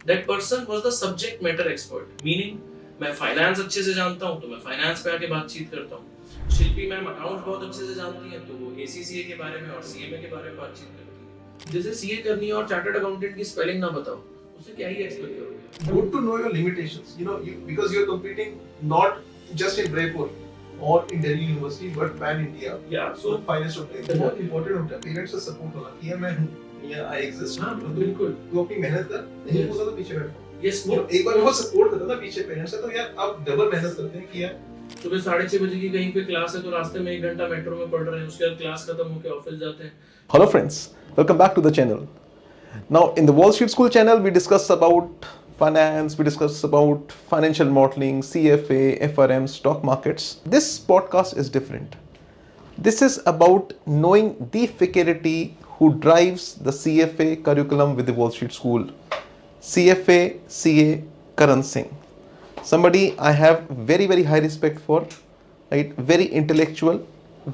That person was the subject matter expert. Meaning, मैं finance अच्छे से जानता हूँ तो मैं फाइनेंस पे आके बातचीत करता हूँ. शिल्पी मैम अकाउंट बहुत अच्छे से जानती है तो वो ACCA के बारे में और CMA के बारे में बातचीत करती है. जैसे CA करनी है और चार्टर्ड अकाउंटेंट की स्पेलिंग ना बताओ, उससे क्या ही एक्सपेक्ट करोगे? Good to know your limitations. Because you're competing not just in Braipur or in Delhi University, but pan India. Yeah, so finest of India. बहुत important होता है पेरेंट्स का सपोर्ट होना कि मैं हूँ या आई एग्जिस्ट. हाँ बिल्कुल. तू अपनी मेहनत कर, नहीं होता तो पीछे बैठो. Yes, वो एक बार वो सपोर्ट करता ना पीछे पेरेंट्स का तो यार आप डबल मेहनत करते हैं कि यार सुबह 6:30 बजे की कहीं पे क्लास है तो रास्ते में 1 घंटा मेट्रो में पढ़ रहे हैं, उसके बाद क्लास खत्म होकर ऑफिस जाते हैं. Hello friends, welcome back to the channel. Now in the Wall Street School channel we discuss about finance, we discuss about financial modeling, CFA, FRM, stock markets. This podcast is different. This is about knowing the faculty who drives the CFA curriculum with the Wall Street School. CFA CA Karan Singh. Somebody I have very high respect for, right? Very intellectual,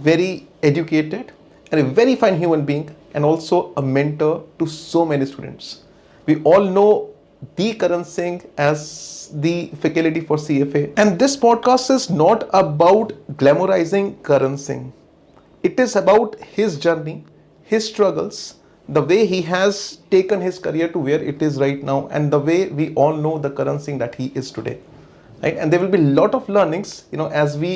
very educated, and a very fine human being, and also a mentor to so many students. We all know the Karan Singh as the faculty for CFA, and this podcast is not about glamorizing Karan Singh. It is about his journey, his struggles, the way he has taken his career to where it is right now, and the way we all know the Karan Singh that he is today. Right? And there will be a lot of learnings, as we,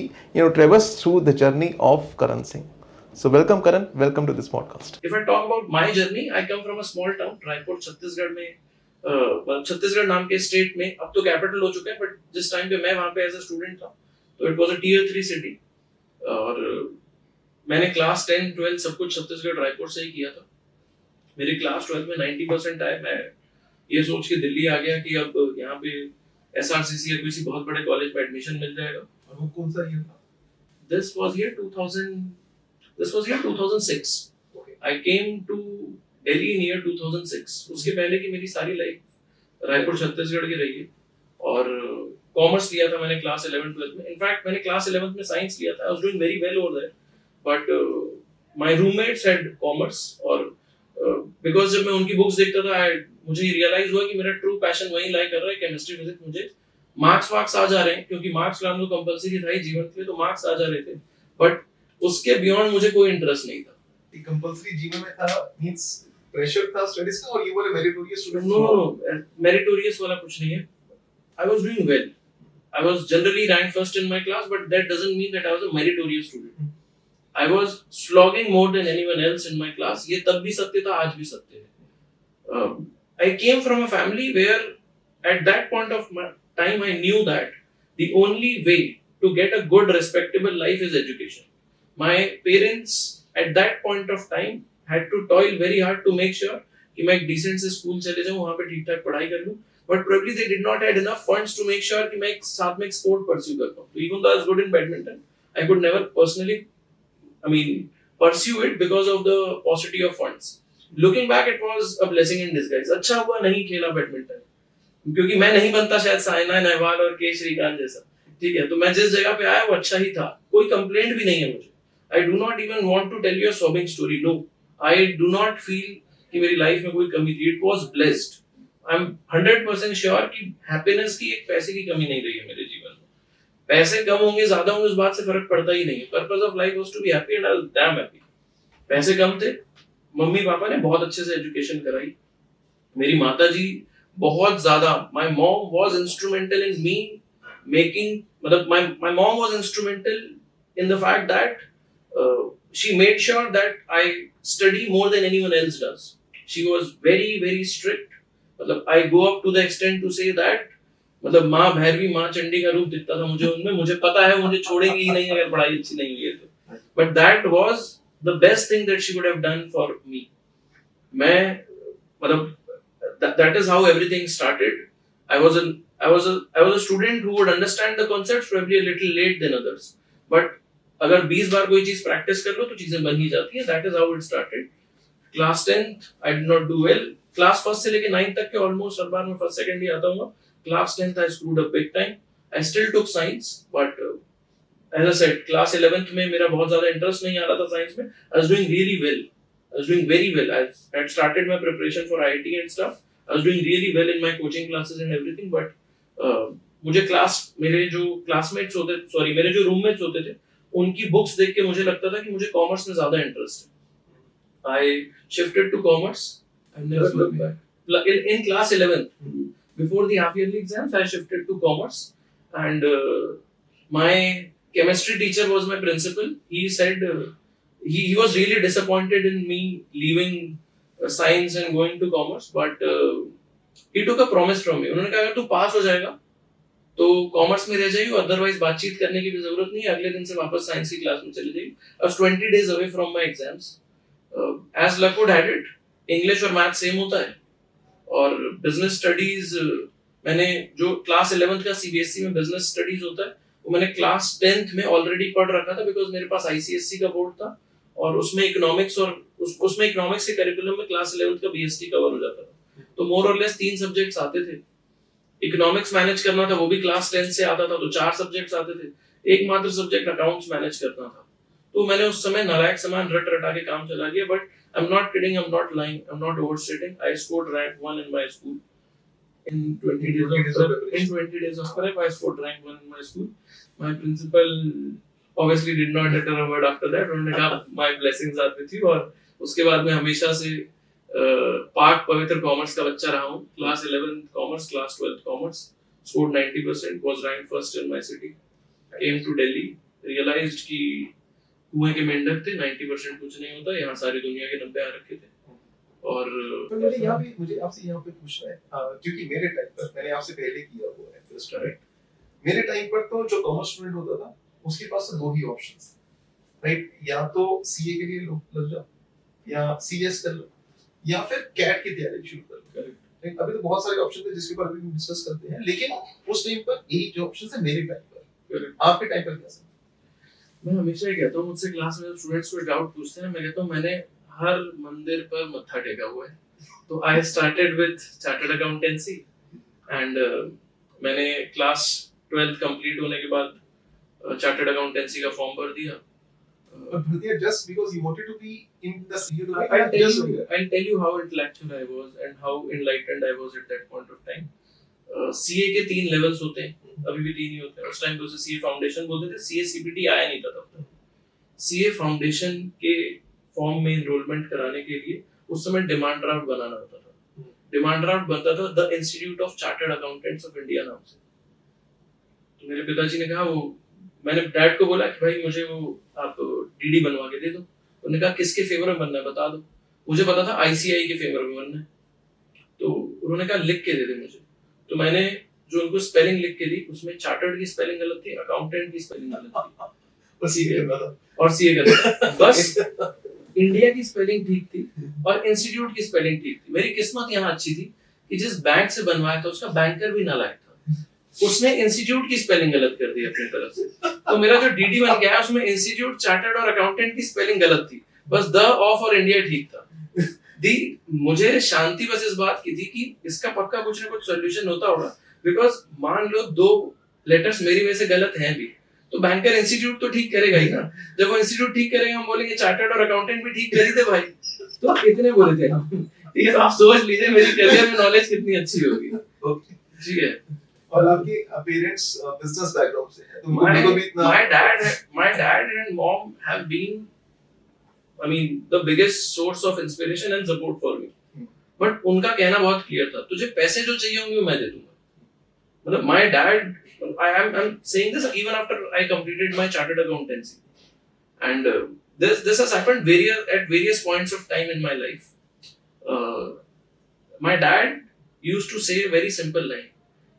traverse through the journey of Karan Singh. So welcome Karan, welcome to this podcast. If I talk about my journey, I come from a small town, Raipur Chhattisgarh में. छत्तीसगढ़ नाम के state में, अब तो capital हो चुका है, but जिस टाइम पे मैं वहाँ पे एज अ स्टूडेंट था तो it was a tier 3 city. और मैंने क्लास 10, 12 सब कुछ छत्तीसगढ़ रायपुर से ही किया था. मेरे क्लास 12 में 90% आए. मैं ये सोच के दिल्ली आ गया कि अब यहाँ पे SRCC या किसी बहुत बड़े कॉलेज में एडमिशन मिल जाएगा. और वो कौन सा ईयर था? This was year 2006. Okay. I came to Delhi in year 2006. उसके पहले की मेरी सारी लाइफ रायपुर छत्तीसगढ़ की रही है. और कॉमर्स लिया था मैंने क्लास 11, 12 में. इनफैक्ट मैंने क्लास 11 में साइंस लिया था. I was doing very well over there. But my roommates had commerce. और बिकॉज जब मैं उनकी बुक्स देखता था मुझे रियलाइज हुआ कि मेरा ट्रू पैशन वही लाई कर रहा है, केमिस्ट्री फिजिक्स. मुझे मार्क्स आ जा रहे हैं क्योंकि मार्क्स लाना तो कंपलसरी था ही जीवन के लिए, तो मार्क्स आ जा रहे थे. बट उसके बियॉन्ड मुझे कोई इंटरेस्ट नहीं था. ये कंपलसरी जीवन में था मींस प्रेशर था स्टडीज का, और ये बोले मेरिटोरियस स्टूडेंट. नो, मेरिटोरियस वाला कुछ नहीं है. I was doing well. I was generally rank first in my class, but that doesn't mean that I was a meritorious student. I was slogging more than anyone else in my class. ये तब भी सत्य था, आज भी सत्य है. I came from a family where at that point of my time I knew that the only way to get a good respectable life is education. My parents at that point of time had to toil very hard to make sure कि मैं एक decent से school चले जाऊँ, वहाँ पे ठीक ठाक पढ़ाई कर लूँ. But probably they did not add enough funds to make sure कि मैं एक साथ में एक sport pursue कर पाऊँ. So even though I was good in badminton, I could never personally pursue it because of the paucity of funds. Looking back, it was a blessing in disguise. अच्छा हुआ नहीं खेला बैडमिंटन, क्योंकि मैं नहीं बनता शायद साइना नेहवाल और के श्रीकांत जैसा. ठीक है, तो मैं जिस जगह पे आया वो अच्छा ही था. कोई कंप्लेंट भी नहीं है मुझे. I do not even want to tell you a sobbing story. No, I do not feel कि मेरी लाइफ में कोई कमी थी. It was blessed. I'm 100% sure कि हैप्पीनेस की एक पैसे की कमी नहीं रही है मेरे जीवन में. पैसे कम होंगे ज्यादा होंगे उस बात से फर्क पड़ता ही नहीं है. Purpose of life was to be happy and I was damn happy. पैसे कम थे, मम्मी पापा ने बहुत अच्छे से एजुकेशन कराई. मेरी माताजी बहुत ज्यादा, my mom was instrumental in me making, मतलब my mom was instrumental in the fact that she made sure that I study more than anyone else does. She was very strict. मतलब I go up to the extent to say that मतलब माँ भैरवी माँ चंडी का रूप दिखता था मुझे उनमें. मुझे पता है मुझे छोड़ेगी ही नहीं अगर पढ़ाई अच्छी नहीं हुई है तो. But that was the best thing that she would have done for me. मैं मतलब that is how everything started. I was a student who would understand the concepts probably a little late than others. But अगर 20 बार कोई चीज practice कर लो तो चीजें बन ही जाती हैं. That is how it started. Class 10th I did not do well. Class 1 से लेके 9th तक के ऑलमोस्ट हर बार मैं फर्स्ट सेकंड ही आता हूँ. Class 10th I screwed up big time. I still took science, but as I said, class 11th में मेरा बहुत ज़्यादा interest नहीं आ रहा था science में. I was doing really well. I was doing very well. I had started my preparation for IIT and stuff. I was doing really well in my coaching classes and everything, but मुझे मेरे जो classmates होते, sorry मेरे जो roommates होते थे, उनकी books देख के मुझे लगता था कि मुझे कॉमर्स में ज्यादा इंटरेस्ट है. I shifted to commerce. I never looked back. In class 11th, before the half yearly exams, I shifted to commerce, and my chemistry teacher was my principal. He said he was really disappointed in me leaving science and going to commerce, but he took a promise from me. उन्होंने कहा अगर तू पास हो जाएगा तो commerce में रह जाइए, अदरवाइज बातचीत करने की भी जरूरत नहीं है, अगले दिन से वापस साइंस की क्लास में चले जाइए. I was 20 days away from my exams. As luck would have it, English और मैथ सेम होता है, और बिजनेस स्टडीज मैंने जो क्लास 11th का सीबीएसई में बिजनेस स्टडीज होता है वो मैंने क्लास 10th में ऑलरेडी पढ़ रखा था, बिकॉज मेरे पास आईसीएससी का बोर्ड था और उसमें इकोनॉमिक्स और उसमें इकोनॉमिक्स के करिकुलम में क्लास 11th का बीएसटी कवर हो जाता था. तो मोर और लेस 3 सब्जेक्ट्स आते थे. इकोनॉमिक्स मैनेज करना था, वो भी क्लास 10 से आता था, तो 4 सब्जेक्ट्स आते थे. एकमात्र सब्जेक्ट अकाउंट्स मैनेज करना था. तो मैंने उस समय नालायक समान रटा के काम चला गया. But I'm not kidding, I'm not lying, I'm not overstating. I scored rank 1 in my school. In 20 days of prep, I scored rank 1 in my school. My principal obviously did not utter a word after that. उन्होंने कहा my blessings are with you. और उसके बाद मैं हमेशा से पाक पवित्र कॉमर्स का बच्चा रहा हूँ. Class 11th commerce, Class 12th commerce, scored 90%, was ranked first in my city. Came to Delhi, realized कि कुएं के मेंढक थे, 90% कुछ नहीं होता, यहाँ सारी दुनिया के 90 आ रखे थे. और तो मुझे आपसे यहाँ पे पूछना है, क्योंकि मेरे टाइम पर मैंने आपसे पहले किया हुआ है फर्स्ट, राइट? मेरे टाइम पर तो जो कॉमर्स स्टूडेंट होता था उसके पास तो 2 ही ऑप्शंस, राइट? या तो सीए के लिए लग जाओ, या सीएस कर लो, या फिर कैट की तैयारी शुरू कर लो. करेक्ट. अभी तो बहुत सारे ऑप्शन थे जिसके बारे में डिस्कस करते हैं, लेकिन उस टाइम पर यही जो ऑप्शन है मेरे टाइम पर. आपके टाइम पर कैसा? मैं हमेशा ही कहता हूँ, मुझसे क्लास में स्टूडेंट्स को डाउट पूछते हैं, मैं कहता हूँ मैंने हर मंदिर पर मत्था टेका हुआ है. तो I started with chartered accountancy, and मैंने क्लास 12th कंप्लीट होने के बाद चार्टर्ड अकाउंटेंसी का फॉर्म भर दिया. Just because you wanted to be in the CA domain? I'll tell you how intellectual I was and how enlightened I was at that point of time. CA के 3 levels होते हैं, अभी भी 3 ही होते हैं. उस टाइम पे उसे सीए फाउंडेशन बोलते थे, सीए सीपीटी आया नहीं था तब तक. सीए फाउंडेशन के फॉर्म में एनरोलमेंट कराने के लिए उस समय डिमांड ड्राफ्ट बनाना होता था. डिमांड ड्राफ्ट बनता था the institute of chartered accountants of India नाम से. तो मेरे पिताजी ने कहा, वो मैंने डैड को बोला कि भाई मुझे वो आप डीडी बनवा के दे दो. उन्होंने कहा किसके फेवर में बनना है बता दो. मुझे पता था आईसीआई के फेवर में बनना है. तो उन्होंने कहा लिख के दे दे मुझे. तो मैंने जो उनको स्पेलिंग लिख के दी, उसमें चार्टर्ड की स्पेलिंग गलत थी, अकाउंटेंट की स्पेलिंग गलत थी, और सीए गलत. बस इंडिया की स्पेलिंग ठीक थी और इंस्टीट्यूट की स्पेलिंग ठीक थी. मेरी किस्मत यहाँ अच्छी थी कि जिस बैंक से बनवाया था उसका बैंकर भी नालायक था. उसने इंस्टीट्यूट की स्पेलिंग गलत कर दी अपनी तरफ से. तो मेरा जो डीडी बन गया उसमें इंस्टीट्यूट, चार्टर्ड और अकाउंटेंट की स्पेलिंग गलत थी, बस द, ऑफ और इंडिया ठीक था. मुझे शांति बस इस बात की थी कि इसका पक्का कुछ ना कुछ सॉल्यूशन होता होगा, बिकॉज मान लो 2 लेटर्स मेरी वजह से गलत हैं भी, तो बैंकर इंस्टीट्यूट तो ठीक करेगा ही ना. जब वो इंस्टीट्यूट ठीक करेगा हम बोलेंगे चार्टर्ड और अकाउंटेंट भी ठीक कर ही थे भाई. तो कितने बोले थे हम. ठीक है, तो आप सोच लीजिए मेरी करियर में नॉलेज कितनी अच्छी होगी. ठीक है. और आपके पेरेंट्स बिजनेस बैकग्राउंड से हैं, तो my dad and mom have been, I mean, the biggest source of inspiration and support for me. But उनका कहना बहुत क्लियर था, तुझे पैसे जो चाहिए होंगे मैं दे दूंगा. मतलब my dad, I'm saying this even after I completed my chartered accountancy, and this has happened at various points of time in my life. My dad used to say a very simple line.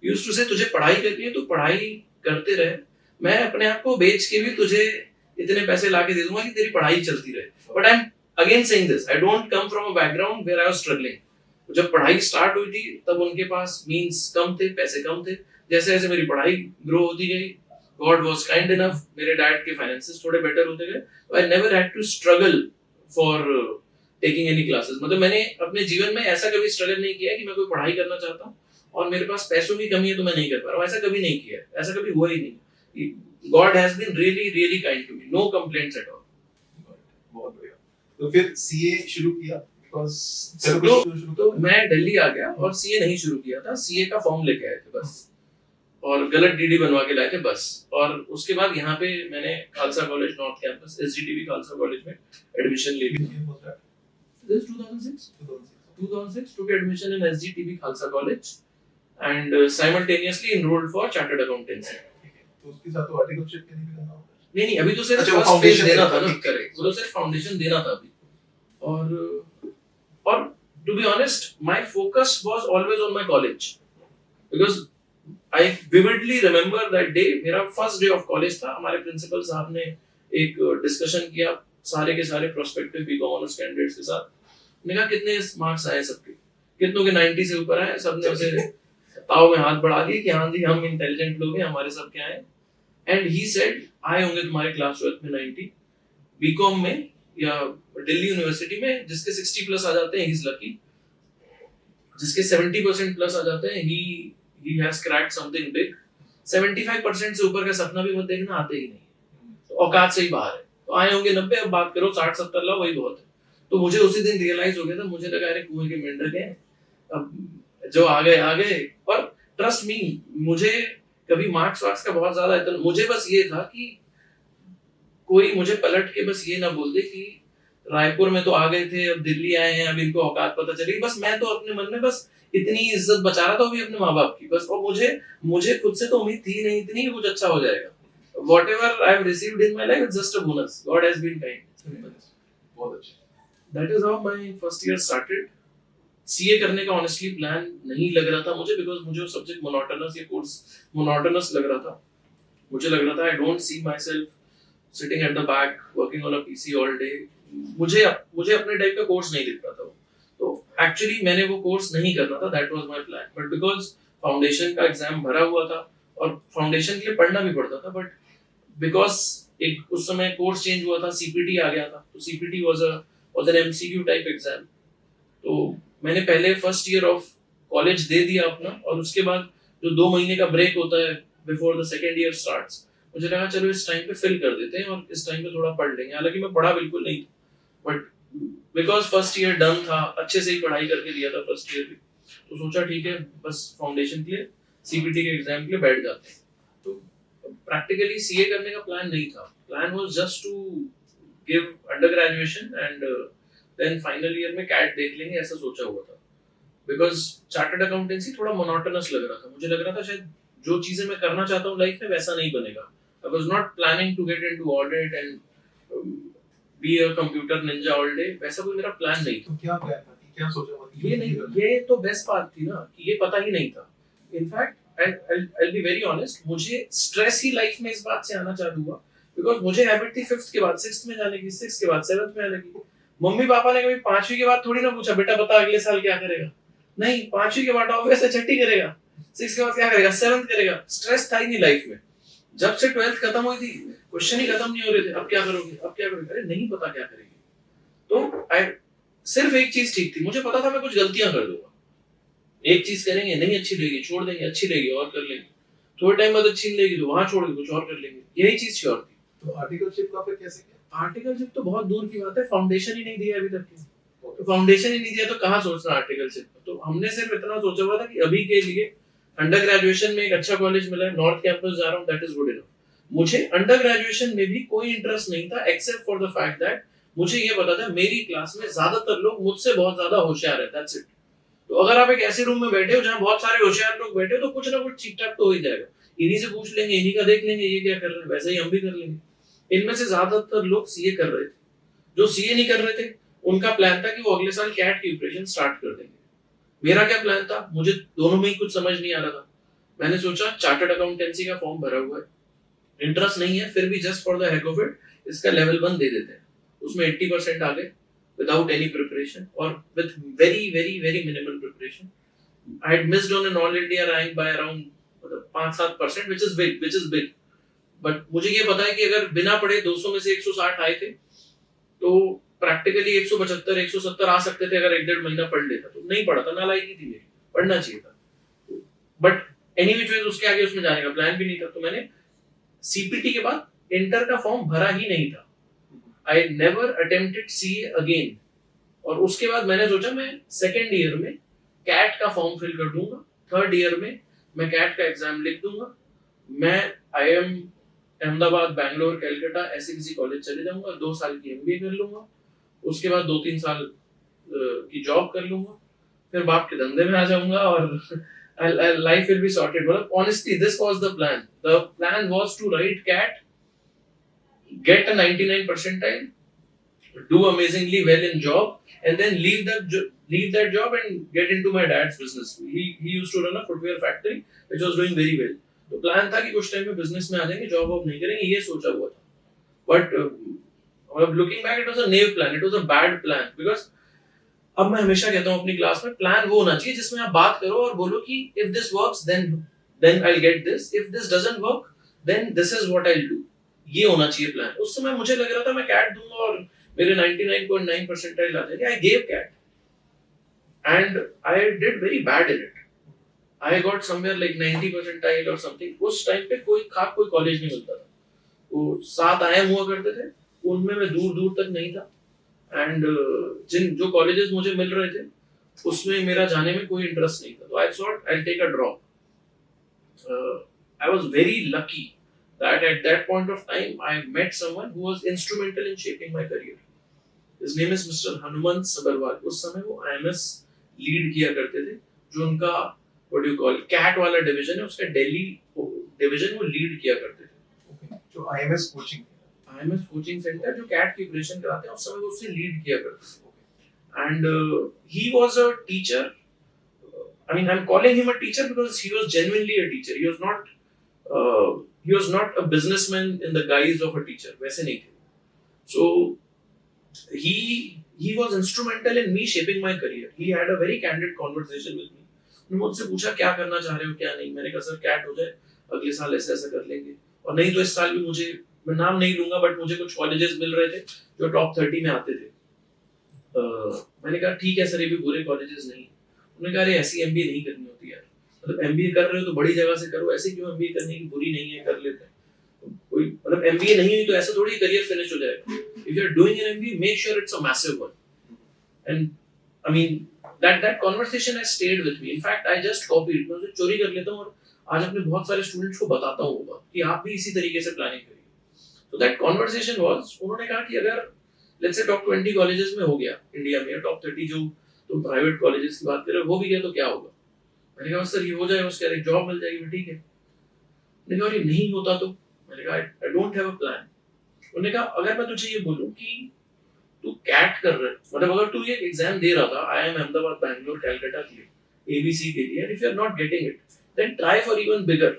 He used to say, तुझे पढ़ाई करनी है तो पढ़ाई करते रहे, मैं अपने आप को बेच के भी तुझे इतने पैसे लाके दे दूंगा कि तेरी पढ़ाई चलती रहे. But I'm again saying this, I don't come from a background where I was struggling. जब पढ़ाई स्टार्ट हुई थी तब उनके पास मींस कम थे, पैसे कम थे. जैसे जैसे मेरी पढ़ाई ग्रो होती गई, God was kind enough, मेरे डैड के फाइनेंसेस थोड़े बेटर होते गए. I never had to struggle for taking any classes. मतलब मैंने अपने जीवन में ऐसा कभी स्ट्रगल नहीं किया कि मैं कोई पढ़ाई करना चाहता हूँ और मेरे पास पैसों की कमी है तो मैं नहीं कर पा रहा हूँ. ऐसा कभी नहीं किया, ऐसा कभी हुआ ही नहीं. God has been really kind to me, no complaints at all. बहुत बढ़िया. तो फिर सीए शुरू किया, बिकॉज़ चलो कुछ शुरू तो मैं दिल्ली आ गया और सीए नहीं शुरू किया था, सीए का फॉर्म लेके आए थे बस, और गलत डीडी बनवा के लाए थे बस। और उसके बाद यहाँ पे मैंने Khalsa college north campus SGTB Khalsa college में एडमिशन ले लिया। This 2006 took admission in SGTB Khalsa College and simultaneously enrolled for chartered accountancy. तो उसके साथ तो आर्टिकलशिप के लिए भी करना होगा। नहीं अभी तो सिर्फ अच्छा, वो फर्स्ट फेज foundation देना देना था था, ना, ठीक, करेक्ट, वो तो सिर्फ फाउंडेशन देना था अभी। और to be honest my focus was always on my college because I vividly remember that day, मेरा फर्स्ट डे ऑफ कॉलेज था। हमारे प्रिंसिपल साहब ने एक डिस्कशन किया सारे के सारे प्रोस्पेक्टिव बीकॉम ऑनर्स कैंडिडेट्स के साथ। मैंने कहा कितने मार्क्स आए सबके, कितनों के 90 से ऊपर आए, सबने उसे ताव में हाथ बढ़ा दिए कि हाँ जी हम इंटेलिजेंट लोग हैं, हमारे सब क्या है। एंड ही सेड आए होंगे तुम्हारे क्लास 12 में 90, बीकॉम में या दिल्ली यूनिवर्सिटी में जिसके 60 प्लस आ जाते हैं ही इज लकी, जिसके 70% प्लस आ जाते हैं he has cracked something big। 75% से ऊपर का सपना भी मत देखना, आते ही नहीं, तो औकात से ही बाहर है। तो आए होंगे 90, अब बात करो 60-70 लाओ, वही बहुत है। तो मुझे उसी दिन रियलाइज हो गया था, मुझे लगा अरे कुएं के मेंढक हैं, अब जो आ गए। पर ट्रस्ट मी, मुझे कभी मार्क्स वार्क्स का बहुत ज्यादा इतना, मुझे बस ये था कि कोई मुझे पलट के बस ये ना बोल दे कि रायपुर में तो आ गए थे अब दिल्ली आए हैं, अब इनको औकात पता चलेगी। बस मैं तो अपने मन में बस इतनी इज्जत बचा रहा था वो भी अपने माँ बाप की बस, और मुझे खुद से तो उम्मीद थी नहीं इतनी कि कुछ अच्छा हो जाएगा। Whatever I've received in my life is just a bonus. God has been kind. बहुत अच्छा। That is how my first year started. CA करने का ऑनेस्टली प्लान नहीं लग रहा था मुझे, बिकॉज मुझे वो सब्जेक्ट मोनोटोनस, ये कोर्स मोनोटोनस लग रहा था। मुझे लग रहा था I don't see my self sitting at the back working on a PC all day. मुझे अपने टाइप का कोर्स नहीं दिख रहा था वो, तो एक्चुअली मैंने वो कोर्स नहीं करना था, that was my plan. But because foundation का एग्जाम भरा हुआ था और फाउंडेशन के लिए पढ़ना भी पड़ता था, बट बिकॉज एक उस समय कोर्स चेंज हुआ था, सीपीटी आ गया था, तो CPT was an MCQ type exam. तो मैंने पहले फर्स्ट ईयर ऑफ कॉलेज दे दिया अपना, और उसके बाद जो 2 महीने का ब्रेक होता है before the second year starts, मुझे लगा चलो इस टाइम पे फिल कर देते हैं और इस टाइम पे थोड़ा पढ़ लेंगे। हालांकि मैं पढ़ा बिल्कुल नहीं, but because first year done था, अच्छे से ही पढ़ाई करके दिया था फर्स्ट ईयर भी, तो सोचा ठीक है बस फाउंडेशन के लिए सीपीटी के एग्जाम के लिए बैठ जाते हैं। तो प्रैक्टिकली सीए करने का प्लान नहीं था, plan was just to give under graduation and then final year में कैट देख लेंगे, ऐसा सोचा हुआ था। बिकॉज चार्टर्ड अकाउंटेंसी थोड़ा मोनोटोनस लग रहा था, मुझे लग रहा था शायद जो चीजें मैं करना चाहता हूँ लाइफ में वैसा नहीं बनेगा। I was not planning to get into audit and be a computer ninja all day, वैसा कोई मेरा प्लान नहीं था। तो क्या प्लान था, क्या सोचा हुआ था? ये नहीं, ये तो बेस्ट बात थी ना कि ये पता ही नहीं था। In fact I'll be very honest, मुझे स्ट्रेस ही लाइफ में इस बात से आना चालू हुआ बिकॉज मुझे हैबिट थी 5th के बाद 6th में जाने की, 6th के बाद 7th में आने की। मम्मी पापा ने कभी 5वीं के बाद थोड़ी ना पूछा बेटा बता अगले साल क्या करेगा, नहीं 5वीं के बाद ऑब्वियस है छठी करेगा, 6th के बाद क्या करेगा, 7th करेगा। स्ट्रेस था ही नहीं लाइफ में। जब से 12th खत्म हुई थी क्वेश्चन ही खत्म नहीं हो रहे थे, अब क्या करोगे, अब क्या करोगे, अरे नहीं पता क्या करेंगे। तो सिर्फ एक चीज ठीक थी, मुझे पता था मैं कुछ गलतियां कर दूंगा, एक चीज करेंगे नहीं अच्छी लगेगी छोड़ देंगे, अच्छी लगेगी और कर लेंगे, थोड़े टाइम बाद अच्छी नहीं लगेगी तो वहां छोड़ के कुछ और कर लेंगे, यही चीज श्योर थी। तो आर्टिकलशिप का फिर कैसे किया? आर्टिकलशिप तो बहुत दूर की बात है, फाउंडेशन ही नहीं दिया अभी तक की, तो फाउंडेशन ही नहीं दिया तो कहाँ सोचना आर्टिकलशिप। तो हमने सिर्फ इतना सोचा हुआ था कि अभी के लिए अंडर ग्रेजुएशन में एक अच्छा कॉलेज मिला है, नॉर्थ कैंपस जा रहा हूँ, दैट इज गुड इनफ। मुझे अंडर ग्रेजुएशन में भी कोई इंटरेस्ट नहीं था except for the fact that मुझे ये पता था मेरी क्लास में ज्यादातर लोग मुझसे बहुत ज्यादा होशियार है, दैट्स इट। तो अगर आप एक ऐसे रूम में बैठे हो जहाँ बहुत सारे होशियार लोग बैठे हो तो कुछ ना कुछ ठीक ठाक तो हो ही जाएगा, इन्हीं से पूछ लेंगे, इन्हीं का देख लेंगे ये क्या कर रहे हैं, वैसे ही हम भी कर लेंगे। इनमें से ज्यादातर लोग सीए कर रहे थे, जो सीए नहीं कर रहे थे उनका प्लान था कि वो अगले साल कैट की प्रिपरेशन स्टार्ट कर देंगे। मेरा क्या प्लान था, मुझे दोनों में ही कुछ समझ नहीं आ रहा था। मैंने सोचा चार्टर्ड अकाउंटेंसी का फॉर्म भरा हुआ है, इंटरेस्ट नहीं है, फिर भी just for the heck of it इसका लेवल 1 दे देते हैं। उसमें 80% आ गए without any preparation or with very very very minimal preparation. I had missed on an all India rank by around 5-7%, which is big. But मुझे ये पता है कि अगर बिना पढ़े 200 में से 160 आए थे तो प्रैक्टिकली 175 170 आ सकते थे अगर 1-1.5 महीना पढ़ लेता। तो नहीं पढ़ा था, नालायकी थी मेरी, पढ़ना चाहिए था। बट एनी व्हिच वेज उसके आगे उसमें जाने का प्लान भी नहीं था। तो मैंने सीपीटी के बाद इंटर का फॉर्म भरा ही नहीं था। I never attempted CA again और उसके बाद मैंने सोचा मैं सेकेंड ईयर में कैट का फॉर्म फिल कर दूंगा, थर्ड ईयर में मैं कैट का एग्जाम लिख दूंगा, मैं IIM अहमदाबाद, बैंगलोर, कलकत्ता ऐसे किसी कॉलेज चले जाऊंगा, 2 साल की MBA कर लूंगा, उसके बाद 2-3 साल की जॉब कर लूंगा, फिर बाप के धंधे में आ जाऊंगा और life will be sorted. मतलब honestly, this was the plan. The plan was to write CAT, get a 99 percentile, do amazingly well in job, and then leave that job and get into my dad's business. He used to run a footwear factory which was doing very well. तो plan था कि कुछ time में business में आ जाएंगे, job वॉब नहीं करेंगे, ये सोचा हुआ था. But looking back, it was a naive plan, it was a bad plan. Because अब मैं हमेशा कहता हूँ अपनी क्लास में, प्लान वो होना चाहिए जिसमें आप बात करो और बोलो कि if this works then I will get this, if this doesn't work then this is what I will do. ये होना चाहिए प्लान. उस समय मुझे लग रहा था मैं कैट दूंगा और मेरे 99.9 परसेंटाइल आ जाएंगे. I gave CAT and I did very bad in it. I got somewhere like 90 percentile or something. उस टाइम पे कोई कॉलेज नहीं मिलता था. वो 7 IIM हुआ करते थे, उनमें मैं दूर तक नहीं था. एंड जो कॉलेजेस मुझे मिल रहे थे उसमें मेरा जाने में कोई इंटरेस्ट नहीं था. तो I thought I take a drop. I was very lucky that at that point of time I met someone who was instrumental in shaping my career. His name is Mr. Hanuman Sabarwal. उस समय वो IMS lead किया करते थे. जो उनका what do you call CAT वाला division है, उसका दिल्ली डिवीजन वो लीड किया करते थे. जो IMS कोचिंग सेंटर जो कैट की ऑपरेशन कराते हैं, उस समय वो उससे लीड किया करते थे. And he was a teacher. I mean, I'm calling him a teacher because he was genuinely a teacher. He was not a businessman in the guise of a teacher. वैसे नहीं थे. So he was instrumental in me shaping my career. He had a very candid conversation with me. उन्होंने मुझसे पूछा क्या करना चाह रहे हो क्या नहीं. मैंने कहा सर कैट हो जाए, अगले साल ऐसा कर लेंगे, और नहीं तो इस साल भी मुझे, मैं नाम नहीं लूंगा बट मुझे कुछ कॉलेजेस मिल रहे थे जो टॉप 30 में आते थे. मैंने कहा ठीक है सर, ये भी बुरे कॉलेजेस नहीं. उन्होंने कहा अरे ऐसी MBA नहीं करनी होती यार, मतलब MBA कर रहे हो तो बड़ी जगह से करो, ऐसे क्यों MBA करने की बुरी नहीं है, कर लेते हैं. कोई मतलब MBA नहीं हुई तो ऐसा थोड़ी करियर फिनिश हो जाएगा. If you are doing an MBA, make sure it's a massive one. And I mean that conversation has stayed with me. In fact, I just copied. मैं उसे चोरी कर लेता हूँ और आज अपने बहुत सारे स्टूडेंट्स को बताता हूँ वो बात कि आप भी इसी तरीके से प्लानिंग करिए. So that conversation was, उन्होंने कहा कि अगर let's say टॉप 20 कॉलेजेस में हो गया इंडिया में, टॉप 30 जो तुम प्राइवेट कॉलेजेस की बात कर रहे हो हो भी गया तो क्या होगा. मैंने कहा सर ये हो जाएगा, उसके बाद एक जॉब मिल जाएगी, ठीक है. मैंने कहा ये नहीं होता तो. मैंने कहा I don't have a plan. उन्होंने कहा अगर मैं तुझे ये बोलूं कि तू कैट कर रहा है, मतलब अगर तू ये एग्जाम दे रहा था IIM अहमदाबाद, बैंगलोर, कलकत्ता के लिए, ABC के लिए, and if you are not getting it, then try for even bigger.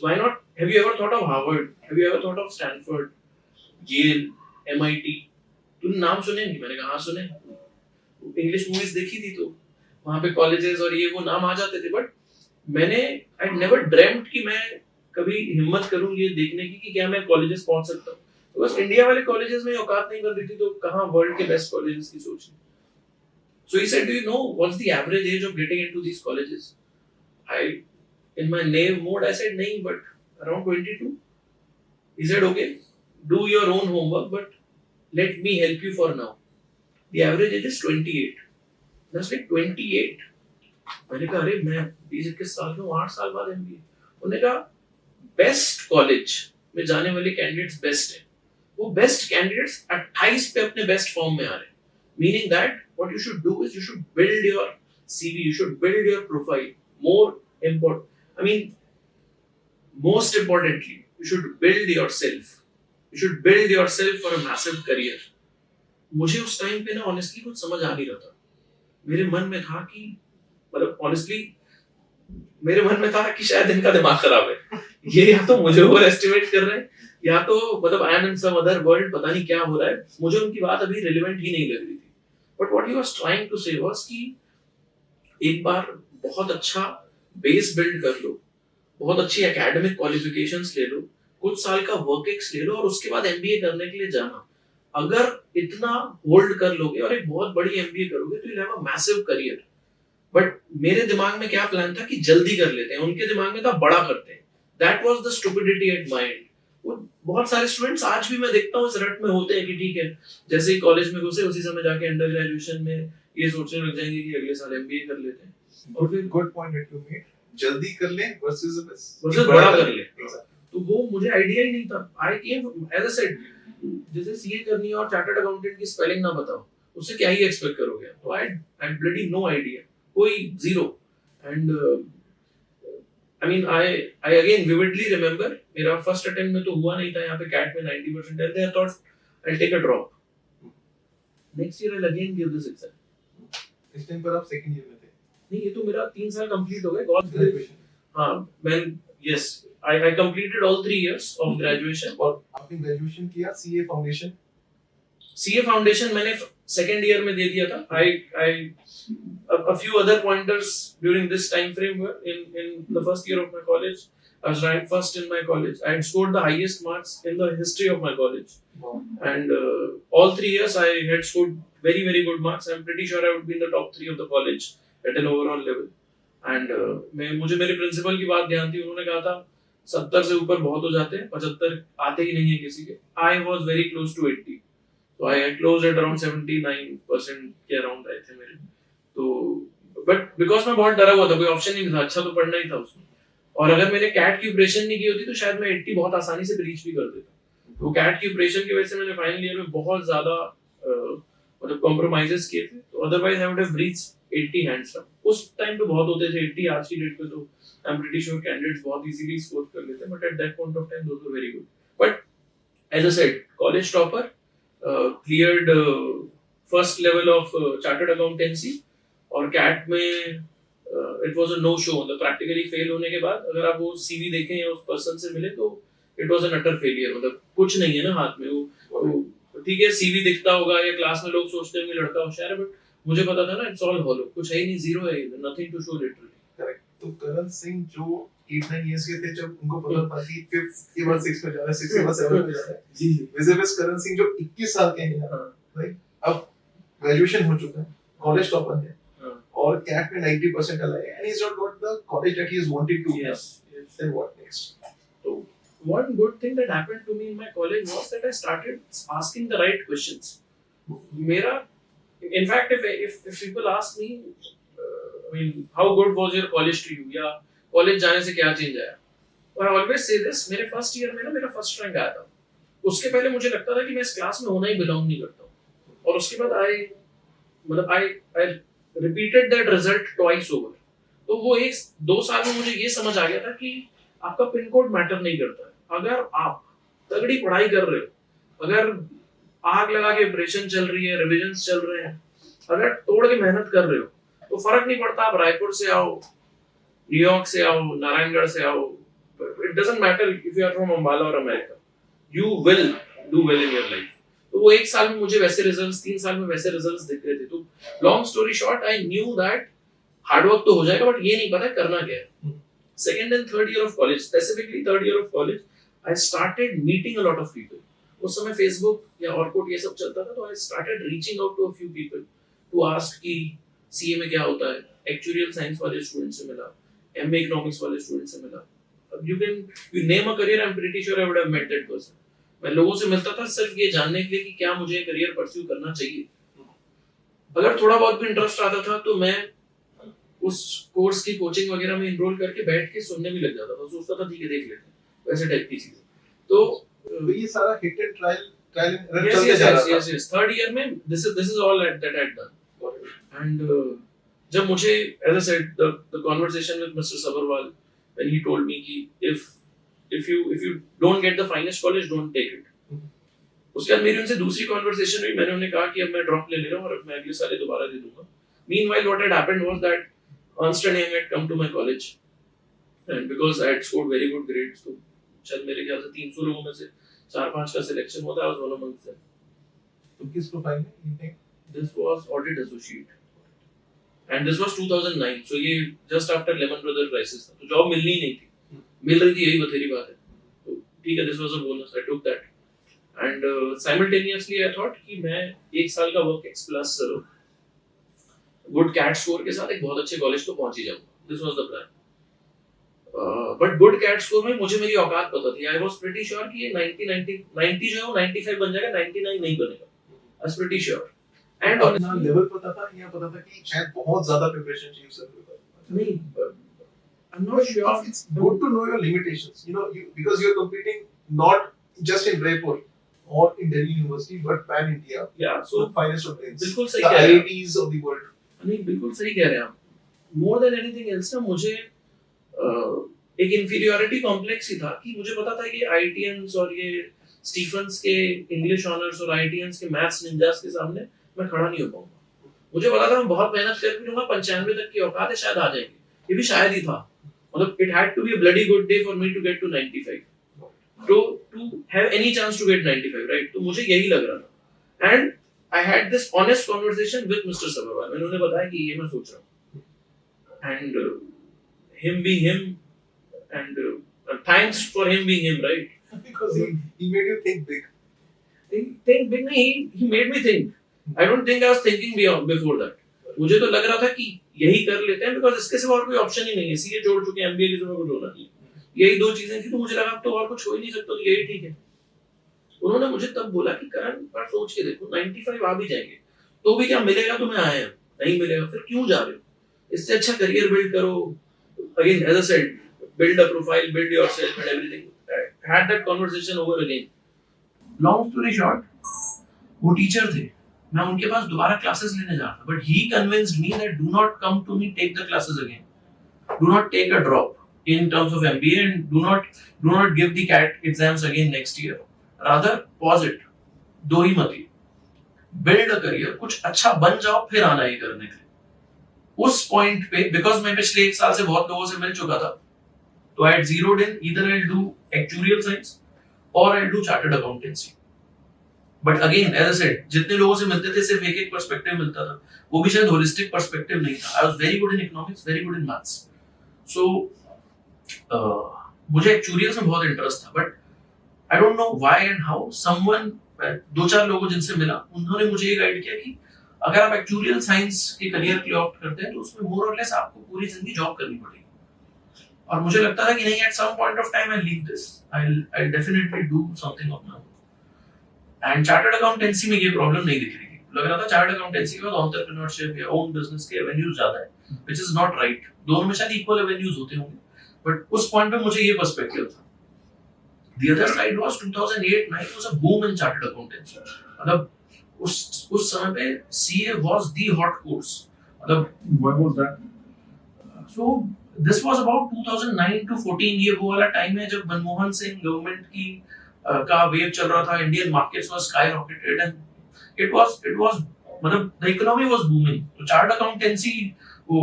Why not? Have you ever thought of Harvard? Have you ever thought of Stanford, Yale, MIT? तूने नाम सुने नहीं? मैंने कहा हाँ सुने. इंग्लिश मूवीज देखी थी तो वहाँ पे कॉलेजेस और ये वो नाम आ जाते थे. बट मैंने I never dreamt कि मैं कभी हिम्मत करूँ ये देखने की कि क्या मैं कॉलेजेस पहुँच सकता हूँ. बस इंडिया वाले कॉलेजेस में औकात नहीं बन रही थी तो कहाँ वर्ल्ड के बेस्ट कॉलेजेस की सोच. So he said, do you know what's the average age of getting into these colleges? In my naive mode, I said, nahi, but around 22. He said, okay, do your own homework, but let me help you for now. The average age is 28. I was like, 28? मैंने कहा अरे मैं 20-21 साल का हूँ, 8 साल बाद MBA. उन्होंने कहा बेस्ट कॉलेज में जाने वाले कैंडिडेट्स बेस्ट है. वो बेस्ट कैंडिडेट्स 28 पे अपने बेस्ट फॉर्म में आ रहे हैं. Meaning that what you should do is you should build your CV, you should build your profile. Most importantly, you should build yourself. You should build yourself for a massive career. मुझे उस time पे ना honestly कुछ समझ आ नहीं रहा था. मेरे मन में था कि मतलब ऑनेस्टली मेरे मन में था कि शायद इनका दिमाग खराब है. ये या तो मुझे ओवर एस्टिमेट कर रहे हैं या तो मतलब I am in some other world, पता नहीं क्या हो रहा है. मुझे उनकी बात अभी रिलेवेंट ही नहीं लग रही थी. But what he was trying to say was कि एक बार बहुत अच्छा बेस बिल्ड कर लो, बहुत अच्छी एकेडमिक क्वालिफिकेशंस ले लो, कुछ साल का वर्क एक्स ले लो और उसके बाद MBA करने के लिए जाना. अगर इतना होल्ड कर लोगे और एक बहुत बड़ी MBA करोगे तो you have a massive career. But मेरे दिमाग में क्या प्लान था कि जल्दी कर लेते हैं, उनके दिमाग में था बड़ा करते हैं. That was the stupidity at my and. वो बहुत सारे स्टूडेंट्स आज भी मैं देखता हूँ इस रट में होते हैं कि ठीक है, जैसे ही कॉलेज में घुसे उसी समय जाके अंडर ग्रेजुएशन में ये सोचने लग जाएंगे कि अगले साल एमबीए कर लेते हैं और फिर good point that you made, जल्दी कर ले वर्सेस बड़ा कर ले। तो वो मुझे आइडिया ही नहीं था। आई केम एज अ सेड, जैसे सीए करनी है और चार्टर्ड अकाउंटेंट की स्पेलिंग ना बताओ, उससे क्या ही एक्सपेक्ट करोगे। तो आई ब्लडी नो आइडिया, कोई zero. And I mean I again vividly remember, मेरा फर्स्ट अटेम्प्ट में तो हुआ नहीं था यहाँ पे कैट में 90% आए थे। I thought I take a drop, next year I again give this exam. इस टाइम पर आप सेकंड ईयर में थे? नहीं, ये तो मेरा 3 साल कंप्लीट हो गए गॉड ग्रेजुएशन। हाँ, मैं yes I completed all 3 years of graduation. और आपने ग्रेजुएशन किया सीए फाउंडेशन? CA foundation मैंने second year में दे दिया था। A few other pointers during this time frame were in the first year of my college, I was ranked first in my college. I had scored the highest marks in the history of my college. Wow. And all 3 years I had scored very very good marks. I'm pretty sure I would be in the top 3 of the college at an overall level. And मुझे मेरे principal की बात ध्यान थी, उन्होंने कहा था 70 से ऊपर बहुत हो जाते हैं, 75 आते ही नहीं है किसी के। I was very close to 80, so I had closed at around 79% के अराउंड आए थे मेरे। तो बट बिकॉज मैं बहुत डरा हुआ था, कोई ऑप्शन नहीं था, अच्छा तो पढ़ना ही था उसमें। और अगर मैंने कैट की प्रिपरेशन नहीं की होती तो शायद मैं 80 बहुत आसानी से ब्रीच भी कर देता। तो कैट की प्रिपरेशन की वजह से मैंने फाइनल ईयर में बहुत ज्यादा मतलब कॉम्प्रोमाइजेस किए थे, तो otherwise I would have breached 80 hands down. उस टाइम पे बहुत होते थे 80, आज की डेट पे तो I am pretty sure candidates बहुत इजीली स्कोर कर लेते हैं, but at that point of time those were very good. But as I said, college topper, cleared first level of chartered accountancy, और कैट में it was a no show. मतलब practically fail होने के बाद अगर आप वो सीवी देखें या उस पर्सन से मिले तो it was an utter failure. मतलब कुछ नहीं है ना हाथ में। वो ठीक है, सीवी दिखता होगा या क्लास में लोग सोचते होंगे लड़का होशियार है, बट मुझे पता था ना इट्स ऑल हॉलो, कुछ है ही नहीं, जीरो है, nothing to show literally. Correct. तो करण सिंह जो 8-9 इयर्स के थे जब उनको पता था कि 5th के बाद 6 में जाना है, 6 के बाद 7 में जाना है, जी विजिबल्स करण सिंह जो 21 साल के हैं, राइट, अब ग्रेजुएशन हो चुका है, कॉलेज टॉपर है, और कैट में 90% लाए, and he is not got the college that he is wanted to. yes then what next? So one good thing that happened to me in my college was that I started asking the right questions. Mera, in fact, if people ask me, I mean, how good was your college to you? या college जाने से क्या change आया? I always say this, मेरे first year में ना मेरा first rank आया था। उसके पहले मुझे लगता था कि मैं इस क्लास में होना ही belong नहीं करता हूँ। और उसके बाद I repeated that result twice over. तो वो 1-2 साल में मुझे ये समझ आ गया था कि आपका पिन कोड मैटर नहीं करता है। अगर आप तगड़ी पढ़ाई कर रहे हो, अगर आग लगा के प्रिपरेशन चल रही है, रिविजन्स चल रहे हैं, अगर तोड़ के मेहनत कर रहे हो, तो फर्क नहीं पड़ता आप रायपुर से आओ, न्यूयॉर्क से आओ, नारायणगढ़ से आओ, it doesn't matter if you are from Ambala और America, you will do well in your life. तो वो 1 साल में मुझे वैसे रिजल्ट्स, 3 साल में वैसे रिजल्ट्स दिख रहे थे। तो long story short, I knew that hard work तो हो जाएगा, बट ये नहीं पता करना क्या है। Second and third year of college, specifically third year of college, I started meeting a lot of people. उस समय Facebook या Orkut ये सब चलता था, तो I started reaching out to a few people to ask कि CA में क्या होता है, actuarial science वाले स्टूडेंट से मिला, MA economics वाले स्टूडेंट से मिला। अब you name a career, I'm pretty sure I would have met that person. मैं लोगों से मिलता था सिर्फ ये जानने के लिए कि क्या मुझे करियर परस्यू करना चाहिए। अगर थोड़ा बहुत भी इंटरेस्ट आता था तो मैं उस कोर्स की कोचिंग वगैरह में एनरोल करके बैठ के सुनने भी लग जाता था, सोचता था ठीक है देख लेते हैं, वैसे टाइप की चीजें। तो ये सारा हिट एंड ट्रायल चलते जा रहा था। yes थर्ड ईयर में this is all that I had done. And जब मुझे, as I said, the conversation with Mr. Sabharwal, when he told me कि if you don't get the finest college, don't take it. उसके बाद मेरी उनसे दूसरी conversation हुई, मैंने उन्हें कहा कि अब मैं ड्रॉप ले रहा हूँ और अब मैं अगले साल दोबारा दे दूंगा। Meanwhile, what had happened was that Ernst & Young had come to my college, and because I had scored very good grades, तो शायद मेरे ख्याल से 300 लोगों में से 4-5 का सिलेक्शन होता है, I was one among them. तो किस प्रोफाइल में you think? This was audit associate, and this was 2009, so ये just after Lehman Brothers crisis था, तो जॉब मिलनी ही नहीं थी, मिल रही थी यही बथेरी बात है, तो ठीक है, this was a bonus, I took that, and simultaneously I thought कि मैं 1 साल का work X plus good CAT score के साथ एक बहुत अच्छे कॉलेज तो पहुंच ही जाऊंगा। This was the plan. But good CAT score में मुझे मेरी औकात पता थी. आई वाज प्रीटी श्योर कि ये 90 जो है वो 95 बन जाएगा, 99 नहीं बनेगा. I was pretty sure. And अपना लेवल पता था या पता था कि शायद बहुत ज्यादा प्रिपरेशन चाहिए उस लेवल पर? नहीं, आई am not sure. It's good to know your limitations. Because you're competing not just in Raipur or in Delhi University, but pan India. या So so the finest of brains. बिल्कुल सही The कह रहे हैं. IITs of the world. नहीं, बिल्कुल सही कह रहे हैं आप. मोर देन एनीथिंग एल्स ना मुझे एक इंफीरियरिटी कॉम्प्लेक्स ही था कि मुझे पता था कि आईआईटीएंस और ये स्टीफंस के इंग्लिश ऑनर्स और आईआईटीएंस के मैथ्स निंजास के सामने मैं खड़ा नहीं हो पाऊंगा. मुझे पता था मैं बहुत मेहनत कर भी लूंगा, 95 तक की औकात है, शायद आ जाएगी. ये भी शायद ही था. मतलब it had to be a bloody good day for me to get to 95, to have any chance to get 95, right? तो मुझे यही लग रहा था. And I had this honest conversation with mister Sabharwal. मैंने उन्हें बताया कि ये मैं सोच रहा हूं. And him being him, and thanks for him being him, right? Because he made you think big. Think big नहीं, he made me think. I don't think I was thinking before that. मुझे तो लग रहा था कि यही कर लेते हैं, बिकॉज इसके सिवा और कोई ऑप्शन ही नहीं है. सीए जोड़ चुके हैं, एमबीए की जगह कुछ होना नहीं. यही दो चीजें थी, तो मुझे लगा तो और कुछ हो ही नहीं सकता, तो यही ठीक है. उन्होंने मुझे तब बोला कि करण पर सोच के देखो, 95 आ भी जाएंगे तो भी क्या मिलेगा तुम्हें? आए हैं, नहीं मिलेगा फिर क्यों जा रहे हो? इससे अच्छा करियर बिल्ड करो. Again, as I said, build a profile, build yourself and everything. I had that conversation over again. Long story short, वो टीचर थे, मैं उनके पास दोबारा क्लासेस लेने जा रहा था, but he convinced me that do not come to me, take the classes again. Do not take a drop in terms of MBA and do not give the CAT exams again next year. Rather, pause it. दो ही मत. Build a career, कुछ अच्छा बन जाओ, फिर आना ये करने के लिए. उस पॉइंट पे, बिकॉज मैं पिछले 1 साल से बहुत लोगों से मिल चुका था, तो I had zeroed in either I do actuarial science और I do chartered accountancy. But again as I said, जितने लोगों से मिलते थे सिर्फ एक पर्सपेक्टिव मिलता था, वो भी शायद होलिस्टिक पर्सपेक्टिव नहीं था. I was very good in economics, very good in maths. So मुझे एक्चुरियल्स में बहुत इंटरेस्ट था, but I don't know why and how someone, 2-4 लोगों जिनसे मिला, उन्होंने मुझे ये गाइड किया कि अगर आप एक्चुरियल साइंस के करियर के लिए ऑप्ट करते हैं तो उसमें मोर और लेस आपको पूरी जिंदगी जॉब करनी पड़ेगी. और मुझे लगता था कि नहीं, at some point of time I leave this, I definitely do something of my own. And chartered accountancy में ये प्रॉब्लम नहीं दिख रही थी. लग रहा था चार्टर्ड अकाउंटेंसी के बाद एंटरप्रेन्योरशिप या ओन बिजनेस के एवेन्यूज ज्यादा है, व्हिच इज नॉट राइट. दोनों में शायद इक्वल एवेन्यूज होते होंगे, बट उस पॉइंट पे मुझे ये पर्सपेक्टिव था. The other side was 2008-9 was a boom in chartered accountancy. मतलब उस समय पे CA was the hot course. मतलब What was that? So this was about 2009 to 14. ये वो वाला टाइम है जब मनमोहन सिंह गवर्नमेंट की का वेव चल रहा था. Indian markets was skyrocketed and it was मतलब the economy was booming. तो चार्टर्ड अकाउंटेंसी वो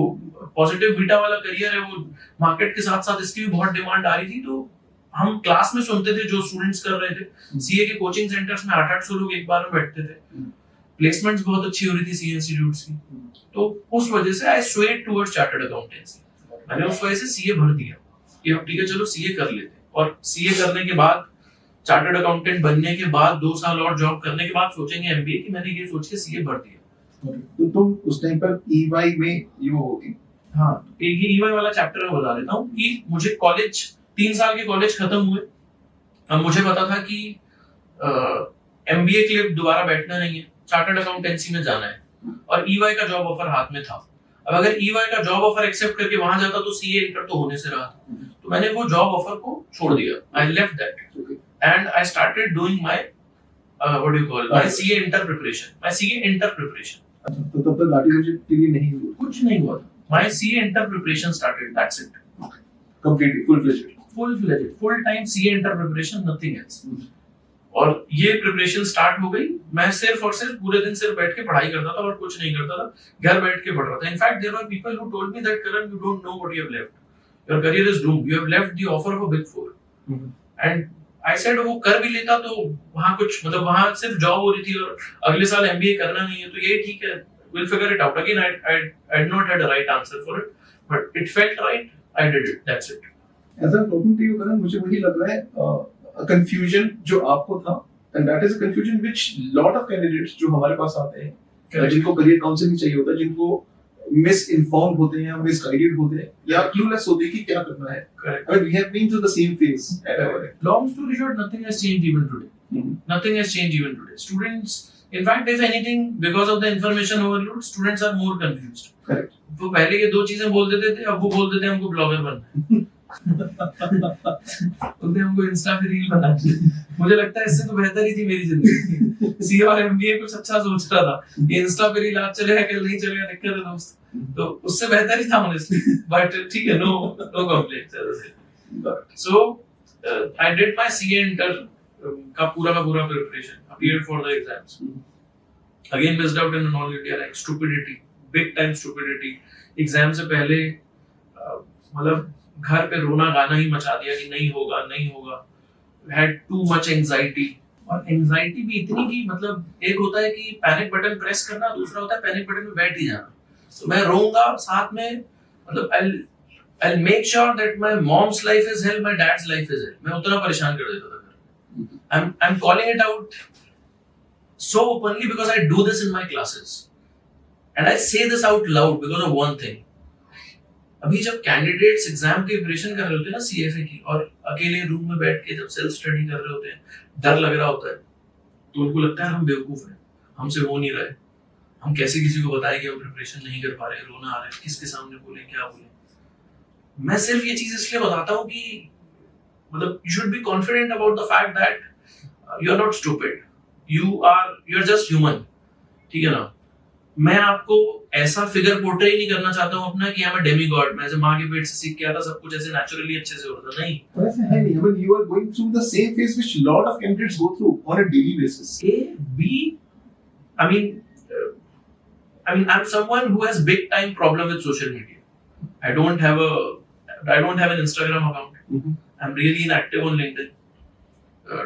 पॉजिटिव बीटा वाला करियर है, वो मार्केट के साथ साथ इसकी भी बहुत डिमांड आ रही थी. तो हम क्लास में सुनते थे जो स्टूडेंट्स कर रहे थे, सीए के कोचिंग सेंटर्स में 800 लोग एक बार में बैठते थे. प्लेसमेंट्स बहुत अच्छी हो रही थी सीए इंस्टीट्यूट्स की. तो उस वजह से आई स्वेड टुवर्ड्स चार्टर्ड अकाउंटेंसी. मैंने उस वजह से सीए भर दिया कि अब ठीक है चलो सीए कर लेते हैं. और सीए करने के बाद, चार्टर्ड अकाउंटेंट बनने के बाद 2 साल और जॉब करने के बाद सोचेंगे एमबीए, कि मैंने ये सोच के सीए भर दिया. तो तुम उस टाइम पर ईवाई में ये होगी? हाँ, एक ही ईवाई वाला चैप्टर मैं बता देता हूँ कि मुझे कॉलेज 3 साल के कॉलेज खत्म हुए. अब मुझे पता था कि एमबीए के लिए दोबारा बैठना नहीं है, चार्टर्ड अकाउंटेंसी में जाना है, और ईवाई का जॉब ऑफर हाथ में था. अब अगर ईवाई का जॉब ऑफर एक्सेप्ट करके वहां जाता तो सीए इंटर तो होने से रहा था. तो मैंने वो जॉब ऑफर को छोड़ दिया. I left that and I started doing my what do you call my CA inter preparation. तो तब तक आर्टिफिशियल के लिए नहीं हुआ? कुछ नहीं हुआ था. My CA inter preparation started, that's it. Completely full-fledged full time CA inter preparation, nothing else. और ये प्रिपरेशन स्टार्ट हो गई. मैं सिर्फ और सिर्फ पूरे दिन सिर्फ बैठ के पढ़ाई करता था और कुछ नहीं करता था. घर बैठ के पढ़ रहा था. In fact there were people who told me that Karan, you don't know what you have left, your career is doomed, you have left the offer of a big 4. And I said वो कर भी लेता तो वहां कुछ, मतलब वहां सिर्फ जॉब हो रही थी और अगले साल एमबीए करना नहीं है, तो ये ठीक है, we'll figure it out. Again, I did not had a right answer for it, but it felt right. I did it. That's it. As I'm talking to you, Karan, मुझे वही लग रहा है, a confusion जो आपको था, and that is a confusion which lot of candidates जो हमारे पास आते हैं, जिनको career counseling चाहिए होता है, जिनको मिस इन्फॉर्म्ड होते हैं, मिस गाइडेड होते हैं या क्लूलेस होते हैं कि क्या करना है. Correct. But we have been through the same phase at our end. Long story short, nothing has changed even today. Nothing has changed even today. Students, in fact, if anything, because of the information overload, students are more confused. Correct. वो पहले ये दो चीजें बोल देते थे, अब वो बोल देते हैं हमको ब्लॉगर बनना है. उनने हमको इंस्टा पे रील बनानी है. मुझे लगता है इससे तो बेहतर ही थी मेरी जिंदगी. सीए और एमबीए कुछ अच्छा सोच रहा था, ये इंस्टा पे रील आज चलेगा कल नहीं चलेगा, दिक्कत है दोस्त. तो उससे बेहतर ही था ऑनेस्टली. बट ठीक है, no complaints. So I did my CA inter का पूरा preparation, appeared for the exams. Again missed out in an all India rank. Stupidity, big time stupidity. Exam से पहले मतलब घर पे रोना गाना ही मचा दिया कि नहीं होगा. Had too much anxiety. और एंजाइटी भी इतनी कि मतलब एक होता है कि पैनिक बटन प्रेस करना, दूसरा होता है पैनिक बटन पे बैठ ही जाना. तो मैं रोऊंगा साथ में, मतलब I'll make sure that my mom's life is hell, my dad's life is hell. मैं उतना परेशान कर देता था. I'm calling it out so openly because I do this in my classes. And I say this out loud because of one thing. अभी जब candidates exam की preparation कर रहे होते हैं ना सीएफए की, और अकेले रूम में बैठ के जब सेल्फ स्टडी कर रहे होते हैं, डर लग रहा होता है, तो उनको लगता है हम बेवकूफ हैं, हमसे हो नहीं रहा है, हम कैसे किसी को बताएं कि हम प्रिपरेशन नहीं कर पा रहे, रोना आ रहा है, किसके सामने बोले, क्या बोले. मैं सिर्फ ये चीज इसलिए बताता हूँ कि मतलब you should be confident about the fact that you are not stupid, you are just human. ठीक है ना. मैं आपको ऐसा फिगर पोर्ट्रे नहीं करना चाहता हूँ अपना कि मैं डेमी गॉड, मैं ऐसे माँ के पेट से सीख के आया था, सब कुछ ऐसे नेचुरली अच्छे से होता था. नहीं, वैसे है नहीं. I mean, you are going through the same phase which lot of candidates go through on a daily basis. A, B, I'm someone who has big time problem with social media. I don't have an Instagram account. I'm really inactive on LinkedIn.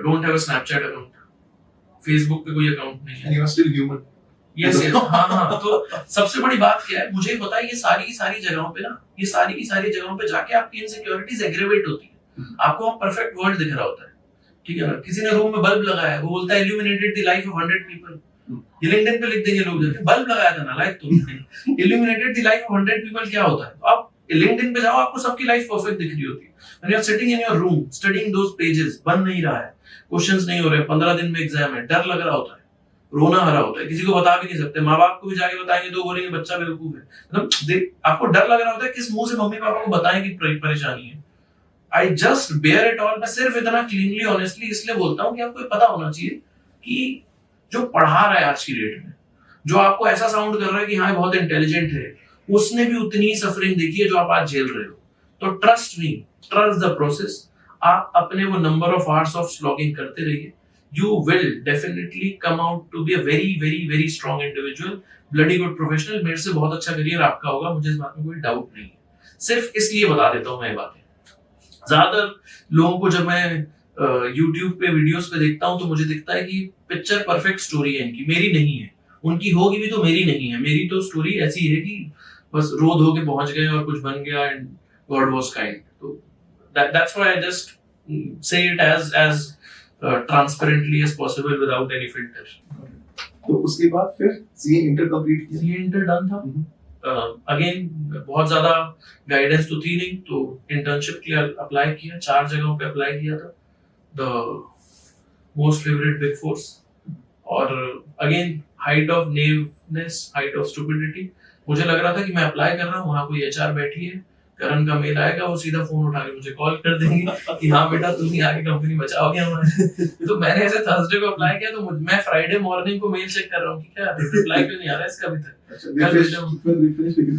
Don't have a Snapchat account. Facebook पे कोई account नहीं है. And you are still human. Yes. हाँ. तो सबसे बड़ी बात क्या है, मुझे पता है ये सारी जगहों पे ना, ये सारी जगहों पे जाके आपकी इनसिक्योरिटीज एग्रेवेट होती है. आपको परफेक्ट वर्ल्ड दिख रहा होता है. ठीक है ना. किसी ने रूम में बल्ब लगाया, वो बोलता है illuminated the life of 100 people. ये लिंक्डइन पे लिख देंगे लोग जाके, बल्ब लगाया था ना लाइक तुमने. Illuminated the life of 100 people क्या होता है? तो आप लिंक्डइन पे जाओ, आपको सबकी लाइफ परफेक्ट दिख रही होती है. When you are sitting in your room studying those pages, बन नहीं रहा है, क्वेश्चंस नहीं हो रहे, 15 दिन में एग्जाम है, डर लग रहा होता है, रोना आ रहा होता है, किसी को बता भी नहीं सकते, माँ बाप को भी जाके बताएंगे तो बोलेंगे बच्चा बेवकूफ है. मतलब आपको डर लग रहा होता है, किस मुंह से मम्मी पापा को बताएं कि परेशानी है. I just bear it all. मैं सिर्फ इतना क्लीनली ऑनेस्टली इसलिए बोलता हूँ कि आपको पता होना चाहिए कि जो पढ़ा रहा है आज की डेट में, जो आपको ऐसा साउंड कर रहा है कि हाँ बहुत इंटेलिजेंट है, उसने भी उतनी ही सफरिंग देखी है जो आप आज झेल रहे हो. तो trust me, trust the process. आप अपने वो number of hours of slogging करते रहिए. You will definitely come out to be a very strong individual, bloody good professional. मेरे से बहुत अच्छा करियर आपका होगा, मुझे इस बात में कोई डाउट नहीं है. सिर्फ इसलिए बता देता हूँ मैं ये बातें. ज्यादातर लोगों को जब मैं YouTube पे वीडियोस पे देखता हूँ तो मुझे दिखता है कि पिक्चर परफेक्ट स्टोरी है इनकी, मेरी नहीं है. उनकी होगी भी तो मेरी नहीं है. मेरी तो स्टोरी ऐसी है कि बस रो धो के पहुंच गए और कुछ बन गया, and God was kind. So that's why I just say it as transparently as possible without any filter. तो उसके बाद फिर सीए इंटर कंप्लीट किया. सीए इंटर डन था. अगेन बहुत ज्यादा गाइडेंस तो थी नहीं, तो इंटर्नशिप के लिए अप्लाई किया. 4 जगहों पे अप्लाई किया था. The most favourite big fours. और again height of naiveness, height of stupidity. मुझे लग रहा था कि मैं अप्लाई कर रहा हूँ, वहां कोई एचआर बैठी है, करण का मेल आएगा, वो सीधा फोन उठा के मुझे कॉल कर देंगे कि हाँ बेटा तुम ही आगे कंपनी बचाओगे हमारे. तो मैंने ऐसे थर्सडे को अप्लाई किया, तो मैं फ्राइडे मॉर्निंग को मेल चेक कर रहा हूँ कि क्या रिप्लाई क्यों नहीं आ रहा है इसका अभी तक.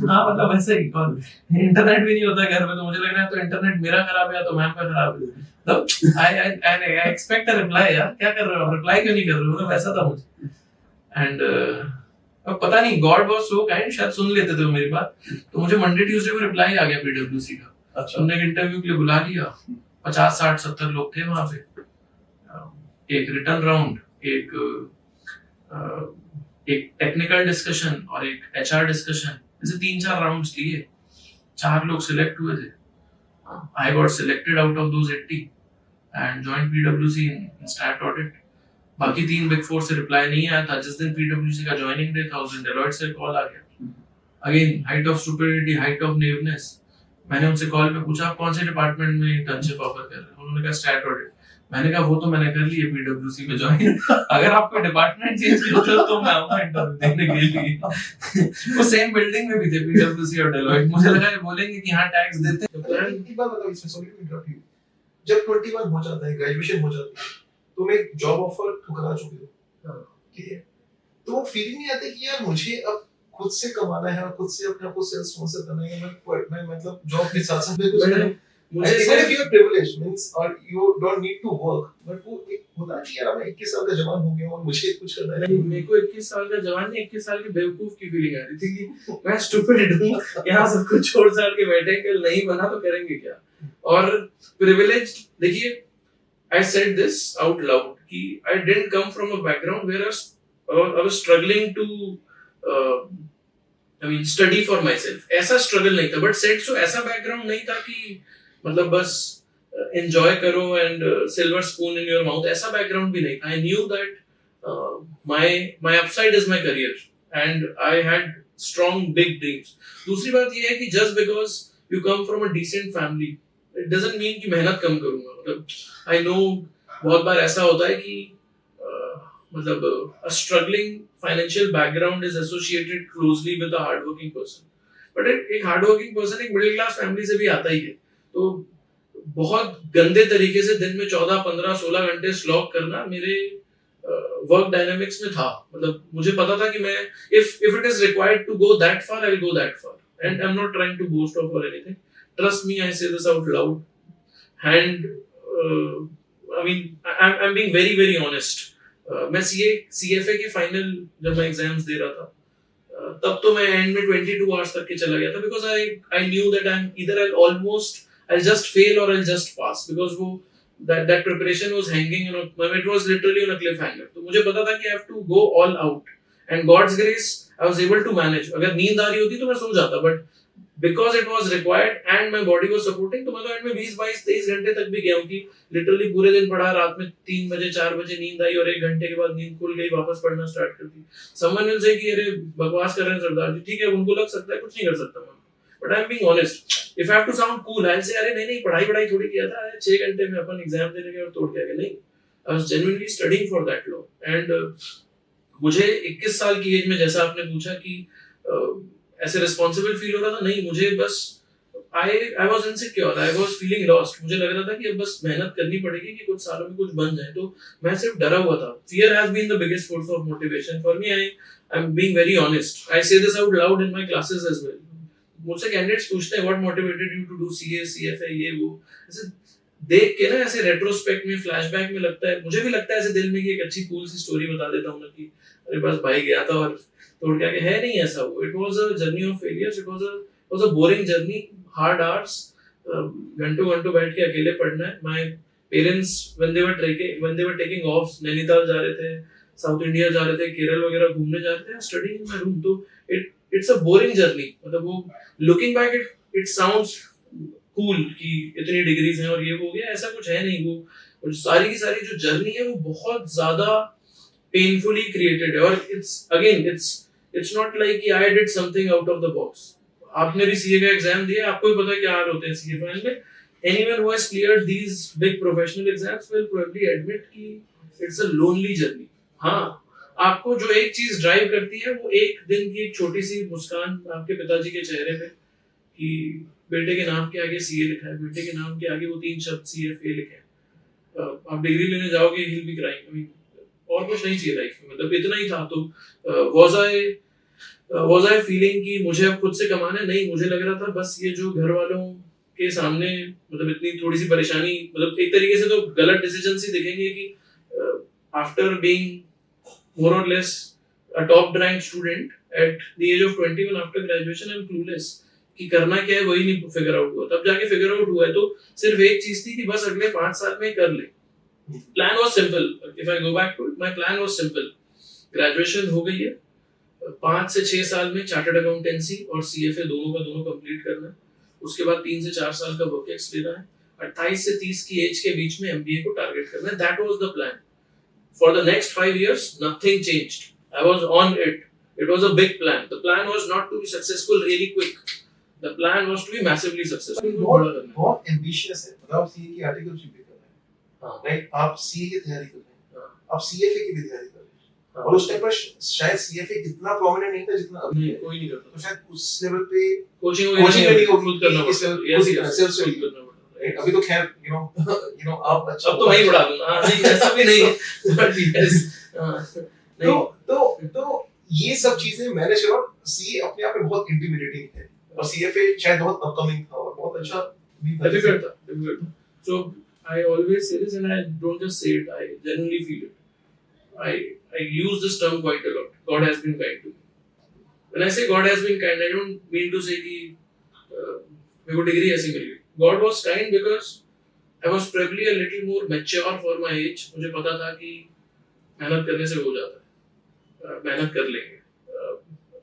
हाँ मतलब वैसे ही. और इंटरनेट भी नहीं होता घर में, तो मुझे लग रहा है तो इंटरनेट मेरा खराब है या तो मैम का खराब है. तो आई एक्सपेक्ट अ रिप्लाई. यार क्या कर रहे हो, रिप्लाई क्यों नहीं कर रहे हो, तो वैसा था मुझे. एंड अब पता नहीं, गॉड वाज सो काइंड, शायद सुन लेते थे मेरी बात. तो मुझे मंडे ट्यूसडे को रिप्लाई आ गया पीडब्ल्यूसी का. अच्छा. हमने एक इंटरव्यू के लिए बुला लिया. 50 60 70 लोग थे वहां पे. एक रिटर्न राउंड, एक टेक्निकल डिस्कशन और एक एचआर डिस्कशन, ऐसे 3-4 राउंड्स लिए. 4 लोग सिलेक्ट हुए थे. I got selected out of those 80 and joined पीडब्ल्यूसी इन स्टैट ऑडिट. बाकी 3 बिग फोर से रिप्लाई नहीं आया था. जिस दिन पीडब्ल्यूसी का ज्वाइनिंग डे था उस दिन डेलॉइट से कॉल आ गया. Again height of stupidity, height of naiveness. मैंने उनसे कॉल पे पूछा आप कौन से डिपार्टमेंट में इंटर्नशिप ऑफर कर रहे हैं, उन्होंने कहा स्टैट ऑडिट। मैंने कहा वो तो मैंने कर ली है पीडब्ल्यूसी में ज्वाइन, अगर आपको डिपार्टमेंट चेंज करते हो तो मैं आऊंगा इंटरव्यू देने के लिए। वो सेम बिल्डिंग में भी थे पीडब्ल्यूसी और डेलोइट, मुझे लगा ये बोलेंगे कि हाँ टैक्स देते हैं। एक बात बताओ इसमें, सॉरी टू इंटरप्ट यू, जब 21 हो जाता है, ग्रेजुएशन हो जाती है, तुम एक जॉब ऑफर ठुकरा चुके हो, ठीक है, तो वो फीलिंग नहीं आती कि यार मुझे अब खुद से कमाना है और खुद से अपने आप को सेल्फ स्पॉन्सर करना है, मैं मतलब जॉब के साथ साथ मैं कुछ करूं। मुझे even if you are privileged means or you don't need to work, but वो एक होता है कि यार मैं 21 साल का जवान हो गया हूं और मुझे कुछ करना है। नहीं, मेरे को 21 साल का जवान नहीं, 21 साल के बेवकूफ की फीलिंग आ रही थी कि मैं स्टूपिड हूँ, यहाँ सब कुछ छोड़ छाड़ के बैठे, कल नहीं बना तो करेंगे क्या। और प्रिविलेज, देखिए I said this out loud कि I didn't come from a background where I was struggling to study for myself, ऐसा struggle नहीं था, but said so ऐसा background नहीं था कि मतलब बस enjoy करो and silver spoon in your mouth, ऐसा background भी नहीं था। I knew that my upside is my career and I had strong big dreams। दूसरी बात ये है कि just because you come from a decent family it doesn't mean कि मेहनत कम करूँगा। मतलब I know बहुत बार ऐसा होता है कि मतलब a struggling financial background is associated closely with a hardworking person, but एक hardworking person एक middle class family से भी आता ही है, तो बहुत गंदे तरीके से दिन में 14, 15, 16 घंटे स्लॉग करना मेरे वर्क डायनामिक्स में था। मतलब मुझे पता था कि मैं if it is required to go that far I'll go that far and I'm not trying to boast off or anything, trust me I say this out loud and I'm being very very honest। मैं CFA के final जब मैं exams दे रहा था तब तो मैं and में 22 आवर्स तक के चला गया था, because I knew that I M either I'll just fail or I'll just pass, because वो that preparation was hanging it was literally on a cliffhanger। तो मुझे पता था कि I have to go all out and God's grace I was able to manage। अगर नींद आ रही होती तो मैं सो जाता, but because it was required and my body was supporting, तो मैं तो एंड में 20, 22, 23 घंटे तक भी गया हूँ कि लिटरली पूरे दिन पढ़ा, रात में 3 बजे 4 बजे नींद आई और 1 घंटे के बाद नींद खुल गई, वापस पढ़ना स्टार्ट कर दी। समवन विल से कि अरे बकवास कर रहे हैं सरदार जी, ठीक है उनको लग सकता है, कुछ नहीं कर सकता मैं, but I am being honest. If I have to sound cool I will say अरे नहीं पढ़ाई थोड़ी किया था, 6 घंटे में अपन एग्जाम देने के और तोड़ के आ गए। नहीं, I was genuinely studying for that law and मुझे 21 साल की एज में, जैसा आपने पूछा कि ऐसे रिस्पॉन्सिबल फील हो रहा था, नहीं मुझे बस I was insecure, I was feeling lost। मुझे लग रहा था कि अब बस मेहनत करनी पड़ेगी कि कुछ सालों में कुछ बन जाए, तो मैं सिर्फ डरा हुआ था। Fear has been the biggest source of motivation for me। I'm being very honest, I say this out loud in my classes as well। मुझसे कैंडिडेट्स पूछते हैं what motivated you to do CA, CFA, ये वो, ऐसे देख के ना, ऐसे रेट्रोस्पेक्ट में, फ्लैशबैक में लगता है, मुझे भी लगता है ऐसे दिल में कि एक अच्छी कूल सी स्टोरी बता देता हूँ ना कि अरे बस भाई गया था और तोड़ के आके, है नहीं ऐसा वो। It was a journey of failures, it was a boring journey, hard hours, घंटों बैठ के अकेले पढ़ना है। My parents when they were taking off, Nainital जा रहे थे, साउथ इंडिया जा रहे थे, केरल वगैरह घूमने जा रहे थे, studying in my room। तो it's a boring journey। मतलब वो looking back it sounds cool कि इतनी डिग्रीज हैं और ये हो गया, ऐसा कुछ है नहीं। वो सारी की सारी जो जर्नी है वो बहुत ज्यादा पेनफुली क्रिएटेड है, और it's not like कि I did something out of the box। आपने भी सीए का एग्जाम दिया, आपको भी पता है क्या हाल होते हैं सीए फाइनल में। Anyone who has cleared these big professional exams will probably admit कि it's a lonely journey। हाँ, आपको जो एक चीज ड्राइव करती है वो एक दिन की एक छोटी सी मुस्कान आपके पिताजी के चेहरे पे कि बेटे के नाम के आगे सीए लिखा है, बेटे के नाम के आगे वो 3 शब्द CFA लिखे हैं। आप डिग्री लेने जाओगे, he'll be crying। और कुछ नहीं चाहिए लाइफ में, मतलब इतना ही था। तो was I feeling कि मुझे अब खुद से कमाना है? नहीं, मुझे लग रहा था बस ये जो घर वालों के सामने मतलब इतनी थोड़ी सी परेशानी, मतलब एक तरीके से तो गलत डिसीजन ही दिखेंगे कि आफ्टर बीइंग मोर और less a top ranked student at the age of 21 after graduation I'm clueless कि करना क्या है वही नहीं फिगर आउट हुआ। तब जाके फिगर आउट हुआ है तो सिर्फ एक चीज थी कि बस अगले 5 साल में कर ले। Plan was simple, if I go back to it, my plan was simple. Graduation हो गई है, 5 से 6 साल में चार्टर्ड अकाउंटेंसी और CFA दोनों कंप्लीट करना है। उसके बाद 3 से 4 साल का वर्क एक्स लेना है, 28 से 30 की एज के बीच में MBA को टारगेट करना है। That was the plan. For the next 5 years nothing changed, I was on it. It was a big plan. The plan was not to be successful really quick. The plan was to be massively successful. बहुत बहुत ambitious है, मतलब आप CA की articleship भी कर रहे हैं, हाँ। राइट? आप सीए की तैयारी कर रहे हैं, हाँ। आप सीएफए की भी तैयारी कर रहे हैं, हाँ। और उस टाइम पर शायद सीएफए इतना प्रोमिनेंट नहीं था जितना अभी नहीं, है। कोई नहीं करता। तो शायद उस लेवल पे कोचिंग कोचिंग नहीं होगी, खुद करना इस पड़ता लेवल है। Yes, खुद yes, सेल्फ खुद स्टडी, करना पड़ता है। राइट? अभी तो खैर यू नो आप अच्छा अब तो वही बढ़ा दूंगा। हाँ, नहीं ऐसा भी नहीं है। But yes, हाँ, नहीं। तो ये सब चीजें मैनेज करो। सीए अपने आप में बहुत इंटिमिडेटिंग है, और सीएफए शायद बहुत अपकमिंग था और बहुत अच्छा भी था। Difficult था। So I always say this, and I don't just say it. I genuinely feel it. I use this term quite a lot. God has been kind to me. When I say God has been kind, I don't mean to say कि मेरे को degree ऐसी मिल गई. God was kind because I was probably a little more mature for my age. मुझे पता था कि मेहनत करने से हो जाता है. मेहनत कर लेंगे.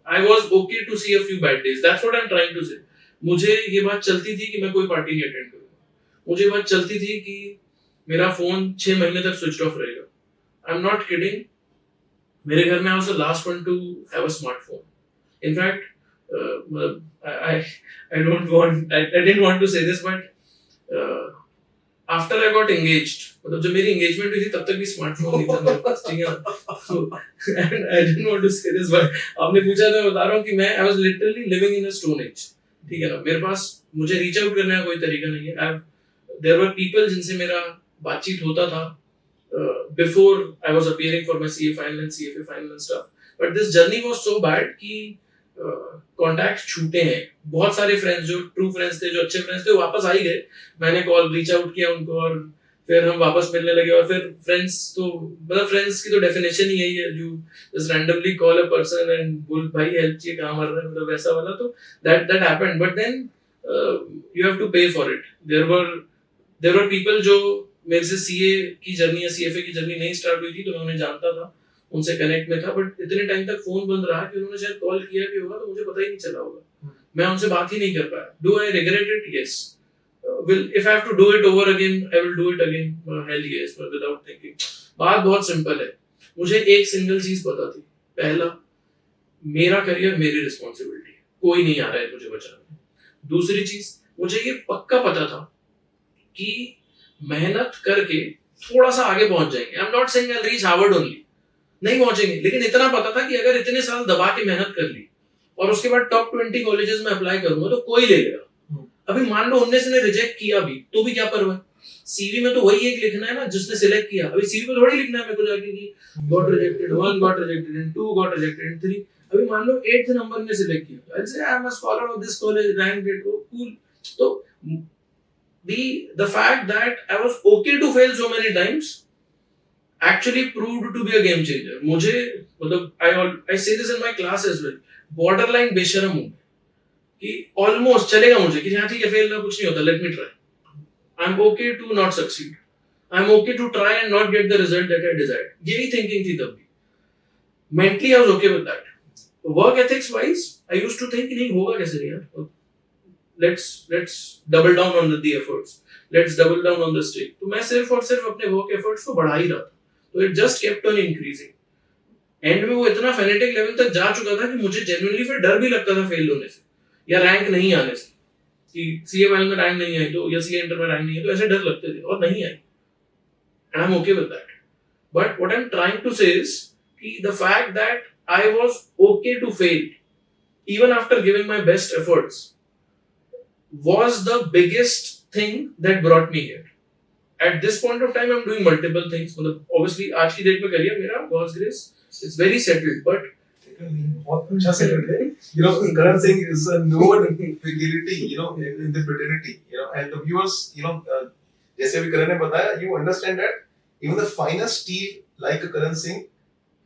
I was okay to see a few bad days. That's what I'm trying to say. मुझे ये बात चलती थी कि मैं कोई पार्टी नहीं अटेंड करूँगा. मुझे ये बात चलती थी कि मेरा फोन 6 महीने तक स्विच ऑफ रहेगा. I'm not kidding. मेरे घर में I was the last one to have a smartphone. In fact, I didn't want to say this, but after I got engaged, मतलब जब मेरी engagement हुई थी तब तक भी स्मार्टफोन नहीं था मेरे पास, ठीक है ना? And I didn't want to say this, but आपने पूछा तो मैं बता रहा हूँ कि मैं I was literally living in a stone age, ठीक है ना? मेरे पास मुझे reach out करने का कोई तरीका नहीं है. There were people जिनसे मेरा बातचीत होता था before I was appearing for my CA final and CFA final and stuff. But this journey was so bad कि कॉन्टैक्ट छूटे हैं. बहुत सारे फ्रेंड्स जो ट्रू फ्रेंड्स थे, जो अच्छे फ्रेंड्स थे, वो वापस आ ही गए. मैंने कॉल रीच आउट किया उनको और फिर हम वापस मिलने लगे. और फिर फ्रेंड्स तो मतलब फ्रेंड्स की तो डेफिनेशन ही यही है, जो just randomly call a person and बोल भाई हेल्प चाहिए, कहाँ मर रहा है, मतलब वैसा वाला. तो that happened. But then you have to pay for it. There were people जो मेरे से सीए की जर्नी या सीएफए की जर्नी नहीं स्टार्ट हुई थी, तो मैं उन्हें जानता था, उनसे कनेक्ट में था. बट इतने टाइम तक फोन बंद रहा कि उन्होंने शायद कॉल किया भी होगा तो मुझे पता ही नहीं चला होगा. मैं उनसे बात ही नहीं कर पाया. Do I regret it? Yes. Will if I have to do it over again, I will do it again. Hell yes, but without thinking. बात बहुत सिंपल है. मुझे एक सिंगल चीज पता थी. पहला, मेरा करियर मेरी रिस्पॉन्सिबिलिटी, कोई नहीं आ रहा है मुझे बचाने. दूसरी चीज, मुझे ये पक्का पता था कि मेहनत करके थोड़ा सा आगे पहुंच जाएंगे. आई am not saying I reach Harvard only, नहीं पहुंचेंगे, लेकिन इतना पता था कि अगर इतने साल दबा के मेहनत कर ली और उसके बाद टॉप 20 कॉलेजेस में अप्लाई करूंगा तो कोई ले लेगा. अभी मान लो 19 ने रिजेक्ट किया भी तो भी क्या परवाह. सीवी में तो वही एक लिखना है ना जिसने सिलेक्ट किया. अभी सीवी पे थोड़ी लिखना है मेरे को जाके कि got rejected 1, got rejected and 2, got rejected 3. अभी मान लो 8th नंबर में सिलेक्ट किया, I say I am a scholar of this college, rank date cool. तो the fact that I was okay to fail so many times actually proved to be a game changer. मुझे मतलब I say this in my class as well. Borderline बेशरम हूँ कि almost चलेगा मुझे कि हाँ ठीक है फेल ना कुछ नहीं होता, let me try. I'm okay to not succeed. I'm okay to try and not get the result that I desired. यही thinking थी तब भी. Mentally I was okay with that. Work ethics wise, I used to think नहीं होगा कैसे नहीं यार. Let's double down on the efforts. Let's double down on the stake. तो मैं सिर्फ और सिर्फ अपने work efforts को बढ़ा ही रहा था. तो it just kept on increasing. And में वो इतना फेनेटिक लेवल तक जा चुका था कि मुझे जेन्युइनली फिर डर भी लगता था फेल होने से या रैंक नहीं आने से, कि सीए फाइनल में रैंक नहीं आई तो या सीए इंटर में रैंक नहीं आई तो ऐसे डर लगते थे और नहीं आई. And I am okay with that. But what I am trying to say is कि the fact that I was okay to fail even after giving my best efforts was the biggest thing that brought me here. At this point of time, I'm doing multiple things. मतलब obviously आज की date में career मेरा God's grace, it's very settled. But बहुत अच्छा settled है. You know, Karan Singh is a known figurity, you know, in the fraternity. You know, and the viewers, you know, जैसे अभी करण ने बताया, you understand that even the finest steel like a Karan Singh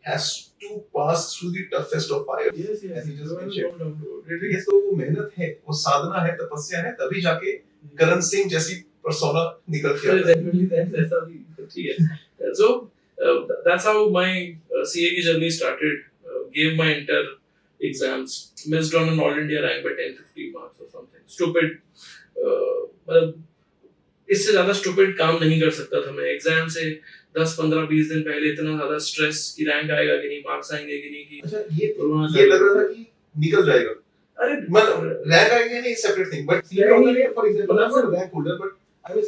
has to pass through the toughest of fire. yes, As he just no, mentioned. no. ये तो वो मेहनत है, वो साधना है, तपस्या है, तभी जाके करण सिंह जैसी persona निकल के आता है. Definitely that's ऐसा भी ठीक है. So that's how my CA की journey started. Gave my inter exams, missed on an all India rank by 10-15 marks or something stupid. मतलब इससे ज्यादा स्टूपिड काम नहीं कर सकता था मैं। एग्जाम से 10-15-20 दिन पहले इतना ज्यादा स्ट्रेस कि रैंक आएगा कि नहीं, मार्क्स आएंगे कि नहीं, कि अच्छा ये कोरोना ये लग रहा था कि निकल जाएगा, अरे मतलब रैंक आएगा नहीं separate thing, but CA holder for example I am not rank holder but I will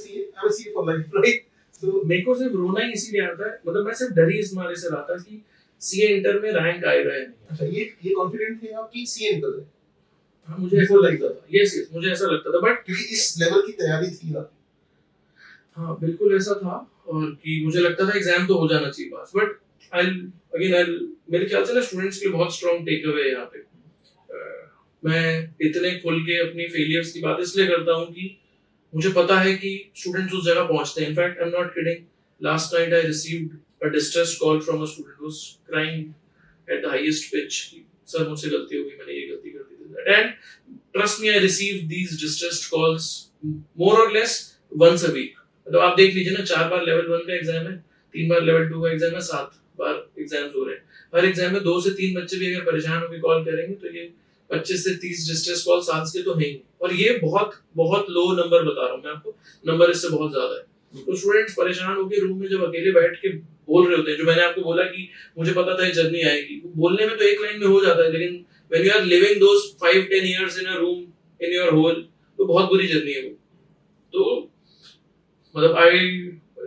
see for life, right? So मेरे को सिर्फ रोना ही इसीलिए आता है, मतलब मैं सिर्फ डर ही इस मारे से रहा था कि सीए इंटर में रैंक आएगा या नहीं। अच्छा ये कॉन्फिडेंट थे आप कि सीए निकल जाए? हाँ, मुझे ऐसा लगता था, यस मुझे ऐसा लगता था, बट क्योंकि इस लेवल की तैयारी थी ना। हाँ बिल्कुल ऐसा था, और कि मुझे लगता था एग्जाम तो हो जाना चाहिए पास, बट आई मेरे ख्याल से ना स्टूडेंट्स के लिए बहुत स्ट्रॉन्ग टेक अवे है यहाँ पे। मैं इतने खुल के अपनी फेलियर्स की बात इसलिए करता हूँ कि मुझे पता है कि स्टूडेंट्स उस जगह पहुंचते हैं। In fact I am not kidding, last night I received a distress call from a student who was crying at the highest pitch, sir मुझसे गलती हो गई, मैंने ये गलती कर दी। And trust me, I receive these distressed calls more और लेस वंस अ वीक। तो आप देख लीजिए ना, 4 बार लेवल 1 का एग्जाम है, 3 बार लेवल 2 का एग्जाम है, 7 बार एग्जाम्स हो रहे हैं। हर एग्जाम में 2 से 3 बच्चे भी अगर परेशान होकर कॉल करेंगे तो ये 25 से 30 डिस्ट्रेस कॉल साथ के तो हैं ही। और ये बहुत बहुत लो नंबर बता रहा हूँ मैं आपको, नंबर इससे बहुत ज्यादा है। तो स्टूडेंट्स परेशान होकर रूम में जब अकेले बैठ के बोल रहे होते हैं, जो मैंने आपको बोला कि मुझे पता था ये जर्नी आएगी, बोलने में तो एक लाइन में हो जाता है, लेकिन when you are living those 5-10 years in a room in your hole, तो बहुत बुरी जर्नी है वो। तो मतलब I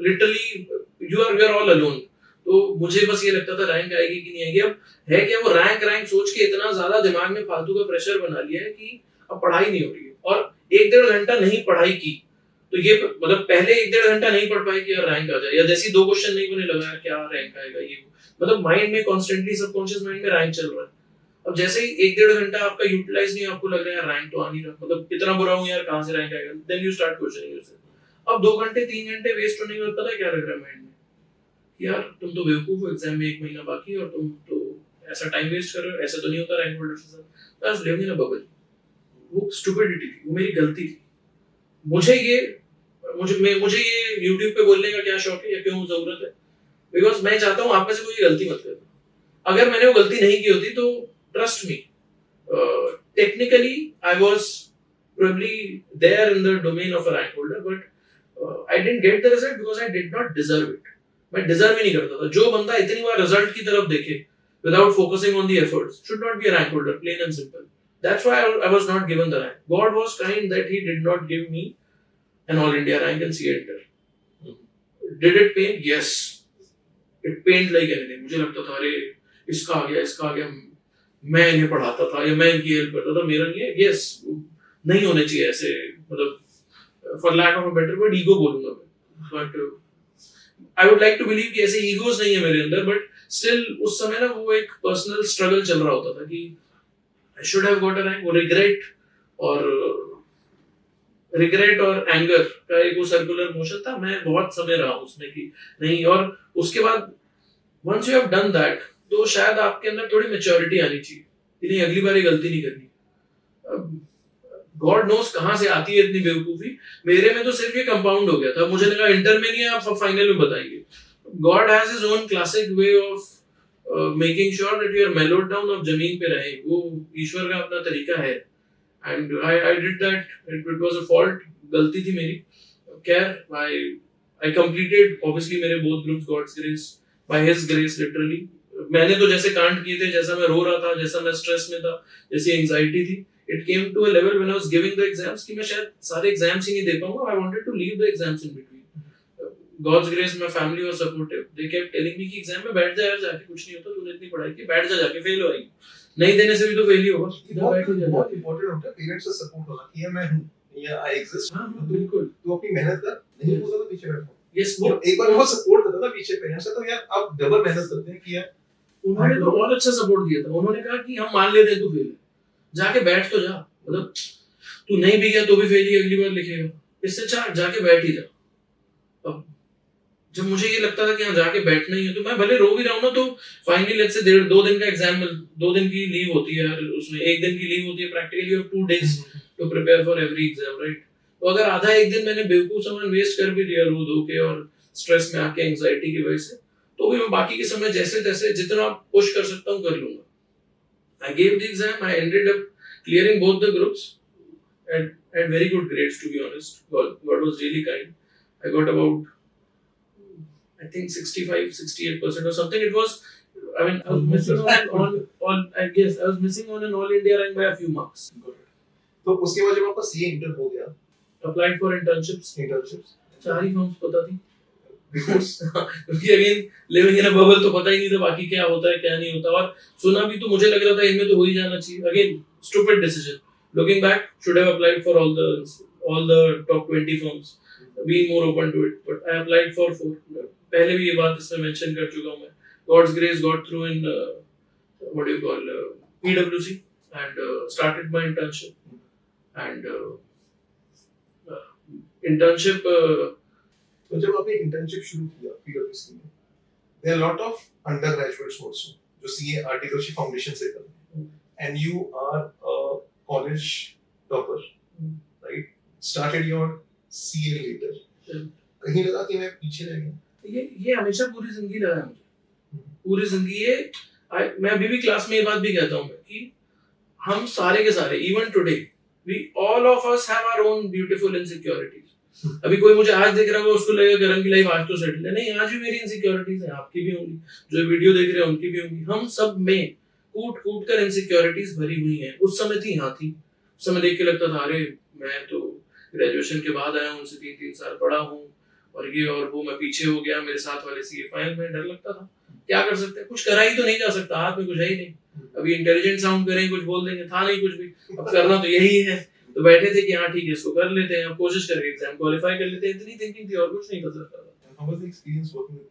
literally you are all alone. तो मुझे बस ये लगता था रैंक आएगी कि नहीं आएगी। अब है क्या, वो रैंक सोच के इतना ज्यादा दिमाग में फालतू का प्रेशर बना लिया है कि अब पढ़ाई नहीं हो रही है। और 1-1.5 घंटा नहीं पढ़ाई की तो ये मतलब पहले 1-1.5 घंटा नहीं पढ़ पाए कि यार रैंक आ जाए, या जैसे 2 क्वेश्चन नहीं होने लगा क्या रैंक आएगा, ये मतलब माइंड में कॉन्स्टेंटली सबकॉन्शियस माइंड में रैंक चल रहा है। अब जैसे ही 1-1.5 घंटा आपका यूटिलाइज नहीं, आपको लग रहा है यार रैंक तो आ नहीं रहा, मतलब कितना बुरा हूं यार, कहां से रैंक आएगा, then you start questioning yourself. अब 2 घंटे 3 घंटे वेस्ट होने के बाद पता है क्या लग रहा है माइंड में, यार तुम तो बेवकूफ हो, एग्जाम में 1 महीना बाकी है और तुम तो ऐसा टाइम वेस्ट कर रहे हो, ऐसा तो नहीं होता रैंक होल्डर के साथ। I was living in a bubble. वो स्टूपिडिटी थी, वो मेरी गलती थी। मुझे ये YouTube पे बोलने का क्या शौक है या क्यों जरूरत है, बिकॉज मैं चाहता हूँ आप में से कोई गलती मत करना। अगर मैंने वो गलती नहीं की होती तो trust me, technically I was probably there in the domain of a rank holder, but I didn't get the result because I did not deserve it. मैं डिजर्व ही नहीं करता था। जो बंदा इतनी बार रिजल्ट की तरफ देखे without focusing on the efforts should not be a rank holder, plain and simple. That's why I was not given the rank. God was kind that he did not give me an all India rank in CA Inter. Did it pain? Yes. It pained like anything. मुझे लगता था अरे इसका आ गया, मैं इन्हें पढ़ाता था या मैं इनकी हेल्प करता था, मेरा नहीं है। यस, नहीं होने चाहिए ऐसे, मतलब for lack of a better word ego बोलूंगा मैं, but I would like to believe कि ऐसे ईगोस नहीं है मेरे अंदर, बट स्टिल उस समय ना वो एक पर्सनल स्ट्रगल चल रहा होता था कि I should have got a rank. वो रिग्रेट और एंगर का एक वो सर्कुलर मोशन था। मैं बहुत समय रहा उसमें कि नहीं, और उसके बाद once you have done that तो शायद आपके अंदर थोड़ी मैच्योरिटी आनी चाहिए कि नहीं अगली बार ये गलती नहीं करनी। गॉड नोस कहां से आती है इतनी बेवकूफी। मेरे में तो सिर्फ ये कंपाउंड हो गया था। मुझे लगा इंटर में नहीं है, आप फाइनल में बताइए। God has his own classic way of making sure that you are mellowed down, आप जमीन पे रहे। वो ईश्वर का अपना तरीका है। And I did that, it was a fault, गलती थी मेरी। खैर आई कंप्लीटेड ऑब्वियसली मेरे both groups God's grace, by his grace literally. मैंने तो जैसे कांड किए थे, जैसा मैं रो रहा था, जैसा मैं स्ट्रेस में था, जैसी एंजाइटी थी, it came to a level when I was giving the exams कि मैं शायद सारे एग्जाम्स ही नहीं दे पाऊंगा। I wanted to leave the exams in between. God's grace, my family was supportive. They kept telling me कि exam में बैठ जा यार, जाके कुछ नहीं होता, तूने इतनी पढ़ाई की, बैठ जा, जाके फेल हो आएगी, नहीं देने से भी तो फेल ही होगा, इधर बैठ जा। बहुत इंपॉर्टेंट होता है पेरेंट्स का सपोर्ट होना कि मैं हूं या आई एग्जिस्ट। हां बिल्कुल, तू अपनी मेहनत कर, नहीं होता तो पीछे बैठो। यस, वो एक बार वो सपोर्ट करता था पीछे पेरेंट्स का, तो यार आप डबल मेहनत करते हैं कि यार उन्होंने तो बहुत अच्छा सपोर्ट दिया था। उन्होंने कहा कि हम मान लेते हैं तू फेल है, जाके बैठ तो जा, मतलब तू नहीं भी गया तो भी फेल ही अगली बार लिखेगा, इससे अच्छा जाके बैठ ही जा। अब जब मुझे ये लगता था कि हाँ जाके बैठना ही है, तो मैं भले रो भी रहा हूँ ना, तो फाइनली लेट्स से 2 दिन का एग्जाम, 2 दिन की लीव होती है, उसमें 1 दिन की लीव होती है, practically you have 2 days to prepare for every exam, right. तो अगर आधा 1 दिन मैंने बेवकूफ सामान वेस्ट कर भी दिया रो धो के और स्ट्रेस में आके एंजाइटी की वजह से, तो भी मैं बाकी के समय जैसे तैसे जितना पुश कर सकता हूँ कर लूंगा। I gave the exam, I ended up clearing both the groups at very good grades, to be honest. God was really kind. I got about, I think 65-68% or something. It was, I mean, I was missing on I guess I was missing on an all India rank by a few marks. तो उसके बाद जब आपका CA inter हो गया, Applied for internships. Internships 4 he forms पता थी. Because क्योंकि again living in a bubble तो पता ही नहीं था बाकी क्या होता है क्या नहीं होता, और सुना भी तो मुझे लग रहा था इनमें तो हो ही जाना चाहिए. Again stupid decision. Looking back, should have applied for all the top 20 firms, being more open to it, but I applied for 4. पहले भी ये बात इसमें मेंशन कर चुका हूँ मैं. God's grace got through in what do you call PwC, and started my internship. And internship तो जब आपने इंटर्नशिप शुरू किया पीडब्ल्यूसी में, there are lot of under graduates also जो सीए आर्टिकलशिप फाउंडेशन से कर रहे हैं, and you are a college topper, right? Started your CA letter. कहीं लगा कि मैं पीछे रह गया? ये हमेशा पूरी जिंदगी लगा है मुझे. पूरी जिंदगी ये मैं अभी भी क्लास में ये बात भी कहता हूँ कि हम सारे के सारे, even today, we all of us have our own beautiful insecurities. अभी कोई मुझे आज देख रहा होगा उसको लगेगा करण की लाइफ आज तो सेटल है. नहीं, आज भी मेरी इनसिक्योरिटीज हैं, आपकी भी होंगी, जो वीडियो देख रहे हैं उनकी भी होंगी. हम सब में कूट कूट कर इनसिक्योरिटीज भरी हुई हैं. उस समय थी, यहाँ थी. उस समय देख के लगता था अरे मैं तो ग्रेजुएशन के बाद आया हूँ, उनसे 3 साल पढ़ा हूँ, और ये और वो, मैं पीछे हो गया, मेरे साथ वाले सीए फाइनल में. डर लगता था. क्या कर सकते हैं, कुछ करा ही तो नहीं जा सकता, हाथ में कुछ है ही नहीं. अभी इंटेलिजेंट साउंड करेंगे, कुछ बोल देंगे, था नहीं कुछ भी. अब करना तो यही है. तो बैठे थे कि हाँ ठीक है इसको कर लेते हैं, अब कोशिश करके एग्जाम क्वालिफाई कर लेते हैं. इतनी थिंकिंग थी और कुछ नहीं कर सकता था. How was the experience working with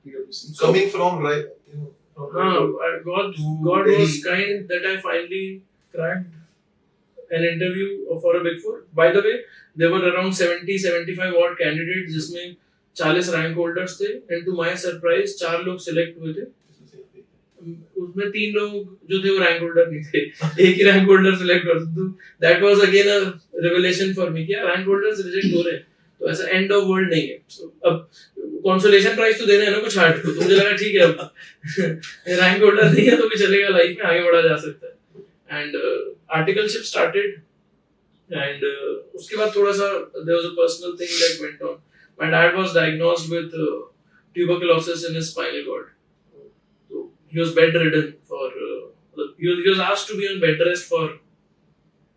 PwC? Coming from, right, you know, from God was kind that I finally cracked an interview for a Big Four. By the way, there were around 70-75 odd candidates, जिसमें 40 rank holders थे, and to my surprise 4 लोग select हुए थे. उसमें 3 लोग जो थे वो रैंक होल्डर नहीं थे. एक ही रैंक होल्डर सिलेक्ट कर सकते. That was again a revelation for me कि रैंक होल्डर्स रिजेक्ट हो रहे हैं तो ऐसा एंड ऑफ वर्ल्ड नहीं है. अब कंसोलेशन प्राइज तो देना है ना कुछ हार्ट को, तो मुझे लगा ठीक है अब रैंक होल्डर नहीं है तो भी चलेगा, लाइफ में आगे बढ़ा जा सकता है. एंड आर्टिकलशिप स्टार्टेड, एंड उसके बाद थोड़ा सा there was a personal thing that went on. My dad was diagnosed with tuberculosis in his spinal cord. He was bedridden for he was asked to be on bed rest for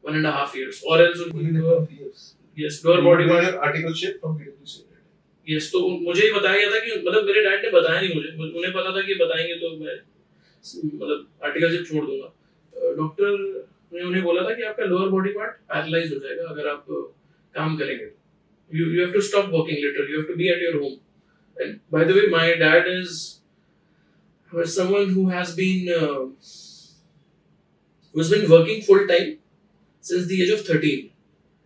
1.5 years, or else would be yes lower body part articleship from PwC. yes. तो मुझे ही बताया गया था कि मतलब मेरे dad ने बताया नहीं, मुझे उन्हें पता था कि बताएंगे तो मैं मतलब आर्टिकलशिप छोड़ दूंगा. डॉक्टर ने उन्हें बोला था कि आपका लोअर बॉडी पार्ट पैरालाइज हो जाएगा अगर आप काम करेंगे. you have to stop working literally, you have to be at your home. And by the way, my dad is someone who has been working full time since the age of 13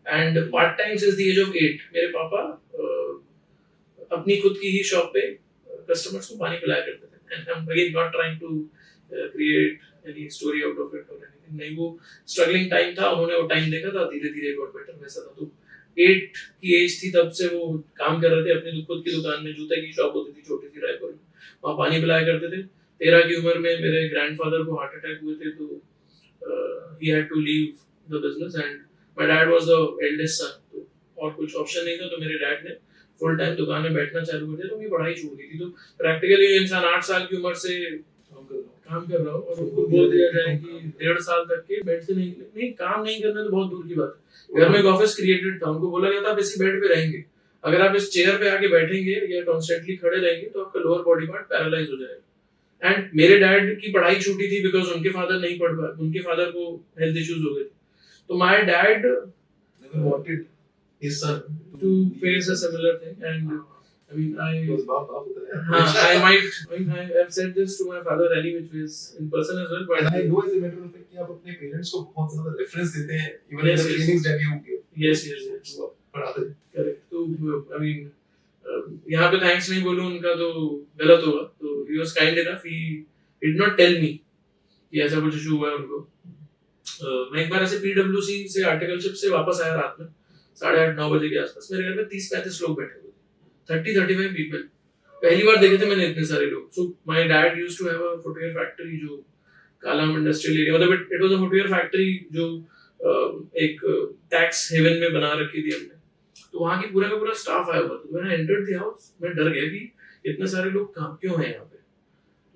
and part time since the age of 8. मेरे पापा अपनी खुद की ही shop पे customers को पानी पिलाया करते थे. And I'm again not trying to create any story out of it or anything. नहीं, वो स्ट्रगलिंग टाइम था, उन्होंने वो टाइम देखा था, धीरे धीरे गॉट बेटर. वैसा था. तो 8 की एज थी तब से वो काम कर रहे थे अपनी खुद की दुकान में. जूते की शॉप होती थी छोटी सी रायपुर में, वहाँ पानी पिलाया करते थे. 13 की उम्र में मेरे ग्रैंडफादर को हार्ट अटैक हुए थे, तो he had to leave the business and my dad was the eldest son. तो और कुछ ऑप्शन नहीं था, तो मेरे डैड ने फुल टाइम दुकान में बैठना चालू कर दिया. तो मेरी पढ़ाई छूट गई थी. तो प्रैक्टिकली इंसान 8 साल की उम्र से काम कर रहा हो और उनको बोल दिया जाए कि 1.5 साल तक के बेड से नहीं काम नहीं करना, तो बहुत दूर की बात है. घर में एक ऑफिस क्रिएटेड था, उनको बोला गया था आप इसी बेड पे रहेंगे, अगर आप इस चेयर पे आके बैठेंगे या कॉन्स्टेंटली खड़े रहेंगे तो आपका लोअर बॉडी पार्ट पैरालाइज हो जाएगा. एंड मेरे डैड की पढ़ाई छूटी थी बिकॉज उनके फादर नहीं पढ़ पाए, उनके फादर को हेल्थ इश्यूज हो गए थे. तो my dad wanted his son to face a similar thing. And I mean was baap I have said this to my father any which ways in person as well, but and I know as a matter of fact कि आप अपने parents को बहुत ज्यादा reference देते हैं even in the trainings that you give. yes पढ़ाते हैं. correct. तो I mean यहाँ पे थैंक्स नहीं बोलूँ उनका तो गलत होगा. तो he was kind enough, he did not tell me कि ऐसा कुछ इशू हुआ है उनको. मैं एक बार ऐसे PwC से आर्टिकलशिप से वापस आया रात में 8:30-9 बजे के आसपास. मेरे घर में 30-35 लोग बैठे हुए थे, 30-35 पीपल. पहली बार देखे थे मैंने इतने सारे लोग. So my dad used to have a footwear factory जो कालाम इंडस्ट्रियल एरिया, मतलब it was a footwear factory जो एक टैक्स हेवन में बना रखी थी हमने. तो वहाँ की पूरा का पूरा स्टाफ आया हुआ था. When I entered the house, मैं डर गया कि इतने सारे लोग कहाँ क्यों हैं यहाँ पे.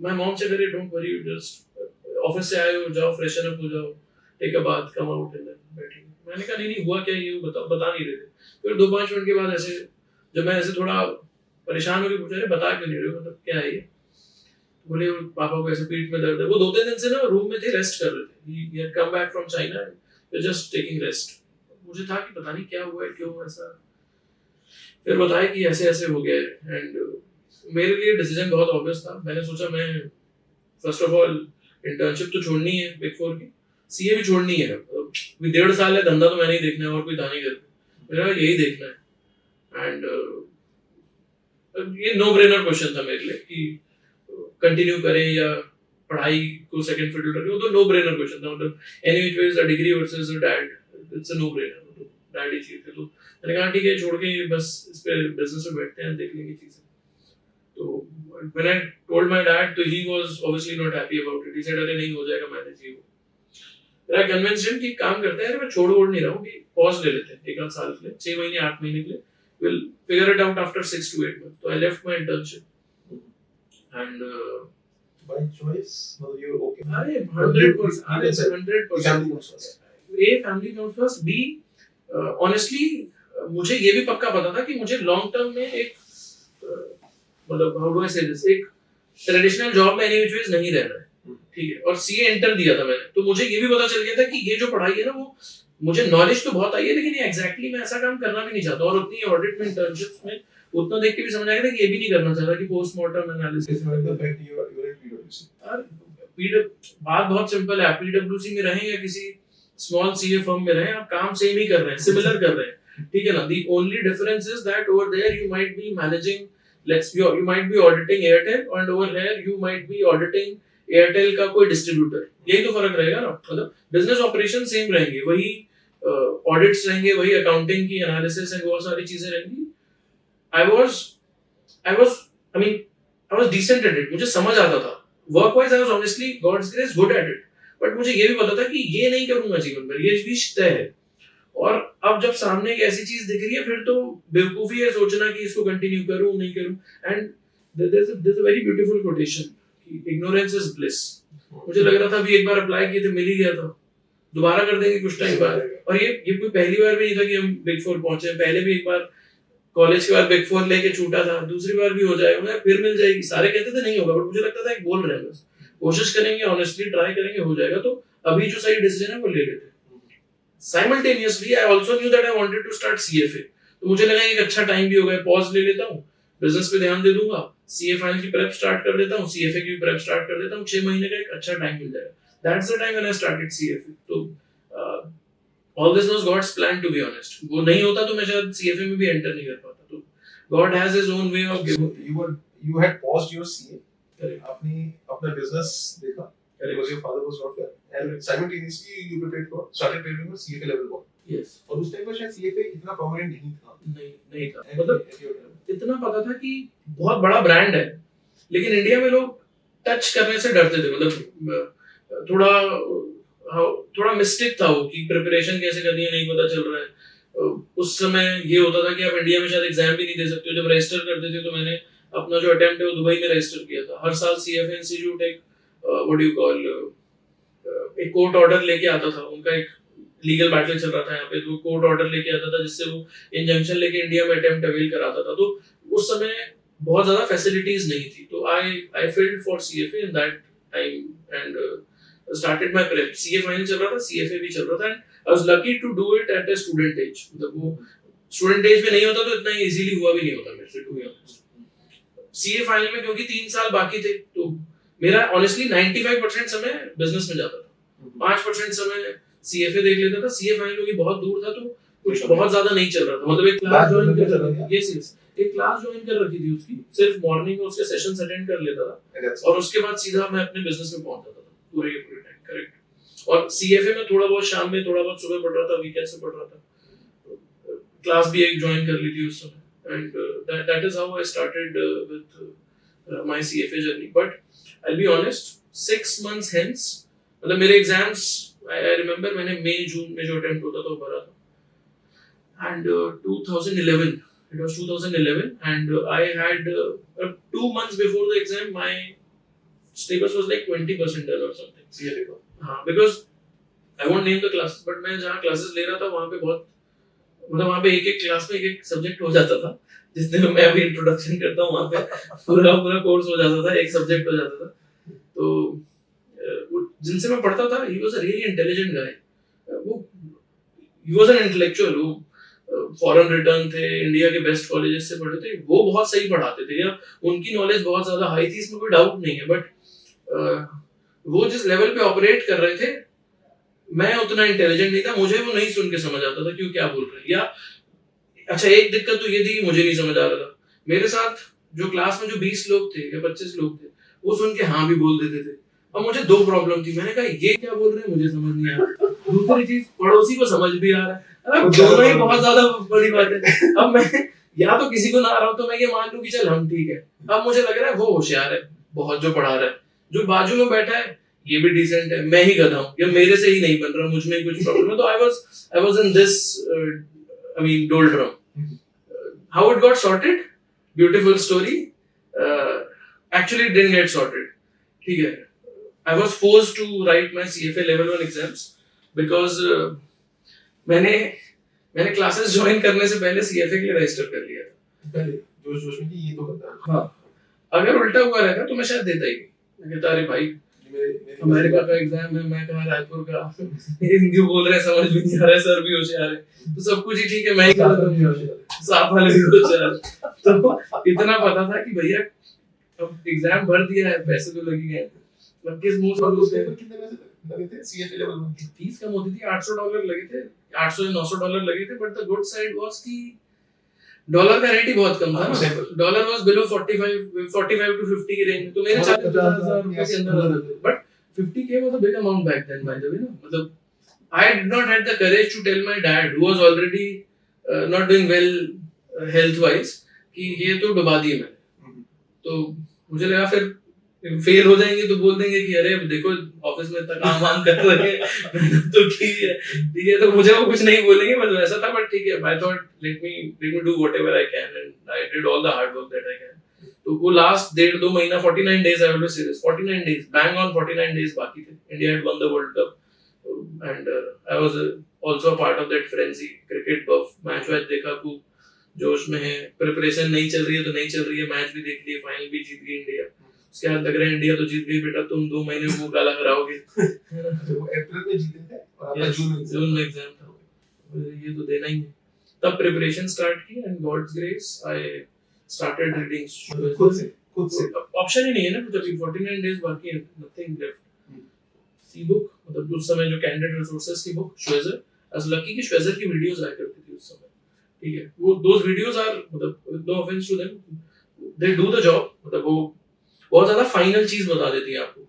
My mom said, "अरे don't worry, you just office से आए हो, जाओ फ्रेशन अप हो जाओ, take a bath, come out and then बैठेंगे." मैंने कहा नहीं हुआ क्या ये बता नहीं रहे थे. फिर 2-5 मिनट के बाद ऐसे जब मैं ऐसे थोड़ा परेशान होकर पूछा, अरे बता क्यों नहीं रहे हो, मतलब क्या है ये. बोले पापा को ऐसे पीठ में दर्द है. वो 2-3 दिन से ना रूम में थे, रेस्ट कर रहे थे. He had come back from China and they're just taking rest. मुझे था कि पता नहीं क्या हुआ है, क्यों ऐसा. फिर बताया कि ऐसे ऐसे हो गया है. एंड मेरे लिए डिसीजन बहुत ऑब्वियस था. मैंने सोचा मैं फर्स्ट ऑफ ऑल इंटर्नशिप तो छोड़नी है बिग फोर की, सीए भी छोड़नी है. अभी 1.5 साल है, धंधा तो मैंने ही देखना है और कोई था नहीं घर पे, मेरा यही देखना है. एंड ये नो ब्रेनर क्वेश्चन था मेरे लिए कि कंटिन्यू करें या पढ़ाई को सेकंड फिडल करें. वो तो नो ब्रेनर क्वेश्चन था. मतलब any which ways a degree versus a dad, it's a no brainer. तो डैड ही चीज थी. तो मैंने कहा ठीक है, छोड़ के बस इस पे बिजनेस में बैठते हैं, देख लेंगे चीजें. तो when I told my dad, तो he was obviously not happy about it. He said अरे नहीं हो जाएगा मैनेज ये वो. फिर I convinced him कि काम करते हैं, अरे मैं छोड़ नहीं रहा हूँ, कि पॉज ले लेते हैं 1-8 साल के लिए, 6 महीने 8 महीने के लिए. We'll figure it out after 6 to 8 months. So I left my internship and by choice, मतलब you were okay. अरे 100%, अरे 100%. Family comes first. A, family comes first. B, honestly मुझे ये भी पक्का पता था कि मुझे लॉन्ग टर्म में एक मतलब हाउ डू आई से दिस, एक ट्रेडिशनल जॉब में एनी व्हिच वेज नहीं रहना है. ठीक है. और सीए एंटर दिया था मैंने, तो मुझे ये भी पता चल गया था कि ये जो पढ़ाई है ना, वो मुझे नॉलेज तो बहुत आई है, लेकिन ये एग्जैक्टली मैं ऐसा काम करना भी नहीं चाहता. और उतनी ऑडिट में इंटर्नशिप्स में उतना देख के भी समझ आया था कि ये भी नहीं करना चाहता कि पोस्टमार्टम एनालिसिस. बात बहुत सिंपल है. पीडब्ल्यूसी में रहें या किसी स्मॉल सीए फर्म में रहें, आप काम सेम ही कर रहे हैं, सिमिलर कर रहे हैं. ठीक है ना. The only difference is that over there you might be managing, you might be auditing Airtel and over here you might be auditing Airtel का कोई डिस्ट्रीब्यूटर. यही तो फर्क रहेगा ना. मतलब बिजनेस ऑपरेशन सेम रहेंगे, वही ऑडिट्स रहेंगे, वही अकाउंटिंग की एनालिसिस है, बहुत सारी चीजें रहेंगी. I was decent at it. मुझे समझ आता था. Work wise I was honestly God's grace good at it. But मुझे ये भी पता था कि ये नहीं करूंगा जीवन भर, ये भी तय है. और अब जब सामने एक ऐसी चीज दिख रही है, फिर तो बेवकूफी है सोचना कि इसको कंटिन्यू करूं नहीं करूं. And there's a very beautiful quotation कि ignorance is bliss. मुझे लग रहा था अभी एक बार अप्लाई किए थे, मिल ही गया था, दोबारा कर देंगे कुछ टाइम बाद. और ये कोई पहली बार भी नहीं था कि हम बिग फोर पहुंचे. पहले भी एक बार कॉलेज के बाद बिग फोर लेके छूटा था, दूसरी बार भी हो जाएगा, फिर मिल जाएगी. सारे कहते थे नहीं होगा, बट मुझे लगता था एक बोल रहे हैं, बस कोशिश करेंगे, ऑनेस्टली ट्राई करेंगे, हो जाएगा. तो अभी जो सही डिसीजन है वो ले लेते. Simultaneously, I also knew that I wanted to start CFA. तो मुझे लगा एक अच्छा टाइम भी होगा, पॉज ले लेता हूँ, बिजनेस पे ध्यान दे दूंगा, सीए फाइनल की प्रेप स्टार्ट कर देता हूँ, सीएफए की भी प्रेप स्टार्ट कर देता हूँ, 6 महीने का एक अच्छा टाइम मिल जाएगा. That's the time when I started CFA. तो all this was God's plan, to be honest. वो नहीं होता तो मैं शायद CFA में भी एंटर नहीं कर पाता. तो God has His own way of giving. You had paused your CA. Correct. अपना बिजनेस देखा. Because your father was not there. And simultaneously you started preparing for CFA level 1. Yes. और उस टाइम पर शायद CFA इतना prominent नहीं था. नहीं था. मतलब इतना पता था कि बहुत बड़ा ब्रांड है, लेकिन इंडिया में लोग टच करने से डरते थे. मतलब थोड़ा मिस्टेक था वो कि प्रिपरेशन कैसे करनी है नहीं पता चल रहा है. उस समय ये होता था कि आप इंडिया में शायद एग्जाम भी नहीं दे सकते हो. जब रजिस्टर करते थे तो मैंने अपना जो अटेम्प्ट है वो दुबई में रजिस्टर किया था. हर साल CFA इंस्टीट्यूट एक व्हाट डू यू कॉल एक कोर्ट ऑर्डर लेके आता था. उनका एक लीगल बैटल चल रहा था यहाँ पे, तो कोर्ट ऑर्डर लेके आता था जिससे वो इंजंक्शन लेके इंडिया में अटेम्प्ट अवेल कराता था. तो उस समय बहुत ज्यादा फैसिलिटीज नहीं थी. तो I filled for CFA in that time and started my prep. CA final चल रहा था, CFA भी चल रहा था, and I was lucky to do it at a student age. मतलब वो स्टूडेंट एज में नहीं होता तो इतना इजीली हुआ भी नहीं होता मेरे से, to be honest. CA final में क्योंकि 3 साल बाकी थे, तो मेरा ऑनेस्टली 95% समय बिजनेस में जाता था, 5% समय CFA देख लेता था. CA फाइनल क्योंकि बहुत दूर था तो कुछ बहुत ज्यादा नहीं चल रहा था. मतलब एक क्लास ज्वाइन कर रखी थी. यस, एक क्लास ज्वाइन कर रखी थी उसकी, सिर्फ मॉर्निंग में उसके सेशंस अटेंड कर लेता था और उसके बाद सीधा मैं अपने बिजनेस में पहुंच जाता था पूरे टाइम. करेक्ट. और CFA में थोड़ा बहुत शाम में, थोड़ा बहुत सुबह पढ़ रहा था, वीकेंड से पढ़ रहा था. क्लास भी एक ज्वाइन कर ली थी उस समय. And that is how I started with my CFA journey. But I will be honest, 6 months hence, मतलब मेरे एग्जाम्स आई रिमेंबर मैंने मई जून में जो अटेम्प्ट होता था वो भरा था. and 2011. It was 2011, and I had 2 months before the exam, my syllabus was like 20% done or something. CFA का Because I won't name the classes, but मैं जहाँ classes ले रहा था वहाँ पे बहुत मतलब वहाँ पे एक क्लास में एक सब्जेक्ट हो जाता था, जिसमें मैं अभी इंट्रोडक्शन करता हूँ वहाँ पे पूरा कोर्स हो जाता था, एक सब्जेक्ट हो जाता था. तो जिनसे मैं पढ़ता था, he was a really intelligent guy. वो he was an intellectual. वो फॉरेन रिटर्न थे, इंडिया के बेस्ट कॉलेजेस से पढ़े थे, वो बहुत सही पढ़ाते थे, या उनकी नॉलेज बहुत ज्यादा हाई थी, इसमें कोई डाउट नहीं है. बट वो जिस लेवल पे ऑपरेट कर रहे थे, मैं उतना इंटेलिजेंट नहीं था, मुझे वो नहीं सुन के समझ आता था क्यों क्या बोल रहे हैं. या अच्छा, एक दिक्कत तो ये थी कि मुझे नहीं समझ आ रहा था. मेरे साथ जो क्लास में जो 20 लोग थे या 25 लोग थे, वो सुन के हाँ भी बोल देते थे. अब मुझे 2 प्रॉब्लम थी. मैंने कहा ये क्या बोल रहे हैं, मुझे समझ नहीं आ रहा. दूसरी चीज, पड़ोसी को समझ भी आ रहा है. अब दोनों ही बहुत ज्यादा बड़ी बात है. अब मैं या तो किसी को ना आ रहा हूं तो मैं ये मान लूं कि चल हम ठीक है. अब मुझे लग रहा है वो होशियार है बहुत जो पढ़ा रहा है, जो बाजू में बैठा है ये भी डिसेंट है, मैं ही गधा हूं या मेरे से ही नहीं बन रहा, मुझ में कुछ प्रॉब्लम है. तो I was in this I mean doldrum. How it got sorted, beautiful story. Actually it didn't get sorted. ठीक है, I was forced to write my CFA level 1 exams because मैंने क्लासेस ज्वाइन करने से पहले CFA के लिए register कर लिया था. पहले जोश में कि ये तो करता है. हाँ, अगर उल्टा हुआ रहता तो मैं शायद देता ही नहीं. मैं कहता अरे भाई अमेरिका का एग्जाम है, मैं कहाँ रायपुर का, हिंदी बोल रहे हैं समझ भी नहीं आ रहा है, सर भी होशियार है, तो सब कुछ ही ठीक है, मैं ही गलत हूँ, साथ वाले भी होशियार. तो इतना पता था कि भैया अब एग्जाम भर दिया है, पैसे तो लग ही गए, अब किस मुंह से बोलते हैं. कितने पैसे लगे थे CFA लेवल 1 की? फीस कम होती थी, $800 लगे थे, 800 या $900 लगे थे. But the good side was कि डॉलर का रेट ही बहुत कम था ना. डॉलर वाज बिलो 45 टू 50 की रेंज में, तो मेरे 40,000 रुपए के अंदर. But 50K was a big amount back then, by the way, ना. मतलब I did not had the courage to tell my dad, who was already not doing well health wise, कि ये तो डुबा दिए मैंने. तो मुझे लगा फिर फेल हो जाएंगे तो बोल देंगे कि अरे देखो ऑफिस में इतना काम वाम कर रहे हैं तो ठीक है, तो मुझे वो कुछ नहीं बोलेंगे, बस वैसा था. बट ठीक है, I thought let me do whatever I can, and I did all the hard work that I can. तो वो लास्ट 1.5-2 महीना, 49 days, I always say this, 49 days, bang on 49 days बाकी थे. India had won the world cup and I was also a part of that frenzy. Cricket buff, match वैच देखा, खूब जोश में है, प्रिपरेशन नहीं चल रही है तो नहीं चल रही है, मैच भी देख लिए, फाइनल भी जीत गई इंडिया. उसके बाद लग रहा है इंडिया तो जीत गई बेटा, तुम 2 महीने मुंह काला कराओगे. वो अप्रैल में जीते थे और आपका जून में एग्जाम था. ये तो देना ही है. तब प्रिपरेशन स्टार्ट की and God's grace I started reading खुद से. ऑप्शन ही नहीं है ना कुछ. अभी 49 days बाकी है, नथिंग लेफ्ट. सी बुक, मतलब उस समय जो कैंडिडेट रिसोर्सेज की बुक, श्वेजर. आज लकी की श्वेजर की वीडियोस आया करती थी उस समय. ठीक है, वो दोस वीडियोस आर, मतलब no offence to them, they do the job. मतलब वो बहुत ज्यादा फाइनल चीज बता देती है आपको.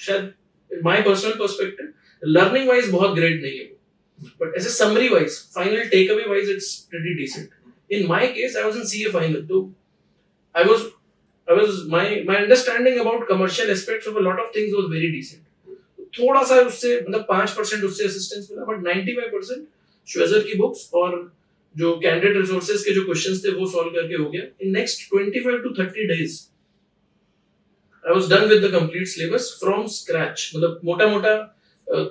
शायद my personal perspective learning wise बहुत ग्रेट नहीं है वो, but as a summary wise, final take away wise it's pretty decent. In my case I was in CA final, तो I was my understanding about commercial aspects of a lot of things was very decent. थोड़ा सा उससे मतलब 5% उससे assistance मिला, but 95% श्वेजर की books और जो कैंडिडेट रिसोर्सेज के जो क्वेश्चंस थे वो सॉल्व करके हो गया. In next 25 to 30 days I was done with the complete syllabus from scratch. मतलब मोटा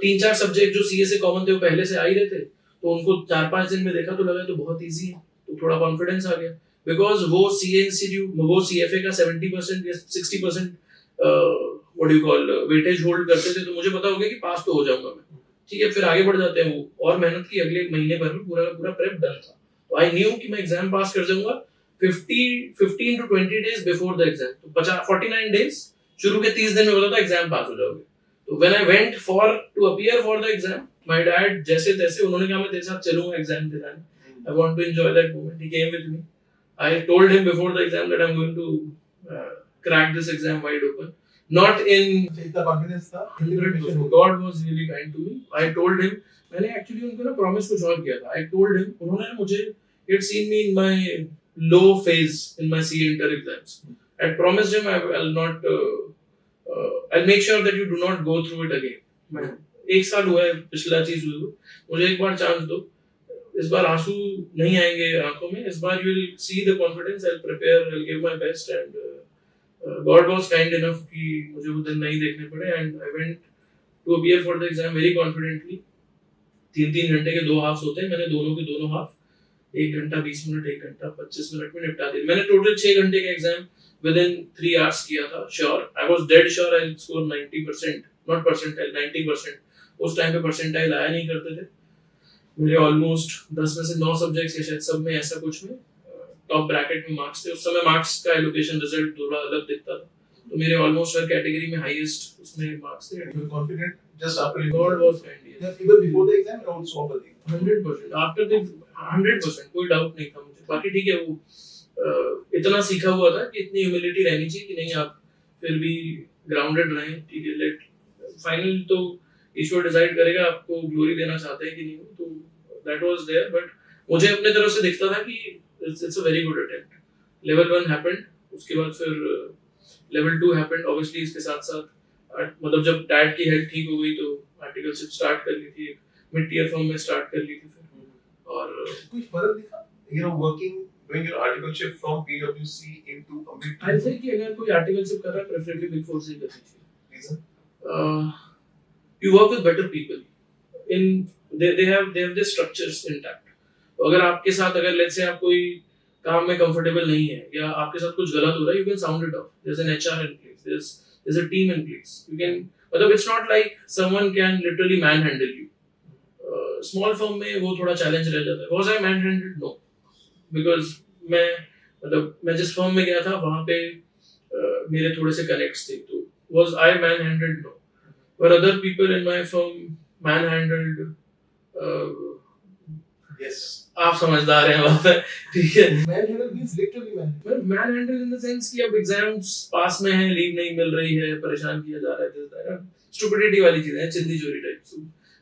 3-4 सब्जेक्ट जो CA से कॉमन थे वो पहले से आ ही रहे थे, तो उनको 4-5 दिन में देखा तो लगा तो बहुत इजी है, तो थोड़ा कॉन्फिडेंस आ गया. बिकॉज वो CA इंस्टीट्यूट, वो CFA का 70% या 60% what do you call weightage hold करते थे, तो मुझे पता हो गया कि पास तो हो जाऊंगा मैं. ठीक है, फिर आगे बढ़ जाते हैं. वो और मेहनत की, अगले महीने भर में पूरा प्रेप डन था. तो आई न्यू कि मैं एग्जाम पास कर जाऊंगा 15 to 20 days before the exam. तो 49 days, शुरू के 30 दिन में बोला था एग्जाम पास हो जाओगे. तो when I went to appear for the exam, my dad जैसे तैसे उन्होंने कहा मैं तेरे साथ चलूंगा एग्जाम दिलाने, I want to enjoy that moment. He came with me. I told him before the exam that I am going to crack this exam wide open. Not in इतना कॉन्फिडेंस था. 100%. God was really kind to me. I told him, मैंने actually उनको ना promise कुछ और किया था. I told him, उन्होंने मुझे, he had seen me in my low phase in my CA inter exams. I promised him I'll not I'll make sure that you do not go through it again. 1 साल हुआ है पिछला चीज हुई, मुझे एक बार चांस दो. इस बार आंसू नहीं आएंगे आंखों में. इस बार you will see the confidence. I'll prepare. I'll give my best. And God was kind enough कि मुझे वो दिन नहीं देखने पड़े. And I went to appear for the exam very confidently. 3-3 घंटे के 2 हाफ्स होते हैं. मैंने दोनों के दोनों हाफ 1 घंटा 20 मिनट 1 घंटा 25 मिनट में निपटा दिए. मैंने टोटल 6 घंटे का एग्जाम within 3 hours किया था. Sure, I was dead sure I'll score 90%, not percentile, 90%. उस टाइम पे परसेंटाइल आया नहीं करते थे. मेरे ऑलमोस्ट 10 में से 9 सब्जेक्ट्स या शायद सब में ऐसा कुछ में टॉप ब्रैकेट में मार्क्स थे. उस समय मार्क्स का एलोकेशन रिजल्ट थोड़ा अलग दिखता था. तो मेरे ऑलमोस्ट हर कैटेगरी में हाईएस्ट उसमें मार्क्स थे. You were confident just after God was kind. Yeah, even before the exam and also after the exam. 100%. After the 100%, कोई डाउट नहीं था मुझे. बाकी ठीक है, वो इतना सीखा हुआ था कि इतनी ह्यूमिलिटी रहनी चाहिए कि नहीं, आप फिर भी ग्राउंडेड रहें. ठीक है, लेट फाइनल तो ईश्वर डिसाइड करेगा आपको ग्लोरी देना चाहते हैं कि नहीं. तो दैट वाज देयर. बट मुझे अपने तरफ से दिखता था कि it's a very good attempt. Level 1 happened. उसके बाद फिर लेवल 2 हैपेंड. ऑब्वियसली इसके साथ साथ मतलब जब डैड की हेल्थ ठीक हो गई तो आर्टिकलशिप स्टार्ट कर ली थी. मिड ईयर फॉर्म में स्टार्ट कर ली थी फिर. और कुछ फर्क दिखा, you know, working doing your articleship from PwC into a mid. I think कि अगर कोई आर्टिकलशिप कर रहा है प्रेफरेबली बिग 4 से ही करनी चाहिए. Reason? You work with better people. They have their structures intact. तो अगर आपके साथ अगर लेट्स से आप कोई काम में कंफर्टेबल नहीं है या आपके साथ कुछ गलत हो रहा है, you can sound it out. There's an HR in place. There's a team in place. You can, मतलब it's not like someone can literally manhandle you. Small firm में वो थोड़ा चैलेंज रह जाता है. Was I manhandled? No. Because मैं जिस firm में गया था वहाँ पे मेरे थोड़े से कनेक्ट्स थे. तो was I manhandled? No. Were other people in my firm manhandled? Yes. आप समझदार हैं वहाँ पे. ठीक है. Manhandle means literally manhandle. Well, manhandle in the sense कि अब एग्जाम्स पास में हैं, लीव नहीं मिल रही है, परेशान किया जा रहा है. स्टुपिडिटी वाली चीजें हैं, चिंदी चोरी टाइप.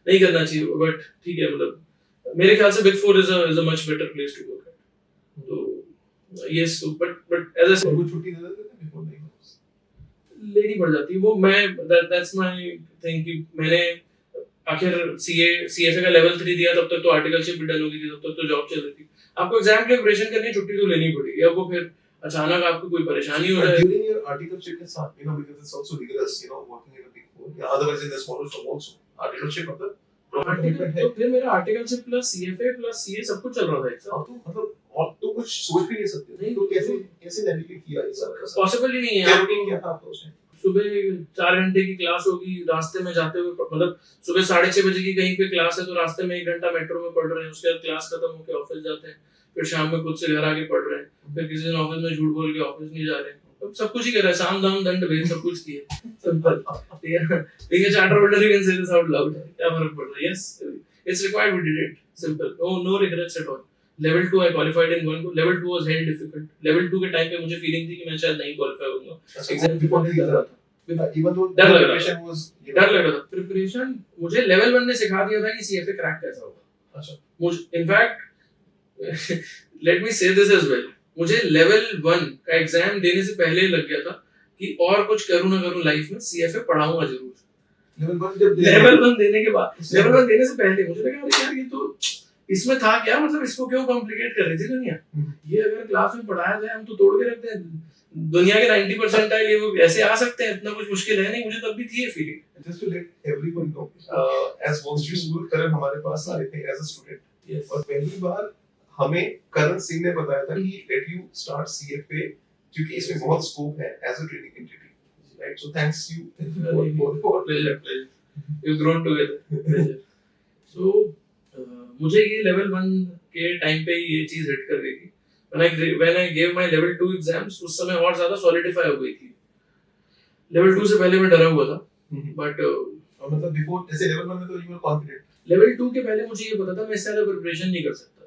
नहीं करना चाहिए. बट ठीक है, मतलब मेरे ख्याल से big 4 is a much better place to work at. तो yes, but as I said, वो छुट्टी दे देते थे before the exams. लेनी पड़ जाती है वो. मैं that's my thing कि मैंने आखिर CFA का लेवल 3 दिया, तब तक तो आर्टिकलशिप भी डन हो गई थी, तब तक तो जॉब चल रही थी. आपको एग्जाम के लिए प्रिपरेशन करनी है, छुट्टी तो लेनी पड़ेगी. अब वो फिर अचानक आपको कोई परेशानी हो जाए. During your articleship के साथ, you know, because it's also rigorous, you know, working in a big 4. Yeah, otherwise in the smaller firm also. Articleship मतलब proper commitment है. तो फिर मेरा articleship plus CFA plus CA सब कुछ चल रहा था एक साथ. तो मतलब और तो कुछ सोच भी नहीं सकते. नहीं, तो कैसे navigate किया ये सब? पॉसिबल ही नहीं है. क्या आपको routine क्या था आपका उसमें? सुबह 4 घंटे की क्लास होगी, रास्ते में जाते हुए मतलब सुबह 6:30 बजे की कहीं पे क्लास है तो रास्ते में 1 घंटा मेट्रो में पढ़ रहे हैं. उसके बाद क्लास खत्म होकर ऑफिस जाते हैं. फिर शाम में खुद से घर आके पढ़ रहे हैं. फिर किसी दिन ऑफिस में झूठ बोल के ऑफिस नहीं जा रहे हैं. तो सब कुछ ही कर रहे हैं. साम दाम दंड भेद सब कुछ किए. सिंपल. ठीक है, charter holder you can say this out loud. क्या फर्क पड़ रहा है? Yes, it's required, we did it. Simple. No regrets at all. Level 2 I qualified in 1 go. Level 2 was held difficult. Level 2 के टाइम पे मुझे फीलिंग थी कि मैं शायद नहीं क्वालिफाई होऊंगा. एग्जाम before the कर रहा exam. था. Even though डर लग रहा preparation was, you know, डर लग रहा था. प्रिपरेशन मुझे लेवल 1 ने सिखा दिया था कि CFA क्रैक कैसा होगा. अच्छा. मुझे इनफैक्ट लेट मी से दिस एज वेल, मुझे लेवल 1 का एग्जाम देने से पहले लग गया था कि और कुछ करूं ना करूं लाइफ में, CFA पढ़ाऊंगा जरूर. level 1 जब लेवल 1 देने के बाद, लेवल 1 देने से पहले मुझे लगा अरे यार ये तो इसमें था क्या, मतलब इसको क्यों कॉम्प्लिकेट कर रही थी दुनिया. ये अगर क्लास में पढ़ाया जाए हम तो तोड़ के रखते हैं. दुनिया के 90% ये वो ऐसे आ सकते हैं, इतना कुछ मुश्किल है नहीं. मुझे तब भी थी ये feeling. just to let everyone know, as Wall Street School करण हमारे पास आए थे as a student. Yes. और पहली बार हमें करण सिंह ने बताया था कि let you start CFA क्योंकि इसमें बहुत स्कोप है as a training entity. Right? So thanks you for Pleasure. We've grown together. Pleasure. So मुझे ये लेवल 1 के टाइम पे ये चीज हिट कर गई थी. when I gave my level 2 exams, उस समय और ज्यादा सॉलिडिफाई हो गई थी. लेवल 2 से पहले मैं डरा हुआ था. बट मतलब before जैसे level 1 में तो you were confident. लेवल 2 के पहले मुझे ये पता था मैं इससे ज्यादा प्रिपरेशन नहीं कर सकता.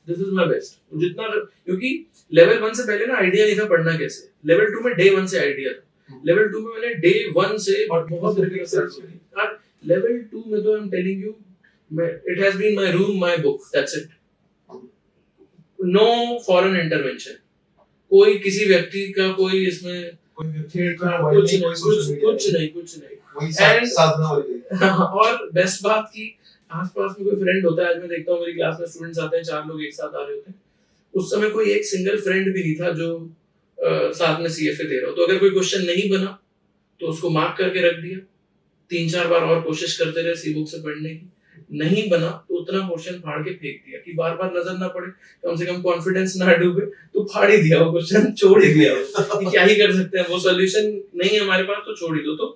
This is my best. जितना, क्योंकि लेवल 1 से पहले ना आइडिया नहीं था पढ़ना कैसे. लेवल 2 में डे 1 से आइडिया था. लेवल 2 में मैंने डे 1 से और बहुत रिसर्च की. और लेवल 2 में तो I am telling you, it has been my room, my book, that's it. No foreign intervention. कोई किसी व्यक्ति का कोई इसमें कुछ नहीं. वही साधना वाली है. और बेस्ट बात की आसपास में कोई फ्रेंड होता है, आज मैं देखता हूँ मेरी क्लास में स्टूडेंट्स आते हैं, 4 लोग एक साथ आ रहे होते हैं, उस समय कोई एक सिंगल फ्रेंड भी नहीं था जो साथ में सीएफए दे रहा हो। तो अगर कोई क्वेश्चन नहीं बना तो उसको मार्क करके रख दिया, 3-4 बार और कोशिश करते रहे सी बुक से पढ़ने की, नहीं बना तो उतना क्वेश्चन फाड़ के फेंक दिया कि बार बार नजर ना पड़े, कम से कम कॉन्फिडेंस ना डूबे, तो फाड़ ही दिया वो क्वेश्चन, छोड़ ही दिया कि क्या ही कर सकते हैं, वो सॉल्यूशन नहीं है हमारे पास तो छोड़ ही दो। तो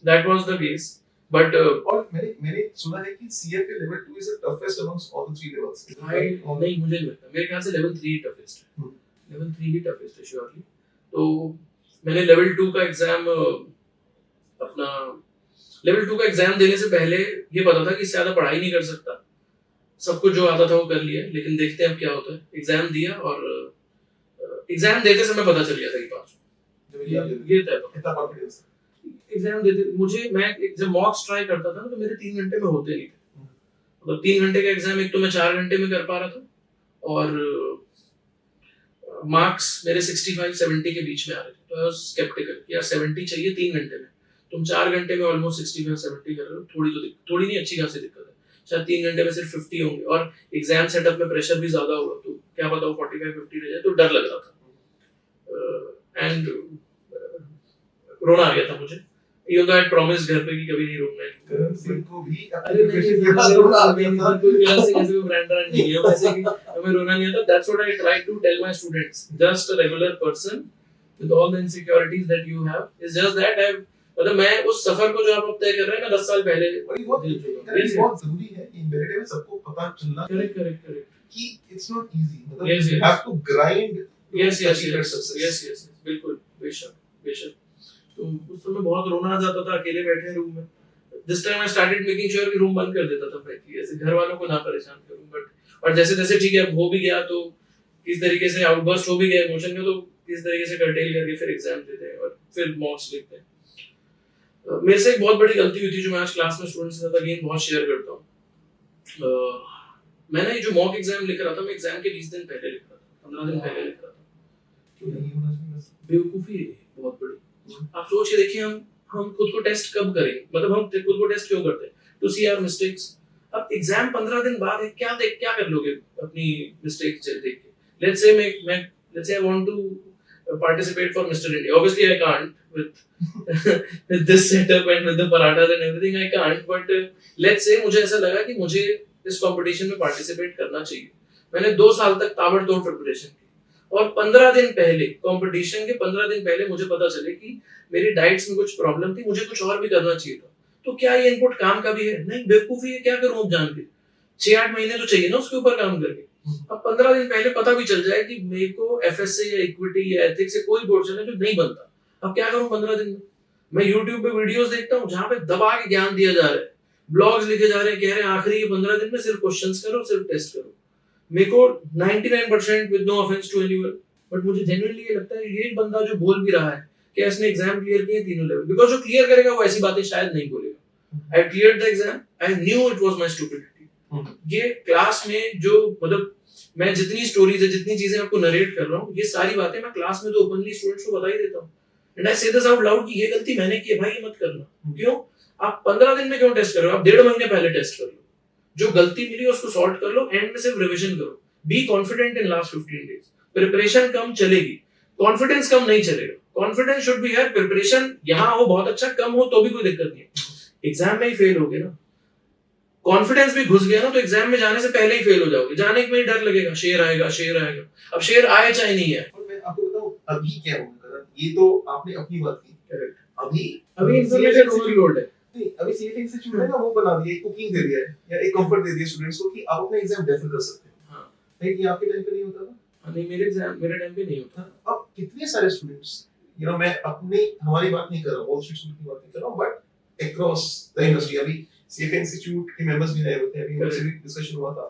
that was the case. But और मैंने सुना है कि CFA level 2 is the toughest amongst all the 3 levels. नहीं, मुझे नहीं लगता, मेरे ख्याल से लेवल 3 टफेस्ट है, लेवल 3 ही टफेस्ट है श्योरली। तो मैंने लेवल 2 का एग्जाम अपना लेवल 2 का एग्जाम देने से पहले ये पता था कि इससे ज्यादा पढ़ाई नहीं कर सकता, सब कुछ जो आता था वो कर लिया, लेकिन देखते हैं अब क्या होता है। एग्जाम दिया और एग्जाम देते समय पता चल गया था कि पास ये तय था। कितना कॉन्फिडेंस एग्जाम देते मुझे, मैं जब मॉक्स ट्राई करता था ना तो मेरे 3 घंटे में होते नहीं थे, मतलब 3 घंटे का एग्जाम एक तो मैं 4 घंटे में कर पा रहा था, और मार्क्स मेरे 65-70 के बीच में आ रहे थे। तो आई वाज स्केप्टिकल कि यार 70 चाहिए 3 घंटे में, तुम 4 घंटे में ऑलमोस्ट 65-70 कर रहे हो, थोड़ी नहीं, अच्छी खासी दिक्कत है। शायद 3 घंटे में सिर्फ 50 होंगे, और एग्जाम सेटअप में प्रेशर भी ज्यादा होगा, तो क्या पता वो 45-50 रह जाए, तो डर लग रहा था। एंड रोना आ गया था मुझे, even though I had promised घर पे कि कभी नहीं रोना है। करण सिंह को भी अरे नहीं, के बाद रोना आ गया था। करण सिंह ऐसे कोई ब्रांड नहीं है, वैसे कि हमें रोना नहीं आता। That's what I try to tell my students. Just a regular person with all the insecurities that you have is just that मतलब मैं उस सफर को जो आप अब तय कर रहे हैं, मैं 10 साल पहले और ये बहुत जरूरी है कि मेरे में सबको पता चलना करेक्ट कि इट्स नॉट इजी, मतलब Yes, you yes. have to grind yes, बिल्कुल, बेशक। तो उस समय बहुत रोना आ जाता था अकेले बैठे रूम में। This time I started making sure कि रूम बंद कर देता था मैं, कि ऐसे घर वालों को ना परेशान करूं। बट और जैसे ठीक है, अब हो भी गया तो किस तरीके से आउटबर्स्ट हो भी गया इमोशन का, तो किस तरीके से कर्टेल करके फिर एग्जाम देते हैं और फिर मॉक्स लिखते हैं। मेरे से एक बहुत बड़ी गलती हुई थी जो मैं आज क्लास में स्टूडेंट्स के साथ अगेन बहुत शेयर करता हूँ। मैंने ये जो मॉक एग्जाम लिख रहा था, मैं एग्जाम के 20 दिन पहले लिख रहा था, 15 दिन पहले लिख रहा था। क्यों नहीं होना चाहिए? बेवकूफी है बहुत बड़ी। आप सोच के देखिए, हम खुद को टेस्ट कब करेंगे, मतलब हम खुद को टेस्ट क्यों करते हैं? To see our mistakes. अब एग्जाम 15 दिन बाद है, क्या कर लोगे अपनी मिस्टेक देख के? Let's say I want to participate for Mr. India. Obviously I can't with this setup and with the parathas and everything, I can't, but let's say मुझे ऐसा लगा कि मुझे इस कंपटीशन में पार्टिसिपेट करना चाहिए। मैंने 2 साल तक ताबड़तोड़ प्रिपरेशन की, और 15 दिन पहले, कंपटीशन के 15 दिन पहले मुझे पता चले कि मेरी डाइट्स में कुछ प्रॉब्लम थी, मुझे कुछ और भी करना चाहिए था। तो क्या ये इनपुट काम का भी है? नहीं, बेवकूफी है। क्या करूं अब जान के? 6-8 महीने तो चाहिए ना उसके ऊपर काम करके। अब 15 दिन पहले पता भी चल जाए कि मेरे को एफएसए या इक्विटी या एथिक्स से कोई पोर्शन है जो नहीं बनता, अब क्या करूं 15 दिन में? मैं YouTube पे वीडियोस देखता हूं जहां पे दबा के ज्ञान दिया जा रहा है, ब्लॉग्स लिखे जा रहे हैं, कह रहे हैं आखिरी 15 दिन में सिर्फ क्वेश्चंस करो, सिर्फ टेस्ट करो। मेरे को 99% with no offence to anyone, बट मुझे जेन्युइनली ये लगता है ये बंदा जो बोल भी रहा है कि इसने एग्जाम क्लियर किए तीनों लेवल, बिकॉज़ जो क्लियर करेगा वो ऐसी बातें शायद नहीं बोलेगा। आई cleared the exam, I knew it was my stupidity. ये क्लास में जो, मतलब मैं जितनी स्टोरीज है, जितनी चीजें आपको नरेट कर रहा हूँ, ये सारी बातें मैं क्लास में तो ओपनली स्टूडेंट्स को बता ही देता हूँ। एंड आई से दिस आउट लाउड कि ये गलती मैंने की है भाई, ये मत करना। क्यों? आप 15 दिन में क्यों टेस्ट कर रहे हो? आप 1.5 महीने पहले टेस्ट कर लो, जो गलती मिली उसको सॉर्ट कर लो, एंड में सिर्फ रिवीजन करो। Be confident in last 15 days. Preparation कम चलेगी, कॉन्फिडेंस कम नहीं चलेगा। कॉन्फिडेंस शुड बी है, प्रिपरेशन यहाँ हो बहुत अच्छा, कम हो तो भी कोई दिक्कत नहीं है। एग्जाम में ही फेल हो गए ना, कॉन्फिडेंस भी घुस गया ना, तो एग्जाम में जाने से पहले ही फेल हो जाओगे। जाने में ही डर लगेगा, शेर आएगा। अब शेर आए चाहे नहीं है। और मैं आपको बताऊं अभी क्या होगा, ये तो आपने अपनी बात की। करेक्ट। अभी इंफॉर्मेशन ओवरलोड है। नहीं, अभी सीएफए इंस्टीट्यूट है ना, वो बना दिया, एक कुकिंग दे दिया है या एक कंफर्ट दे दिया स्टूडेंट्स को कि आप अपना एग्जाम डेफर कर सकते हैं। हां, नहीं, ये आपके टाइम पे नहीं होता था। नहीं, मेरे टाइम पे नहीं होता। अब कितने सारे स्टूडेंट्स, मैं अपनी हमारी बात नहीं कर रहा हूं, वॉल स्ट्रीट की बात नहीं कर रहा हूं, बट अक्रॉस द इंडस्ट्री, अभी सीएफए इंस्टीट्यूट के मेंबर्स भी आए होते हैं, अभी उनसे भी डिस्कशन हुआ था।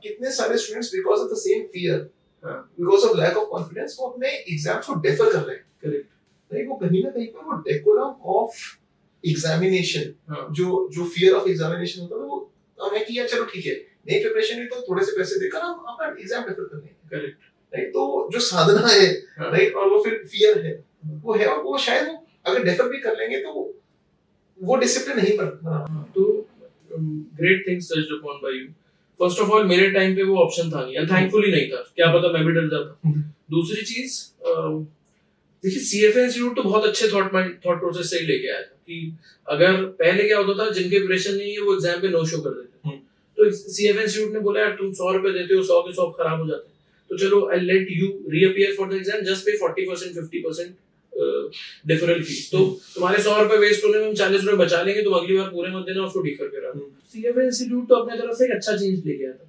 कितने सारे students because of the same fear, because of lack of confidence, वो अपने एग्जाम्स को डेफर कर रहे हैं। करेक्ट। नहीं, वो कहीं ना कहीं पर वो डेकोरम ऑफ एग्जामिनेशन, जो फियर ऑफ एग्जामिनेशन होता है, वो हमें कि यार चलो ठीक है, नहीं प्रिपरेशन है तो थोड़े से पैसे देकर हम अपना एग्जाम डेफर कर लेंगे। करेक्ट। राइट, तो जो साधना है, राइट, और वो फिर फियर है, वो है, और वो शायद वो अगर डेफर भी कर लेंगे तो वो डिसिप्लिन नहीं बना। तो great things touched upon by you. First of all, मेरे टाइम पे वो ऑप्शन था नहीं, and thankfully नहीं था, क्या पता मैं भी डर जाता. दूसरी चीज, देखिए CFA इंस्टीट्यूट तो बहुत अच्छे थॉट प्रोसेस से ही लेके आया था कि अगर पहले क्या होता था, जिनके प्रिपरेशन नहीं है वो एग्जाम पे नो शो कर देते. तो CFA इंस्टीट्यूट ने बोला यार तुम 100 रुपए देते हो, 100 के 100 खराब हो जाते हैं, तो चलो I let you reappear for the exam, just पे 40% 50% डिफरल फीस. तो तुम्हारे 100 रुपए वेस्ट होने में हम 40 रुपए बचा लेंगे, तुम अगली बार पूरे मत देना, उसको डिफर करा. CFA इंस्टीट्यूट तो अपने तरफ से एक अच्छा चेंज लेके आया था.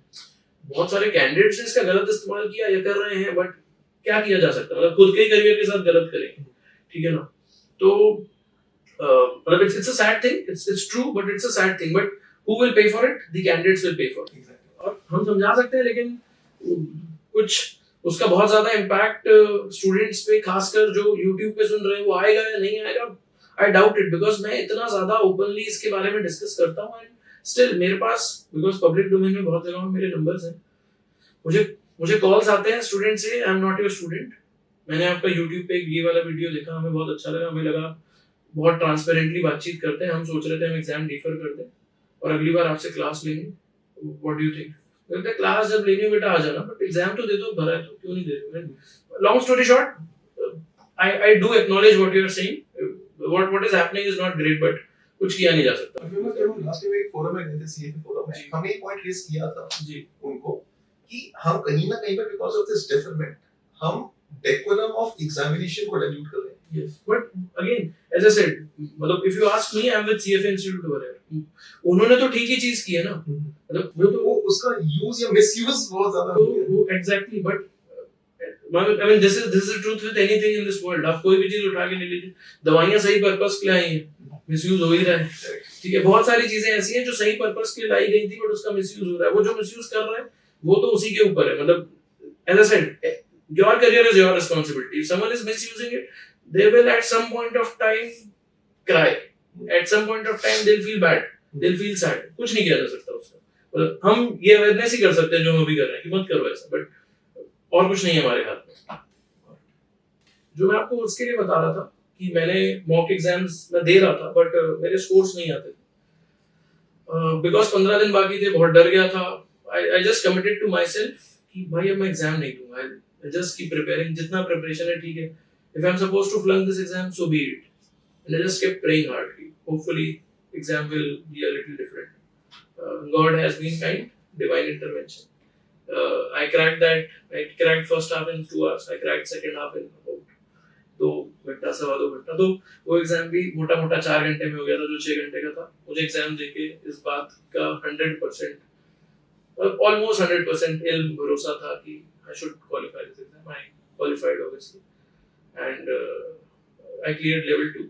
बहुत सारे कैंडिडेट्स ने इसका गलत इस्तेमाल किया या कर रहे हैं, बट क्या किया जा सकता है, मतलब खुद के करियर के साथ गलत करेंगे, ठीक है ना. तो मतलब it's a sad thing, it's true but it's a sad thing, but who will pay for it? The candidates will pay for it. और हम समझा सकते हैं, लेकिन कुछ उसका बहुत ज्यादा इम्पैक्ट स्टूडेंट्स पे, खासकर जो YouTube पे सुन रहे हैं, वो आएगा या नहीं आएगा, आई डाउट इट, बिकॉज मैं इतना ज्यादा ओपनली इसके बारे में डिस्कस करता हूँ, एंड स्टिल मेरे पास, बिकॉज पब्लिक डोमेन में बहुत जगह मेरे नंबर्स हैं, मुझे कॉल्स आते हैं स्टूडेंट से, I am not your student, मैंने आपका YouTube पे ये वाला वीडियो देखा, हमें बहुत अच्छा लगा, हमें लगा बहुत ट्रांसपेरेंटली बातचीत करते हैं, हम सोच रहे थे हम एग्जाम डिफर कर दें और अगली बार आपसे क्लास लेंगे, व्हाट डू यू थिंक? कहते क्लास जब लेनी हो बेटा आ जाना, बट एग्जाम तो दे दो, भरा है तो क्यों नहीं दे रहे. Long story short, I do acknowledge what you are saying, what is happening is not great, बट कुछ किया नहीं जा सकता. जब हम लास्ट में एक फोरम में गए थे, CFA फोरम में, हमने एक पॉइंट रेज किया था जी उनको कि हम कहीं ना कहीं पर बिकॉज ऑफ दिस डिफरमेंट हम डेकोरम ऑफ एग्जामिनेशन को डाइल्यूट कर रहे हैं. Yes, but again, as I said, मतलब if you ask me, I'm with CFA Institute over here. उन्होंने तो ठीक ही चीज की है ना, मतलब वो उसका यूज या मिसयूज बहुत ज्यादा हो गया. वो exactly, but I mean this is the truth with anything in this world. आप कोई भी चीज उठा के ले लीजिए, दवाइयाँ सही पर्पस के लिए आई हैं, मिसयूज हो ही रहा है, ठीक है. बहुत सारी चीजें ऐसी हैं जो सही पर्पस के लिए लाई गई थी, बट उसका मिसयूज हो रहा है. वो जो मिसयूज कर रहा है वो तो उसी के ऊपर है. मतलब as I said, your career is your responsibility. If someone is misusing it, they will at some point of time cry. At some point of time they'll feel bad. They'll feel sad. कुछ नहीं किया जा सकता उसका. मतलब हम ये awareness ही कर सकते हैं जो हम अभी कर रहे हैं कि मत करो ऐसा, बट और कुछ नहीं है हमारे हाथ में. जो मैं आपको उसके लिए बता रहा था कि मैंने मॉक एग्जाम्स में दे रहा था, बट मेरे स्कोर्स नहीं आते थे बिकॉज 15 दिन बाकी थे, बहुत डर गया था. I just committed to myself कि भाई अब मैं एग्जाम नहीं दूंगा. I just keep preparing. जितना प्रिपरेशन है ठीक है. If I'm supposed to flunk this exam, so be it. And I just kept praying hardly. Hopefully, exam will be a little different. God has been kind, divine intervention. I cracked that. I cracked first half in 2 hours. I cracked second half in about 2 घंटा, 2.25 घंटा. तो वो exam भी मोटा मोटा 4 घंटे में हो गया था, जो 6 घंटे का था. मुझे एग्जाम देके इस बात का 100%, almost 100% इल्म भरोसा था कि I should qualify this exam. I qualified obviously. And I cleared level 2.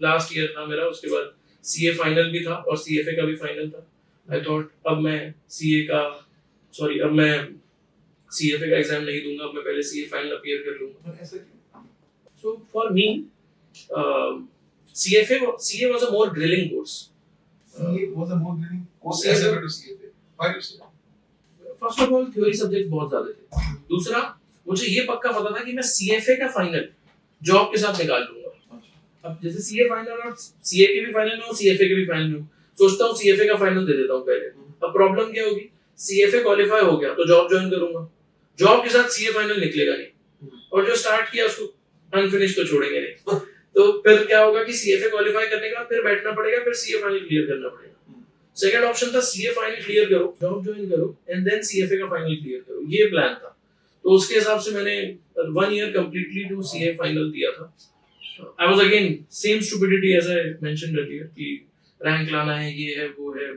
Last year था मेरा, उसके बाद CA फाइनल भी था और CFA का भी फाइनल था. I thought अब मैं CFA का एग्जाम नहीं दूंगा, अब मैं पहले CA फाइनल अपीयर कर लूंगा. ऐसा क्यों? So for me, CA was a more grilling course. CA was a more grilling course CA as compared to CFA. Why do you say that? First of all theory subject बहुत ज्यादा थे. दूसरा, मुझे ये पक्का पता था कि मैं CFA का फाइनल जॉब के साथ निकाल लूंगा. अब जैसे CA फाइनल और CA के भी फाइनल में हो, CFA के भी फाइनल में हो, सोचता हूँ CFA का फाइनल दे देता हूँ पहले. अब प्रॉब्लम क्या होगी, CFA क्वालिफाई हो गया तो जॉब ज्वाइन करूंगा, जॉब के साथ CA फाइनल निकलेगा नहीं, और जो स्टार्ट किया उसको अनफिनिश तो छोड़ेंगे नहीं. तो फिर क्या होगा कि CFA क्वालिफाई करने के बाद फिर बैठना पड़ेगा, फिर CA फाइनल क्लियर करना पड़ेगा. सेकंड ऑप्शन था CA फाइनल क्लियर करो, जॉब ज्वाइन करो, एंड देन CFA का फाइनल क्लियर करो. ये प्लान था. तो उसके हिसाब से मैंने 1 year completely to CA final दिया था. I was again same stupidity as I mentioned earlier कि रैंक लाना है, ये है वो है,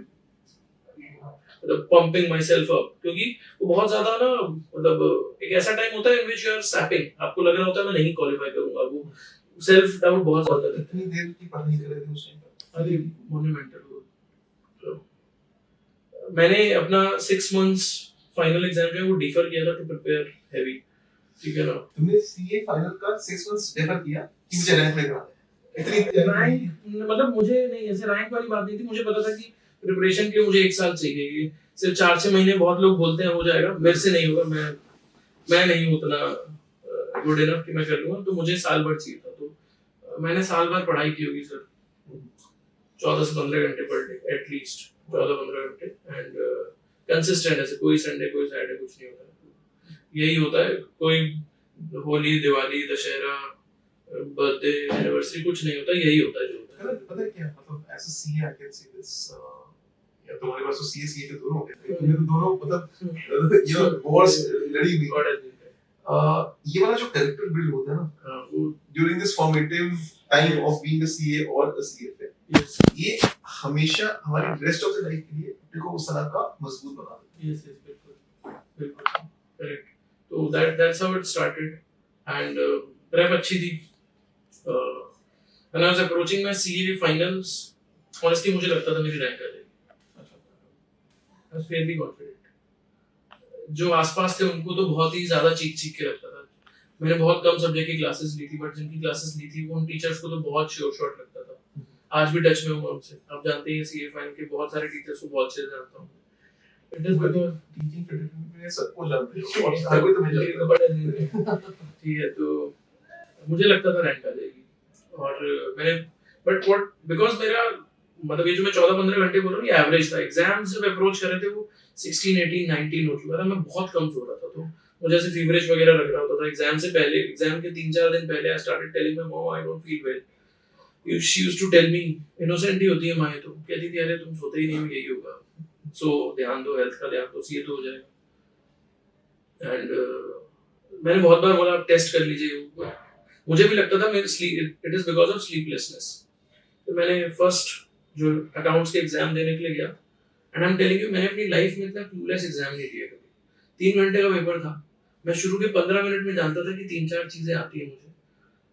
मतलब pumping myself up, क्योंकि वो बहुत ज्यादा ना, मतलब एक ऐसा टाइम होता है in which you are sapping, आपको लग रहा होता है मैं नहीं क्वालिफाई करूंगा, वो सेल्फ डाउट बहुत ज्यादा रहता है. कितनी देर की पढ़ाई कर रहे थे उस टाइम पर? अरे मोन्यूमेंटल. मैंने अपना 6 months फाइनल एग्जाम जो है वो डिफर किया था टू प्रिपेयर हेवी, ठीक है ना. तुमने CA फाइनल का 6 months डिफर किया कि मुझे रैंक लेना है? इतनी रैंक, मतलब मुझे नहीं, ऐसे रैंक वाली बात नहीं थी. मुझे पता था कि प्रिपरेशन के लिए मुझे 1 साल चाहिए. सिर्फ 4-6 महीने बहुत लोग बोलते हैं हो जाएगा, मेरे से नहीं होगा. मैं नहीं उतना गुड इनफ कि मैं कर लूंगा, तो मुझे साल भर चाहिए था. तो मैंने साल भर पढ़ाई की होगी सर, 14 से 15 घंटे पर डे एटलीस्ट. 14-15 घंटे एंड कंसिस्टेंट, ऐसे कोई संडे कोई सैटरडे कुछ नहीं होता, यही होता है। कोई होली, दिवाली, दशहरा, बर्थडे, एनिवर्सरी कुछ नहीं होता, यही होता है जो होता है। पता है क्या, मतलब as a CA I can see this, या तुम्हारे पास तो सीए के दोनों होते हैं, तुम्हें तो दोनों मतलब यू नो वॉर्स लड़ी हुई। God has been there. ये वाला जो कैरेक्टर बिल्ड होता है ना हाँ, वो during this formative time of being a CA और अ सीएफए, yes, ये हमेशा हमारी रेस्ट ऑफ द लाइफ के लिए अपने को उस तरह का मजबूत बना देता yes, बिल्कुल, बिल्कुल, correct. तो that's how it started and prep अच्छी थी। When I was approaching my CA finals, honestly मुझे लगता था मेरी रैंक आ जाएगी। I was fairly confident. जो आसपास थे उनको तो बहुत ही ज्यादा चीख के रखता था। मैंने बहुत कम सब्जेक्ट की क्लासेस ली थी, बट जिनकी क्लासेस ली थी वो उन टीचर्स को तो बहुत श्योर शॉट लगता था। आज भी टच में हूँ उनसे। आप जानते हैं सीए फाइनल के बहुत सारे टीचर्स को बहुत अच्छे से जानता हूँ। It is because teaching tradition में सबको जानते हो और हर कोई तुम्हें जानता है। ठीक है, तो मुझे लगता था रैंक आ जाएगी और मैंने बट व्हाट बिकॉज़ मेरा मतलब ये जो मैं 14-15 घंटे बोल रहा हूँ ये एवरेज था। एग्जाम्स जब अप्रोच कर रहे थे वो 16, 18, 19 हो चुका था। मैं बहुत कम सो रहा था, तो मुझे ऐसे फीवरिश वगैरह लग रहा होता था। एग्जाम से पहले, एग्जाम के 3-4 दिन पहले I started telling my mom I don't feel well. She used to tell me, innocent ही होती है माँ, तो कहती थी अरे तुम सोते ही नहीं हो, यही होगा, सो ध्यान दो, हेल्थ का ध्यान दो, सीए तो हो जाएगा। एंड मैंने बहुत बार बोला आप टेस्ट कर लीजिए। मुझे भी लगता था मेरे sleep, it is because of sleeplessness. तो मैंने फर्स्ट जो अकाउंट्स के एग्जाम देने के लिए गया and I am telling you, मैंने अपनी लाइफ में इतना क्लूलेस एग्जाम नहीं दिया कभी। 3 घंटे का पेपर था। मैं शुरू के 15 मिनट में जानता था कि 3-4 चीजें आती है मुझे,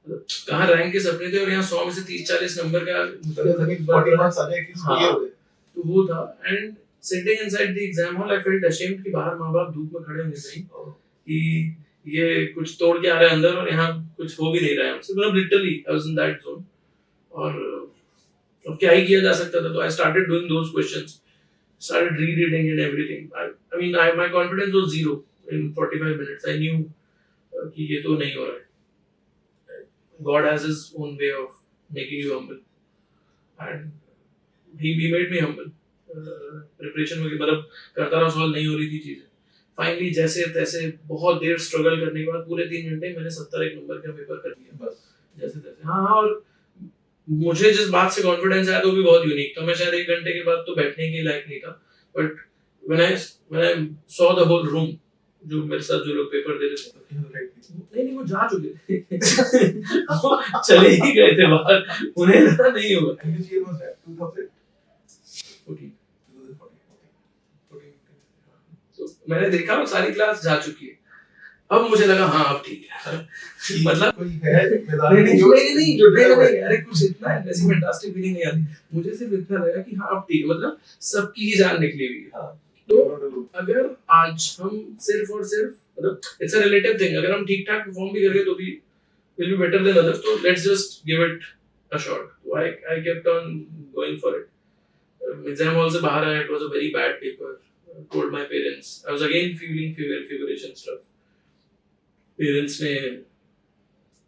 मतलब कहाँ रैंक के सपने थे और यहाँ 100 में से 30-40 नंबर का 40 मार्क्स आ जाए एटलीस्ट ये हो जाए। तो वो था। And sitting inside the exam hall I felt ashamed कि बाहर माँ बाप धूप में खड़े होंगे कहीं कि ये कुछ तोड़ के आ रहा है अंदर और यहाँ कुछ हो भी नहीं रहा है हमसे, मतलब literally I was in that zone. और अब क्या ही किया जा सकता था, तो I started doing those questions, started rereading and everything. I mean, my confidence was zero in 45 minutes. I knew कि ये तो नहीं हो रहा है। God has His own way of making you humble, and He made me humble. Preparation में मतलब करता रहा, सॉल्व नहीं हो रही थी चीजें। फाइनली जैसे तैसे बहुत देर स्ट्रगल करने के बाद पूरे 3 घंटे मैंने 71 नंबर का पेपर कर दिया बस, जैसे तैसे। हाँ, और मुझे जिस बात से कॉन्फिडेंस आया तो वो भी बहुत यूनिक था। मैं शायद 1 घंटे के बाद तो बैठने के लायक नहीं था, but when I saw the whole room, जो मेरे साथ जो लोग पेपर दे रहे थे, नहीं वो जा चुके थे चले ही गए थे बाहर, उन्हें लगा नहीं होगा। 2014। तो मैंने देखा वो सारी क्लास जा चुकी है। अब मुझे लगा हाँ अब ठीक है, मतलब कोई है नहीं, अरे कुछ इतना ऐसी फैंटास्टिक फीलिंग नहीं आती। मुझे सिर्फ इतना लगा कि हाँ अब ठीक है, मतलब सबकी ही जान निकली हुई है। तो अगर आज हम सिर्फ और सिर्फ, मतलब इट्स अ रिलेटिव थिंग, अगर हम ठीक ठाक परफॉर्म भी करेंगे तो भी will be better than others, तो let's just give it a shot. तो I kept on going for it. Exam hall से बाहर आया, it was a very bad paper, told my parents, I was again feeling feverish and stuff. Parents ने,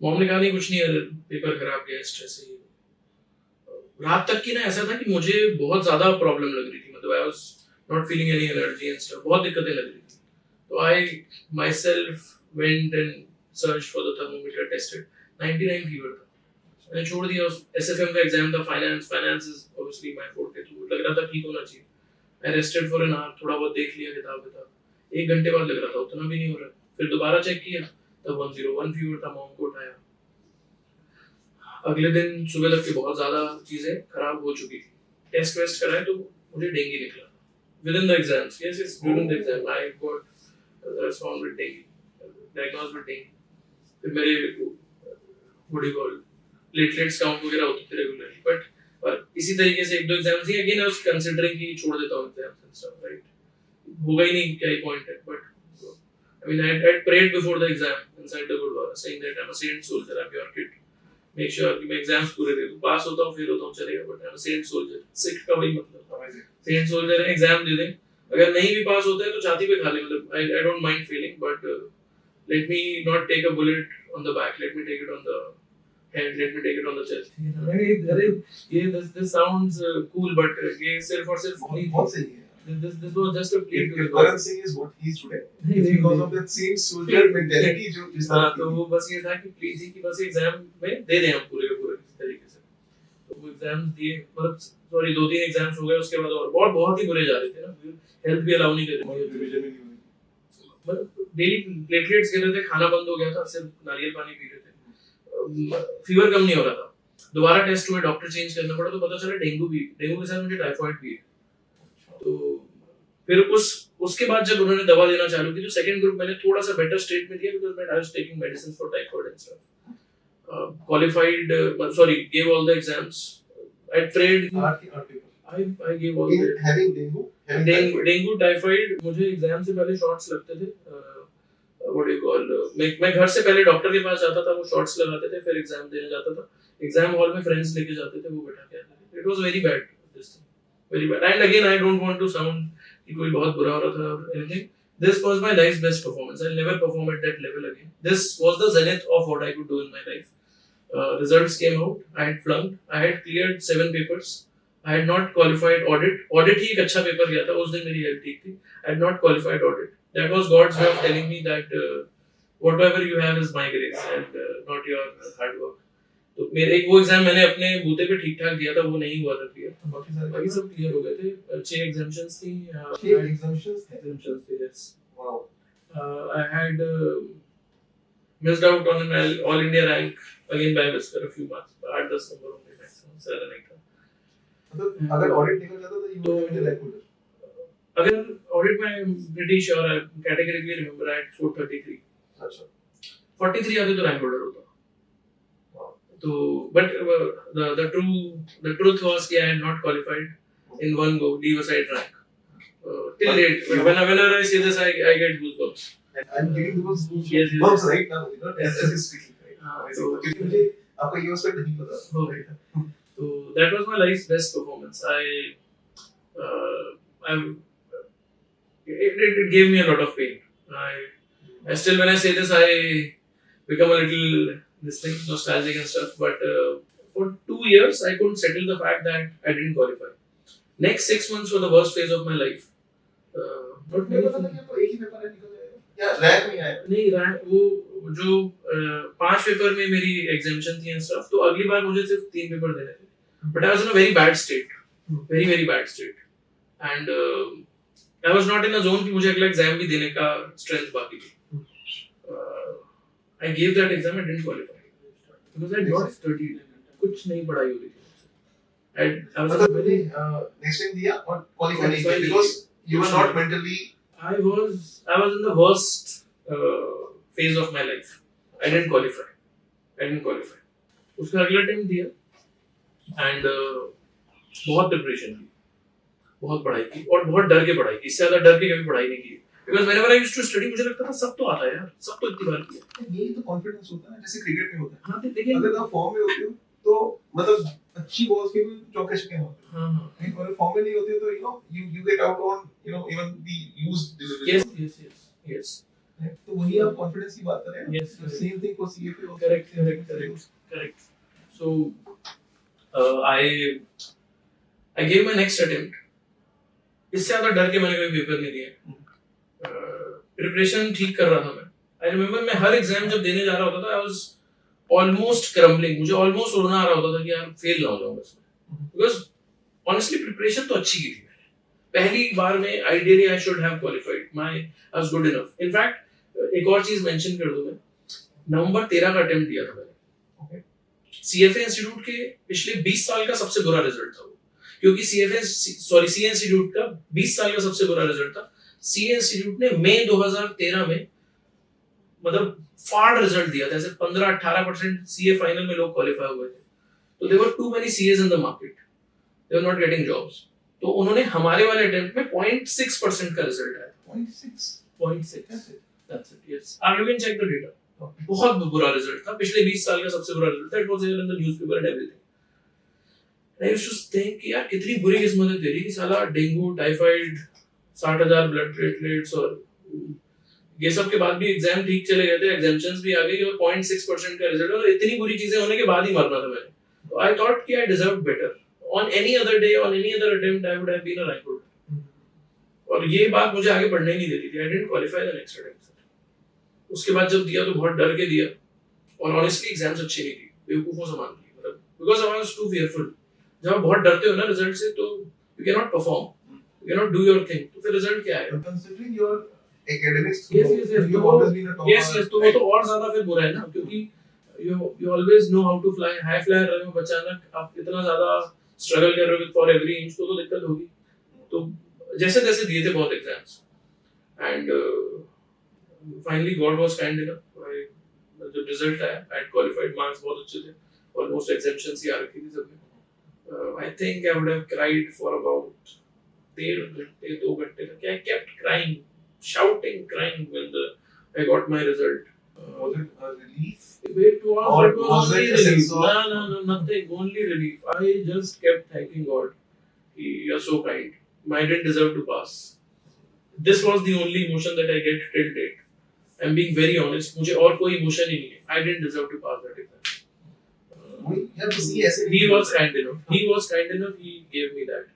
mom ने कहा नहीं कुछ नहीं है, पेपर खराब गया, स्ट्रेस है। रात तक की ना ऐसा था कि मुझे बहुत ज्यादा प्रॉब्लम लग रही थी, मतलब I was not feeling any energy and stuff, बहुत दिक्कतें लग रही थी। तो I myself went and search for the thermometer, tested, 99 fever था। मैंने छोड़ दिया। एसएफएम का एग्जाम था, finance is obviously my forte, तो लग रहा था ठीक होना चाहिए। I rested for an hour, थोड़ा बहुत देख लिया किताब, 1 घंटे बाद लग रहा था उतना भी नहीं हो रहा। फिर दोबारा चेक किया तब 101 फीवर था, मॉम को उठाया। अगले दिन सुबह तक के बहुत ज्यादा चीजें खराब हो चुकी थी। टेस्ट वेस्ट कराए तो मुझे डेंगू निकला with in the exams. Yes yes, during the exam I got found with dengue, diagnosed with dengue. फिर मेरे what do you call platelets count वगैरह होते थे रेगुलरली, बट और इसी तरीके से 1-2 exams he again I was considering कि छोड़ देता हूं एग्जाम्स एंड स्टफ, राइट? होगा ही नहीं, क्या ही पॉइंट है। But I mean, I prayed before the exam inside the Gurdwara, saying that I'm a saint soldier, I'm your kid. Make sure कि मैं एग्जाम्स पूरे दे दूं, पास होता हूँ फिर होता हूँ चलेगा, but I'm a saint soldier। Sikh का वही मतलब, saint soldier है, एग्जाम दे दें, अगर नहीं भी पास होता है तो छाती पे खा ले, मतलब I don't mind failing, but let me not take a bullet on the back, let me take it on the let me take it on the chest. अरे ये this sounds cool, but ये सिर्फ और सिर्फ बहुत सही है. this was just a plea to the If God. Karan Singh is what he is today, it's because of that same soldier mentality जो जिस हाँ, तरह तो वो बस ये था कि प्लीज ही कि बस एग्जाम में दे दें हम पूरे के पूरे किसी तरीके से. तो वो एग्जाम्स दिए, मतलब सॉरी 2-3 एग्जाम्स हो गए, उसके बाद और बहुत ही बुरे जा रहे थे ना, हेल्थ भी अलाउ नहीं कर रही थी. रिवीजन ही नहीं हुई. मतलब डेली प्लेटलेट्स गिर रहे थे, खाना बंद हो गया था, सिर्फ नारियल पानी पी रहे थे, फीवर कम नहीं हो रहा था. दोबारा टेस्ट हुए, डॉक्टर चेंज करना पड़ा, तो पता चला डेंगू के साथ मुझे टाइफाइड भी है. तो फिर उसके बाद जब उन्होंने दवा देना चालू की, तो सेकंड ग्रुप मैंने थोड़ा सा बेटर स्टेट में दिया, because I was taking medicine for typhoid and stuff. Qualified, sorry, gave all the exams. I prayed. I gave all the. Having dengue typhoid मुझे एग्जाम से पहले शॉट्स लगते थे. व्हाट डू यू कॉल, मैं घर से पहले डॉक्टर के पास जाता था, वो शॉट्स लगाते थे, फिर एग्जाम देने जाता था. एग्जाम हॉल में फ्रेंड्स लेके जाते थे, वो बैठा के आते थे. It was very bad, this thing very bad. And again I don't want to sound कि कोई बहुत बुरा हो रहा था और anything. This was my life's best performance. I'll never perform at that level again. This was the zenith of what I could do in my life. Results came out. I had flunked. I had cleared 7 papers. I had not qualified audit. Audit ही एक अच्छा paper गया था. उस दिन मेरी health ठीक थी. I had not qualified audit. That was God's way of telling me that whatever you have is my grace and not your hard work. तो मेरे एक वो एग्जाम मैंने अपने बूते पे ठीक ठाक दिया था, वो नहीं हुआ था क्लियर. बाकी सब क्लियर हो गए थे. 6 एग्जाम्शंस थी. 6 exemptions थे. Yes. Wow. I had missed out on an all India rank again by miss for a few marks. 8-10 number होंगे maximum, ज़्यादा नहीं था. मतलब अगर ऑडिट निकल जाता तो you would have been like अगर ऑडिट में I'm pretty sure I categorically remember I had 433. अच्छा. 43 आते तो रैंक होल्डर होता. तो but the truth was कि I had not qualified in one go, leave aside rank. Till date, but whenever I say this, I get goosebumps. I'm getting those Yes. bumps right now, you know, as you speaking. हाँ, Right? तो क्योंकि मुझे आपका ये उसका नहीं पता. हो. So that was my life's best performance. It gave me a lot of pain. I still, when I say this, I become a little nostalgic and stuff. But for 2 years, I couldn't settle the fact that I didn't qualify. Next 6 months were the worst phase of my life. Not मुझे पता था कि तो एक ही paper है निकल जाएगा. या रैंक नहीं आया. नहीं, रैंक वो जो 5 पेपर में मेरी एग्जामिशन थी एंड स्टफ, तो अगली बार मुझे सिर्फ 3 पेपर देने थे. But I was in a very bad state, very bad state. And I was not in a zone कि मुझे अगला एग्जाम भी देने का स्ट्रेंथ बाकी थी. I gave that exam, I didn't qualify because I got studied. कुछ नहीं पढ़ाई हो रही थी. I was मतलब very. नेक्स्ट टाइम दिया और क्वालिफाई नहीं किया because you were not mentally. I was in the worst phase of my life. I didn't qualify. उसका अगला टाइम दिया and बहुत प्रिपरेशन की, बहुत पढ़ाई की और बहुत डर के पढ़ाई की. इससे ज्यादा डर के कभी पढ़ाई नहीं की. Because whenever I used to study, मुझे लगता था सब तो आता है यार, सब तो इतनी बार किया. यही तो कॉन्फिडेंस होता है जैसे क्रिकेट में होता है. हाँ, लेकिन अगर आप फॉर्म में होते हो तो मतलब अच्छी बॉल्स के भी चौके छक्के मारते हो. हाँ. Right? और फॉर्म में नहीं होते हो तो you get out on even the used delivery. Yes. Right? तो वही आप कॉन्फिडेंस की बात कर रहे हैं. Yes. Same thing for CFA also. Correct. So I gave my next attempt. इससे ज्यादा डर के मैंने कोई पेपर नहीं दिया. प्रिपरेशन ठीक कर रहा था मैं. आई रिमेम्बर मैं हर एग्जाम जब देने जा रहा होता था, आई वाज ऑलमोस्ट क्रम्बलिंग. मुझे ऑलमोस्ट उड़ना आ रहा होता था कि यार फेल ना हो जाऊं इसमें. बिकॉज ऑनेस्टली प्रिपरेशन तो अच्छी की थी मैंने. पहली बार में ideally I should have qualified. I was good enough. In fact एक और चीज मेंशन कर दूं, मैं नवंबर 13 का अटेम्प्ट दिया था मैंने. सीएफए इंस्टीट्यूट के पिछले 20 साल का सबसे बुरा रिजल्ट था वो. क्योंकि सीए इंस्टीट्यूट का 20 साल का सबसे बुरा रिजल्ट था. सीए इंस्टीट्यूट ने मई 2013 में मतलब फाड़ रिजल्ट दिया था. ऐसे 15-18% सीए फाइनल में लोग क्वालिफाई हुए थे. तो there were too many CAs in the market, they were not getting jobs. तो उन्होंने हमारे वाले अटेम्प्ट में 0.6% का रिजल्ट आया. 0.6. That's it. Yes. You can check the data. बहुत बुरा रिजल्ट था. पिछले 20 साल का सबसे बुरा रिजल्ट था. It was there in the newspaper and everything. I used to think कि यार कितनी बुरी किस्मत है तेरी कि साला डेंगू, टाइफाइड, 60,000 ब्लड प्लेटलेट्स और ये सब के बाद भी एग्जाम ठीक चले गए थे, एग्जाम्पशंस भी आ गई और 0.6% का रिजल्ट, और इतनी बुरी चीजें होने के बाद ही मरना था मैंने. तो आई थॉट कि I deserve better. On any other day, on any other attempt I would have been a rank holder. और ये बात मुझे आगे बढ़ने ही नहीं देती थी. I didn't qualify the next attempt. उसके बाद जब दिया तो बहुत डर के दिया, और ऑनेस्टली एग्जाम्स अच्छे नहीं थी, बेवकूफों समान थी, मतलब because I was too fearful. जब आप बहुत डरते हो ना रिजल्ट से, तो you can not perform, you can not do your thing, तो फिर रिजल्ट क्या आएगा? Considering your academics, Yes, you've always been a topper. yes, तो वो तो और ज्यादा फिर बुरा है ना, क्योंकि you always know how to fly. High flyer रहे हो, अचानक आप इतना ज्यादा स्ट्रगल कर रहे हो फॉर एवरी इंच, तो दिक्कत होगी. तो जैसे तैसे दिए थे बहुत exams, and finally God was kind enough. जब रिजल्ट आया, आई हैड क्वालिफाइड, मार्क्स बहुत अच्छे थे, ऑलमोस्ट एग्जेम्पशंस ही आ रखी थी सब में. I think I would have cried for about 1.5 घंटे 2 घंटे तक. I kept crying, shouting, crying when I got my result. Was it a relief? It was Was only it a sense relief. of- No, nothing. Only relief. I just kept thanking God. You're so kind. I didn't deserve to pass. This was the only emotion that I get till date. I'm being very honest. मुझे और कोई emotion ही नहीं है. I didn't deserve to pass that exam. We have to see ऐसे He was kind enough. He was kind enough. He gave me that.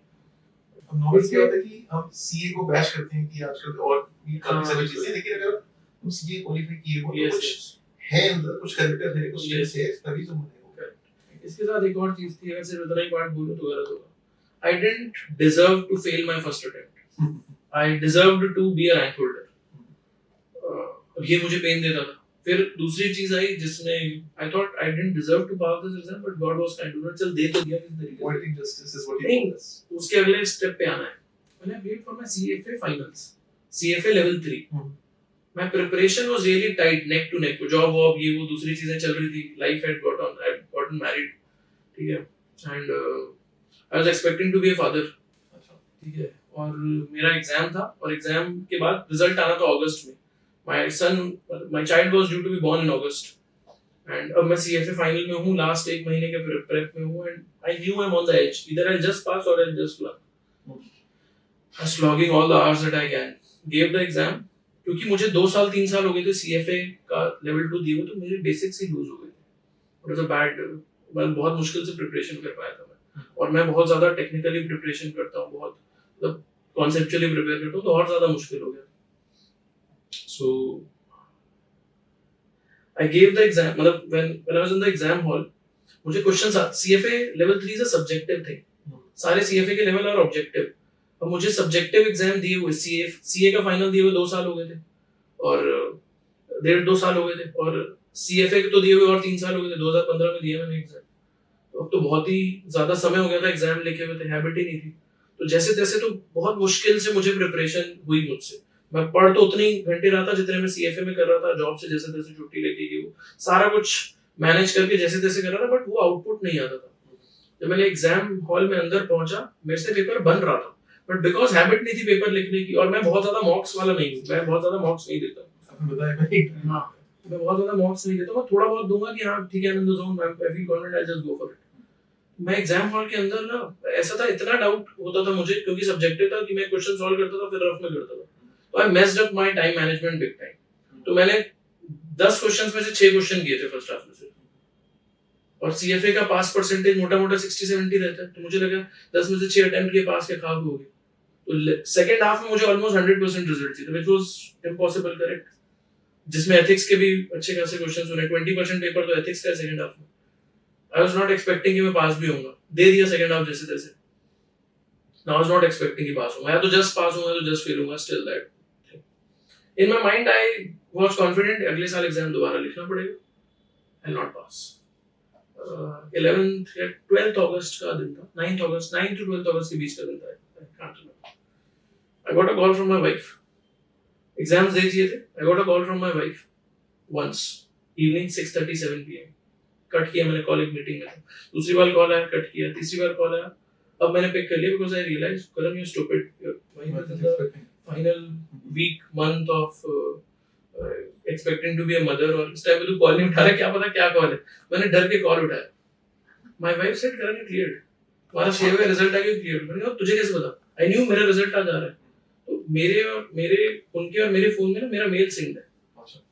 अब normal क्या होता है कि हम सीए को बैश करते हैं कि आजकल और भी काफी सारी चीजें, लेकिन अगर तुम सीए क्वालिफाई किए हो तो Yes, कुछ yes. है अंदर, कुछ कैरेक्टर है, कुछ Yes. स्किल्स है, तभी तुम बने हो. Correct. इसके साथ एक और चीज थी, अगर सिर्फ इतना ही पार्ट बोलूं तो गलत होगा. I didn't deserve to fail my first attempt. I deserved to be a rank holder. और ये मुझे पेन देता था. फिर दूसरी चीज आई जिसमें I thought I didn't deserve to pass this exam, but God was kind enough. चल दे तो दिया किसी तरीके से. Poetic justice is what you नहीं, call this. उसके अगले स्टेप पे आना है. When I wait for my CFA finals, CFA level 3, my preparation was really tight, neck to neck. Job वॉब ये वो दूसरी चीजें चल रही थी. Life had gotten married, ठीक है, and I was expecting to be a father, ठीक है. और मेरा एग्जाम था, और एग्जाम के बाद रिजल्ट आना था अगस्त में. My child was due to be born in August, and अब मैं CFA final में हूँ, लास्ट एक महीने के प्रेप में हूँ, and I knew I'm on the edge. Either I'll just pass or I'll just flunk. I was slogging all the hours that I can. Gave the exam. क्योंकि मुझे 2 साल 3 साल हो गए थे CFA का लेवल 2 दिए हुए, तो मेरे बेसिक्स ही लूज हो गए थे. It was a bad. मैं बहुत मुश्किल से प्रिपरेशन कर पाया था मैं, और मैं बहुत ज्यादा टेक्निकली प्रिपरेशन करता हूँ, बहुत मतलब कॉन्सेप्चुअली प्रिपेयर करता हूँ, तो और ज्यादा मुश्किल हो गया. So I gave the exam. मतलब when I was in the exam hall, मुझे questions CFA level 3 is a subjective thing. सारे CFA के लेवल और ऑब्जेक्टिव. अब मुझे सब्जेक्टिव एग्जाम दिए हुए, CA का फाइनल दिए हुए 2 साल हो गए थे, और 1.5-2 साल हो गए थे, और CFA के तो दिए हुए और 3 साल हो गए थे. 2015 में दिया मैंने एग्जाम. तो अब तो बहुत ही ज्यादा समय हो गया था एग्जाम लिखे हुए थे, हैबिट ही नहीं थी. तो जैसे तैसे तो बहुत मुश्किल से मुझे प्रिपरेशन हुई मुझसे. मैं पढ़ तो उतने ही घंटे रहा था जितने मैं CFA में कर रहा था, जॉब से जैसे तैसे छुट्टी लेके की, वो सारा कुछ मैनेज करके जैसे तैसे कर रहा था, बट वो आउटपुट नहीं आता था. जब मैंने एग्जाम हॉल में अंदर पहुंचा, मेरे से पेपर बन रहा था, बट बिकॉज हैबिट नहीं थी पेपर लिखने की, और मैं बहुत ज्यादा मॉक्स वाला नहीं हूँ, मैं बहुत ज्यादा मॉक्स नहीं देता. आपने बताया नहीं. हाँ, मैं बहुत ज्यादा मॉक्स नहीं देता. मैं थोड़ा बहुत दूंगा कि हाँ ठीक है, in the zone, I feel confident, I just go for it. मैं एग्जाम हॉल के अंदर ना, ऐसा था, इतना डाउट होता था मुझे, क्योंकि सब्जेक्टिव था, कि मैं क्वेश्चन सॉल्व करता था, फिर रफ में करता था. तो आई messed up my time management big time. तो मैंने 10 क्वेश्चंस में से 6 क्वेश्चन किए थे फर्स्ट हाफ में से, और CFA का पास परसेंटेज मोटा मोटा 60-70 रहता है. तो मुझे लगा 10 में से 6 अटेम्प्ट किए, पास के खाक हो गए. तो सेकंड हाफ में मुझे ऑलमोस्ट 100% रिजल्ट चाहिए, व्हिच वाज इम्पॉसिबल, करेक्ट. जिसमें एथिक्स के भी अच्छे खासे क्वेश्चंस हुए. 20% पेपर तो एथिक्स का सेकंड हाफ में. आई वाज नॉट एक्सपेक्टिंग कि मैं पास भी होऊंगा. दे दिया सेकंड हाफ जैसे तैसे. आई वाज नॉट एक्सपेक्टिंग कि पास होऊंगा, या तो जस्ट पास होऊंगा, तो जस्ट फेल होऊंगा. Still that in my mind I was confident, अगले साल एग्जाम दोबारा लिखना पड़ेगा, I will not pass. 11th या 12th अगस्त का दिन था, 9th to 12th अगस्त के बीच का दिन था. I can't remember. I got a call from my wife. Exams दे दिए थे. I got a call from my wife once evening 6:37 PM. Cut किया मैंने, कॉल एक मीटिंग में था. दूसरी बार कॉल आया, कट किया. तीसरी बार कॉल आया, अब मैंने पिक कर लिया, because I realized Karan, you're stupid. You're in the final week month of expecting to be a mother, और इस टाइम पे तू कॉल नहीं उठा रहा, क्या पता क्या कॉल है. मैंने डर के कॉल उठाया. My wife said, Karan, you cleared. तुम्हारा 6 का रिजल्ट आ गया, क्लियर. मैंने कहा तुझे कैसे पता? I knew मेरा रिजल्ट आ जा रहा है. तो उनके और मेरे फोन में ना मेरा मेल सिंक्ड है.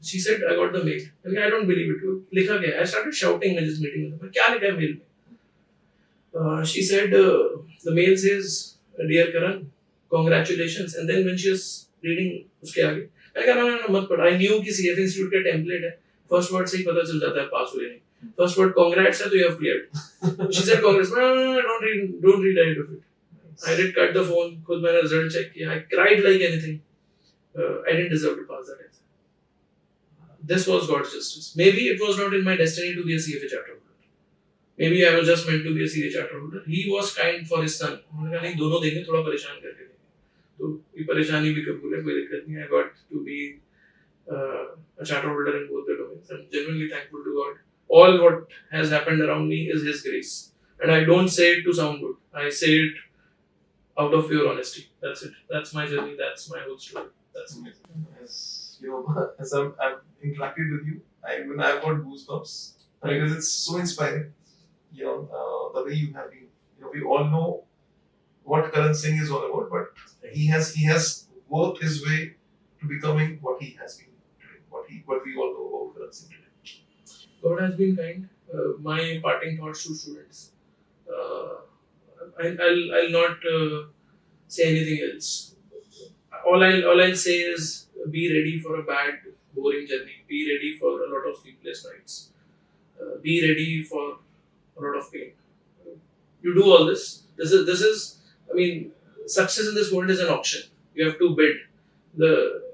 She said, I got the mail. I don't believe it. लिखा गया है. I started shouting in this meeting. क्या लिखा है मेल में? She said, the mail says, Dear Karan, congratulations. And then when she was reading उसके आगे, मैंने कहा ना मत पढ़. I knew कि CF Institute का template है. First word से ही पता चल जाता है पास हुए नहीं. First word congrats है तो you have cleared. She said congrats. No, don't read ahead of it. I did cut the phone. खुद मैंने result check किया. I cried like anything. I didn't deserve to pass that exam. This was God's justice. Maybe it was not in my destiny to be a CFA charter holder. Maybe I was just meant to be a CFA charter holder. He was kind for his son. उन्होंने कहा नहीं दोनों देंगे थोड़ा परेशान करके देंगे. तो ये परेशानी भी कबूल है कोई दिक्कत नहीं. I got to be a charter holder in both the domains. I'm genuinely thankful to God. All what has happened around me is His grace, and I don't say it to sound good. I say it out of pure honesty. That's it. That's my journey. That's my whole story. That's amazing. As I've interacted with you, I've got goosebumps because it's so inspiring. The way you have been. We all know what Karan Singh is all about, but he has worked his way to becoming what he has been today. What we all know about Karan Singh today. God has been kind. My parting thoughts to students. I'll not say anything else. All I'll say is be ready for a bad, boring journey. Be ready for a lot of sleepless nights. Be ready for a lot of pain. You do all this. This is. I mean, success in this world is an auction. You have to bid.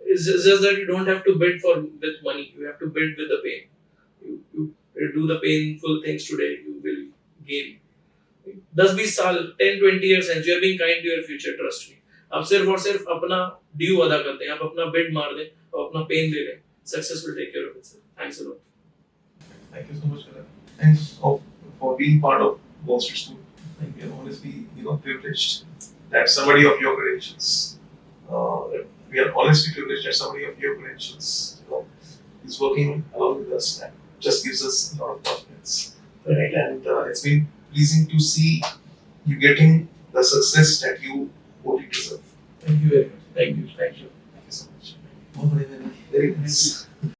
It's just that you don't have to bid with money. You have to bid with the pain. You do the painful things today. You will gain. 10-20 साल, 10-20 years hence, you are being kind to your future. Trust me. आप सिर्फ और सिर्फ अपना due अदा करते हैं. आप अपना बिड मार दें और अपना पेन ले लें. Success will take care of itself. Thanks a lot. Thank you so much, Karan. Thanks for being part of Wall Street School. We are honestly, privileged that somebody of your credentials. We are honestly privileged that somebody of your credentials, is working along with us and just gives us a lot of confidence. Right? And it's been pleasing to see you getting the success that you deserve. Thank you very much. Thank you. Thank you so much. Very nice.